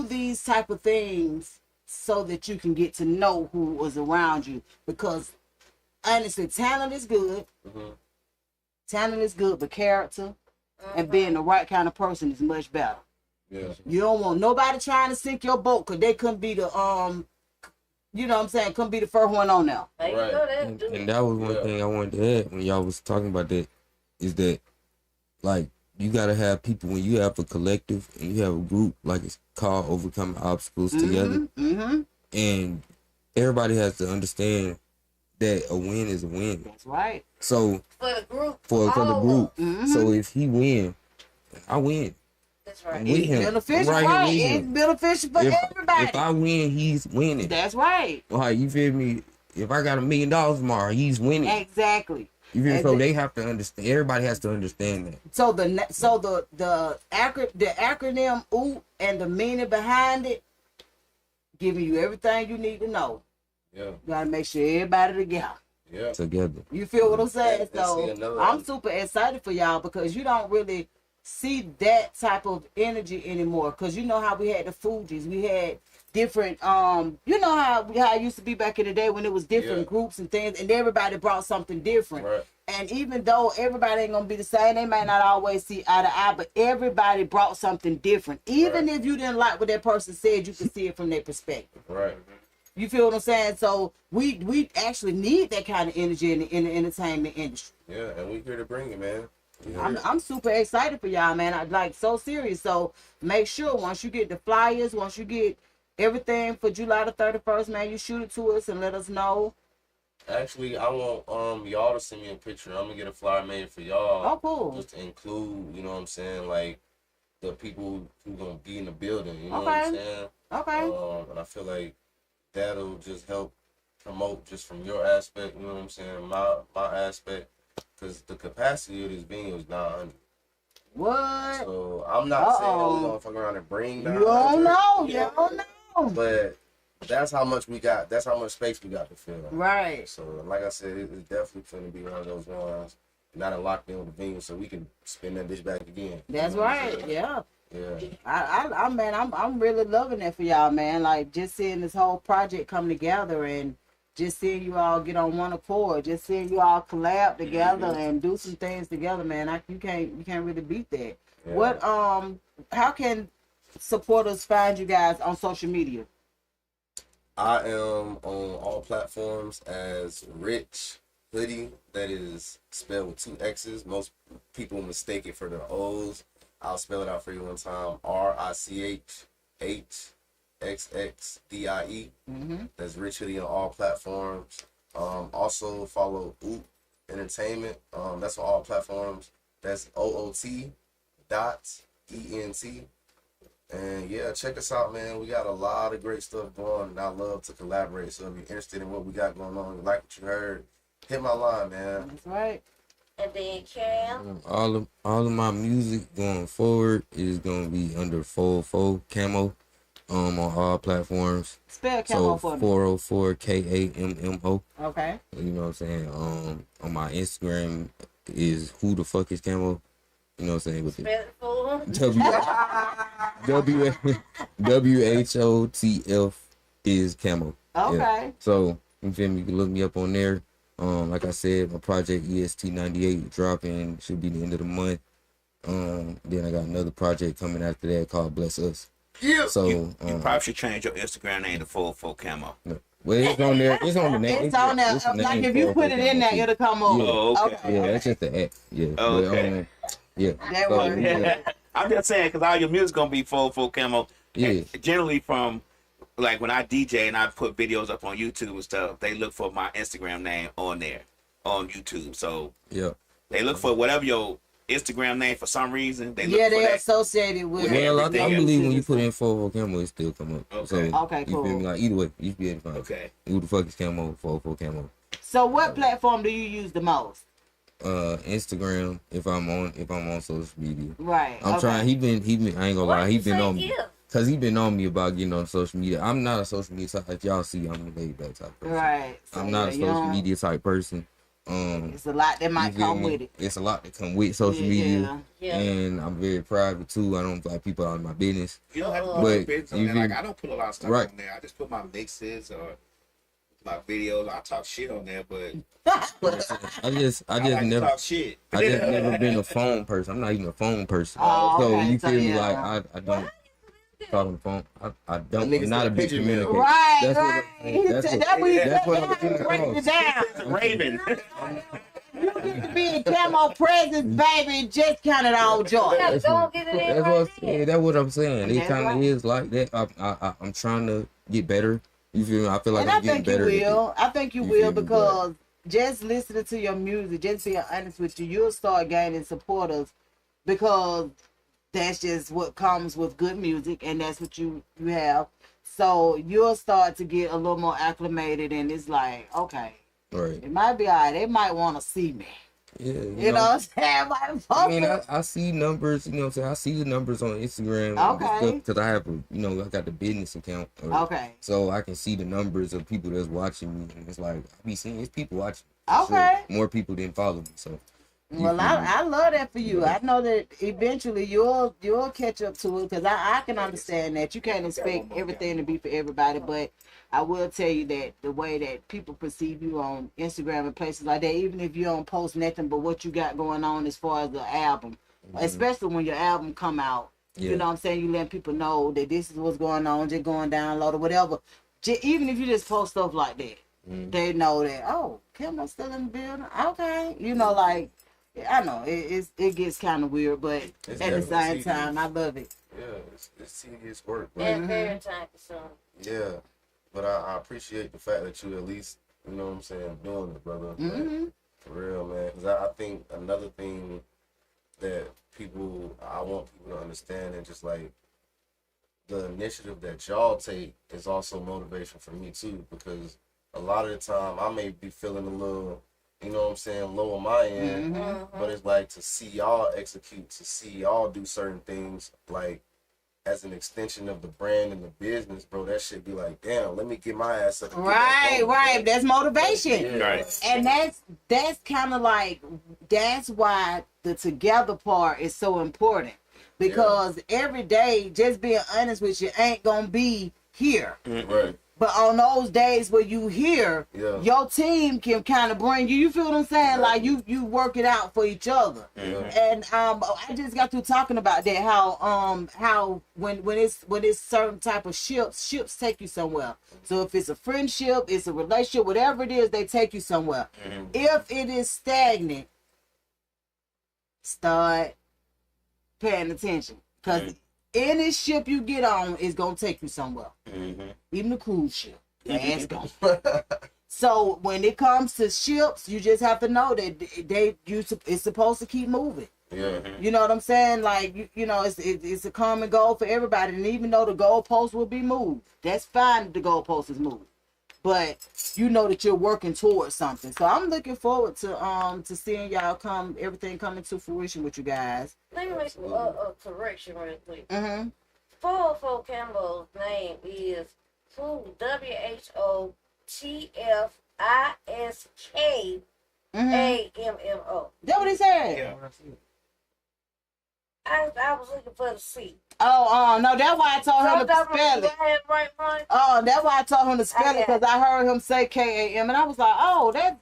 these type of things so that you can get to know who was around you. Because honestly, talent is good. Mm-hmm. Talent is good, but character and being the right kind of person is much better. Yeah. You don't want nobody trying to sink your boat, because they couldn't be the you know what I'm saying, couldn't be the first one on now. There you Right. go, and that was one thing I wanted to add when y'all was talking about that, is that, like, you gotta have people, when you have a collective and you have a group, like it's called Overcoming Obstacles Together, and everybody has to understand that a win is a win. That's right. So for the group. for the group, Mhm. so if he win, I win. That's right. I'm with him. Beneficial, I'm right? here with It's him. beneficial for everybody. If I win, he's winning. That's right. Like, you feel me? If I got $1 million tomorrow, he's winning. Exactly. You feel me? So they have to understand. Everybody has to understand that. So the acronym OOP and the meaning behind it, giving you everything you need to know. Yeah. You gotta make sure everybody together. Yeah. Together. You feel what I'm saying? And see So another I'm one. super excited for y'all, because you don't really see that type of energy anymore. Because you know how we had the Fugees, we had different you know how it used to be back in the day when it was different groups and things, and everybody brought something different. Right. And even though everybody ain't gonna be the same, they might not always see eye to eye, but everybody brought something different. Even if you didn't like what that person said, you could see it from their perspective. Right. You feel what I'm saying? So we actually need that kind of energy in the entertainment industry. Yeah, and we here to bring it, man. I'm super excited for y'all, man. I like so serious. So make sure once you get the flyers, once you get everything for July the 31st, man, you shoot it to us and let us know. Actually, I want y'all to send me a picture. I'm gonna get a flyer made for y'all. Oh, cool. Just to include, you know what I'm saying, like the people who gonna be in the building. You know Okay. what I'm saying? Okay. And I feel like that'll just help promote just from your aspect. You know what I'm saying? My aspect, because the capacity of this venue is 900. What? So I'm not saying that we're gonna fuck around and bring 900. You don't know. You don't know. But that's how much we got. That's how much space we got to fill. Right. So, like I said, it's definitely going to be one of those ones. Not in lockdown with the venue, so we can spin that bitch back again. That's right. Yeah. Yeah. I'm really loving it for y'all, man. Like just seeing this whole project come together and just seeing you all get on one accord, just seeing you all collab together and do some things together, man. You can't really beat that. Yeah. What how can supporters find you guys on social media? I am on all platforms as Rich Hoodie. That is spelled with 2 X's. Most people mistake it for the O's. I'll spell it out for you one time. RICHHXXDIE. That's Rich Hoodie on all platforms. Also follow Oot Entertainment. That's on all platforms. That's OOT.ENT. And yeah, check us out, man. We got a lot of great stuff going, and I love to collaborate. So if you're interested in what we got going on, like what you heard, hit my line, man. That's right. And then Cam. All of my music going forward is gonna be under 404 Camo, on all platforms. Spell Camo for me. 404 KAMMO. Okay. You know what I'm saying? On my Instagram is who the fuck is Camo. You know what I'm saying? With Spell it for him. WHOTF is Camo. Okay. Yeah. So you feel me? You can look me up on there. Like I said, my project EST98 dropping should be the end of the month. Then I got another project coming after that called Bless Us. Yeah. So you probably should change your Instagram name to 404 Camo. Well, it's on there. It's on the name. It's on there. Like if you put it in there, it'll come up. Yeah. Oh, okay. Yeah, that's just the app. Yeah. Oh, okay. But, yeah. That works. Yeah. I'm just saying, because all your music going to be 404 Camo. Yeah. And generally from, like, when I DJ and I put videos up on YouTube and stuff, they look for my Instagram name on there, on YouTube. So Yeah. they look for whatever your Instagram name for some reason. They look Yeah, for they that. associated with. Well, I everything. believe when you put in 404 Camo, it still come up. Okay. So, Okay, you feel cool. me? Like, either way, you should be able to find it. Okay. Who the fuck is Camo? 404 Camo. So what platform do you use the most? Instagram, if I'm on social media. Right. I'm trying. He been. I ain't gonna lie. He been on me. Yeah. Cause he been on me about getting on social media. I'm not a social media type. Like y'all see, I'm a laid back type person. Right. So, I'm not a social media type person. It's a lot that might you feel come me? with it. It's a lot that come with social media, Yeah. and I'm very private too. I don't like people out of my business. You don't have to But put bits on you there. feel Like, me? I don't put a lot of stuff Right. on there. I just put my mixes or my videos. I talk shit on there, but I just I like never. to talk shit. I just never been a phone person. I'm not even a phone person. Oh, so okay. you So, feel me? yeah. Like I don't talk on the phone. I don't. Niggas I'm not a said big picture man. communicator. Right, That's right. That's what I'm getting breaking it across. down. Raven. You need to be in camo presence, baby. Just count it all joy. Yeah, go get it in That's right what. Yeah, that's what I'm saying. It That's kind of right. is like that. I'm trying to get better. You feel me? I feel like And I'm I getting think you better. with will. I think you You will feel me? because just listening to your music, just being honest with you, you'll start gaining supporters because that's just what comes with good music and that's what you have. So you'll start to get a little more acclimated and it's like, okay, it. Right. it might be all right. They might want to see me. Yeah. You know what I'm saying? Like, I mean, I see numbers, you know what I'm saying? I see the numbers on Instagram. Okay. Because I have, I got the business account. Okay. So I can see the numbers of people that's watching me. And it's like, I be seeing, it's people watching. Okay. More people didn't follow me. So. Well, I love that for you. I know that eventually you'll catch up to it because I can understand that you can't expect everything to be for everybody. But I will tell you that the way that people perceive you on Instagram and places like that, even if you don't post nothing but what you got going on as far as the album, especially when your album come out, you know what I'm saying? You let people know that this is what's going on, just going download or whatever. Even if you just post stuff like that, they know that, oh, Kim's still in the building. Okay. You know, like, I know it gets kind of weird, but It's at the same definitely time, I love it. Yeah, it's tedious work, but And very time consuming. yeah. But I appreciate the fact that you at least you know what I'm saying, doing it, brother. Mm-hmm. Like, for real, man. Because I think another thing that I want people to understand, and just like the initiative that y'all take is also motivation for me too, because a lot of the time I may be feeling a little, you know what I'm saying, low on my end, but it's like to see y'all execute, to see y'all do certain things, like as an extension of the brand and the business, bro, that shit be like, damn, let me get my ass up. Right. That's motivation. Yeah, Right. And that's kind of like, that's why the together part is so important. Because every day, just being honest with you, ain't gonna be here. Right. But on those days where you here, your team can kind of bring you. You feel what I'm saying? Like you work it out for each other. And I just got through talking about that. How when it's certain type of ships take you somewhere. So if it's a friendship, it's a relationship, whatever it is, they take you somewhere. If it is stagnant, start paying attention, because any ship you get on is gonna take you somewhere. Even the cruise ship. So when it comes to ships, you just have to know that it's supposed to keep moving. You know what I'm saying? Like you know, it's a common goal for everybody, and even though the goalpost will be moved, that's fine if the goalpost is moved. But you know that you're working towards something. So I'm looking forward to seeing y'all everything coming to fruition with you guys. Let me make a correction real quick. 404 Campbell's name is WHOTFISKAMMO. That what he said? Yeah. I was looking for the C. No, that's why I told him to spell it. Oh, that's why I told him to spell it, because I heard him say KAM, and I was like, oh, that's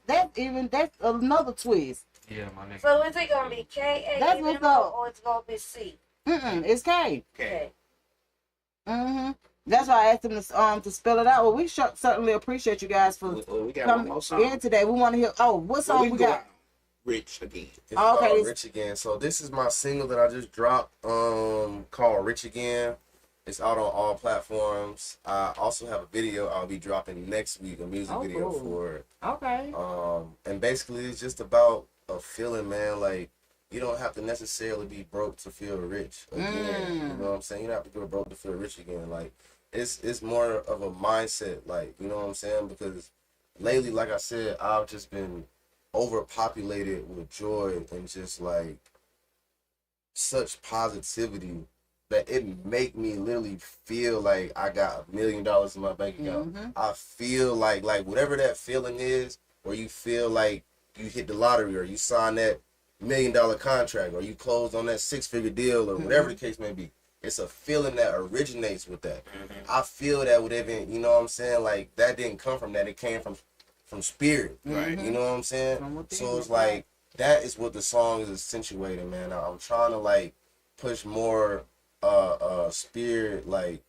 another twist. Yeah, my nigga. So is it gonna be KAM That's what's up. or it's gonna be C? It's K. Okay. That's why I asked him to spell it out. Well, we certainly appreciate you guys for We got coming one more song. in today. We want to hear. Oh, what song we got? Rich Again. It's called Rich Again. So this is my single that I just dropped, called Rich Again. It's out on all platforms. I also have a video I'll be dropping next week, a music video for it. Okay. And basically it's just about a feeling, man. Like, you don't have to necessarily be broke to feel rich again. You know what I'm saying? You don't have to go broke to feel rich again. Like, it's more of a mindset, like, you know what I'm saying? Because lately, like I said, I've just been overpopulated with joy and just like such positivity that it make me literally feel like I got $1 million in my bank account. I feel like whatever that feeling is, where you feel like you hit the lottery or you sign that $1 million contract or you closed on that 6-figure deal or whatever the case may be. It's a feeling that originates with that. I feel that with even, you know what I'm saying? Like, that didn't come from that. It came from spirit. Right. You know what I'm saying? So it's like, that is what the song is accentuating, man. I'm trying to like push more spirit, like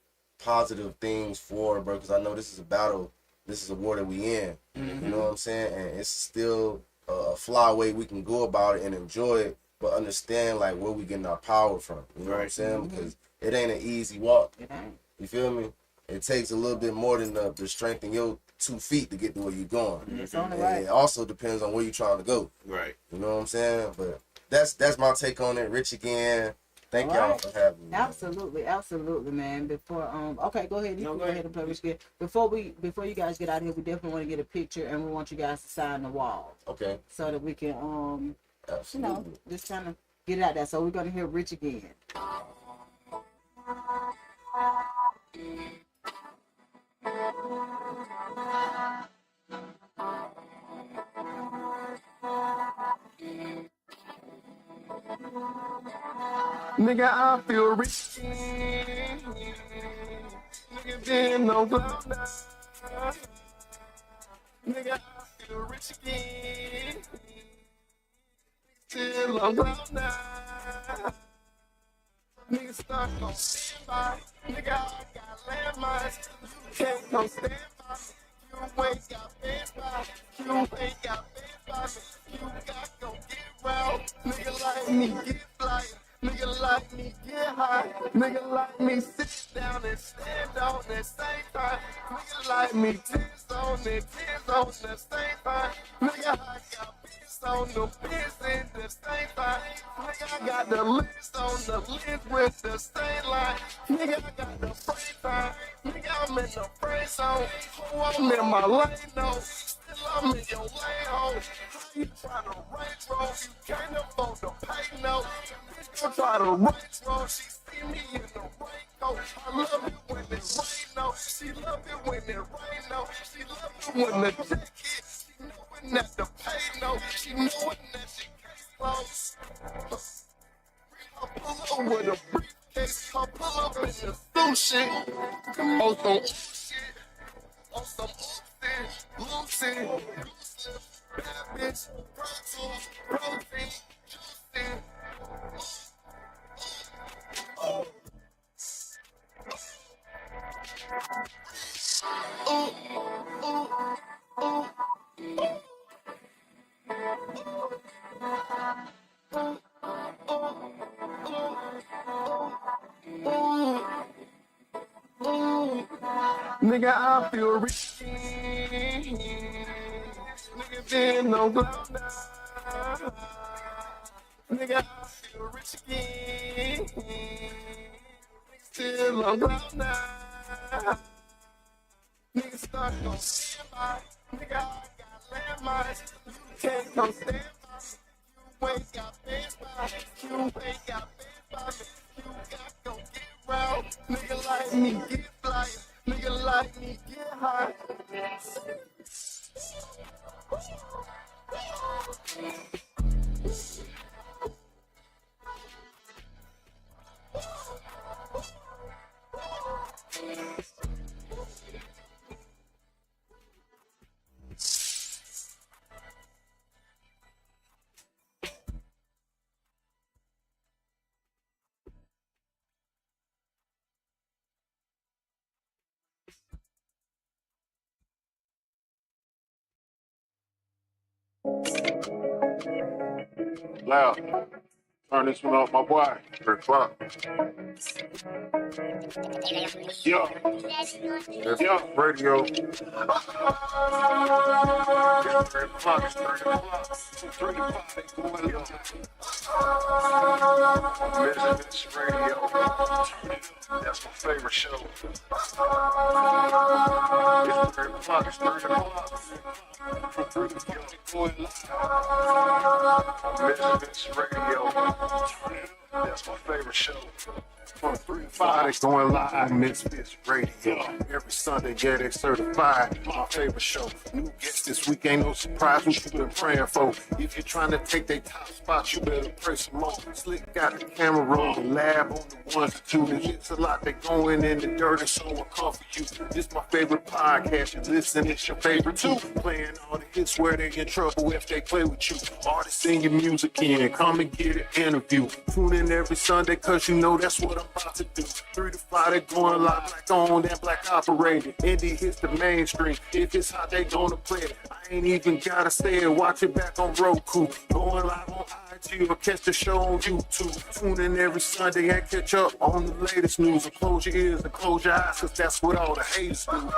positive things forward, bro, because I know this is a battle. This is a war that we in. You know what I'm saying? And it's still a fly way we can go about it and enjoy it, but understand like where we getting our power from. You know what I'm saying? Because it ain't an easy walk. You feel me? It takes a little bit more than the strength in your 2 feet to get to where you're going. It also depends on where you're trying to go. Right. You know what I'm saying? But that's my take on it. Rich Again. Thank y'all for having me. Absolutely, man. Before okay, go ahead. Go ahead and play Rich Again. Before you guys get out of here, we definitely want to get a picture, and we want you guys to sign the wall. Okay. So that we can you know, just kind of get it out there. So we're gonna hear Rich Again. Nigga, I feel rich. Nigga, been on cloud nine. Nigga, I feel rich again. Still on cloud nine. Nigga, stuck on standby. Nigga, I got landmines. You can't come stand by me. You ain't got fans by me. You ain't got fans by me. You got to get round. Nigga like me, get flyer. Nigga like me, get high. Nigga like me sit down and stand on that same time. Nigga like me tens on the same time. Nigga, I got pins on the pins in the same time. Nigga, I got the list on the list with the same line. Nigga, I got the frame time. Nigga, I'm in the frame zone. Oh, I'm in my lane, no. Still, I'm in your lane, ho. How you try to range roll? You can't afford to pay, no. Bitch, gon' try to range roll. She see me in the raincoat. I love it when it rain, no. She love it when it rain, no. She love it when the check hit. She knowin' that the pay, no. She knowin' that she case closed. I pull up with a briefcase. I pull up in the sushi. Come on, some shit. On some shit. Lucy. Bad bitch. Protein. Protein. Juicy. Nigga, I feel rich. Nigga, been no cloud now. Nigga, I feel rich again. Nigga, still on cloud now. Nigga, start gon' stand by. Nigga, I got landmines. You can't come stand by. You ain't got fans by. You ain't got fans by me. You got to get round. Nigga like me get fly. Nigga like me get high. Loud. Turn this one off, my boy. 3 o'clock. Yeah. Yeah. Radio. 3 o'clock. It's 3 o'clock. 3 o'clock. Misfits Radio. That's my favorite show. It's 3 o'clock. It's 3 o'clock. From 3 to 4. Misfits Radio. That's my favorite show. From 3 to 5, it's going live. Misfits Radio. Every Sunday, get it certified. My favorite show. New guests this week, ain't no surprise. What you been praying for? If you're trying to take their top spot, you better pray some more. Slick got the camera rolling, lab on the ones and twos. It's a lot that going in the dirt, and so I come for you. This my favorite podcast. You listen, it's your favorite too. Playing all the hits where they in trouble if they play with you. Artists sing your music in, come and get an interview. Tune in every Sunday, cause you know that's what I'm about to do. 3 to 5, they going live, black owned and black operated. Indie hits the mainstream. If it's hot, they gonna play it. I ain't even gotta say it. Watch it back on Roku. Going live on IG or catch the show on YouTube. Tune in every Sunday and catch up on the latest news. Or close your ears and close your eyes, cause that's what all the haters do.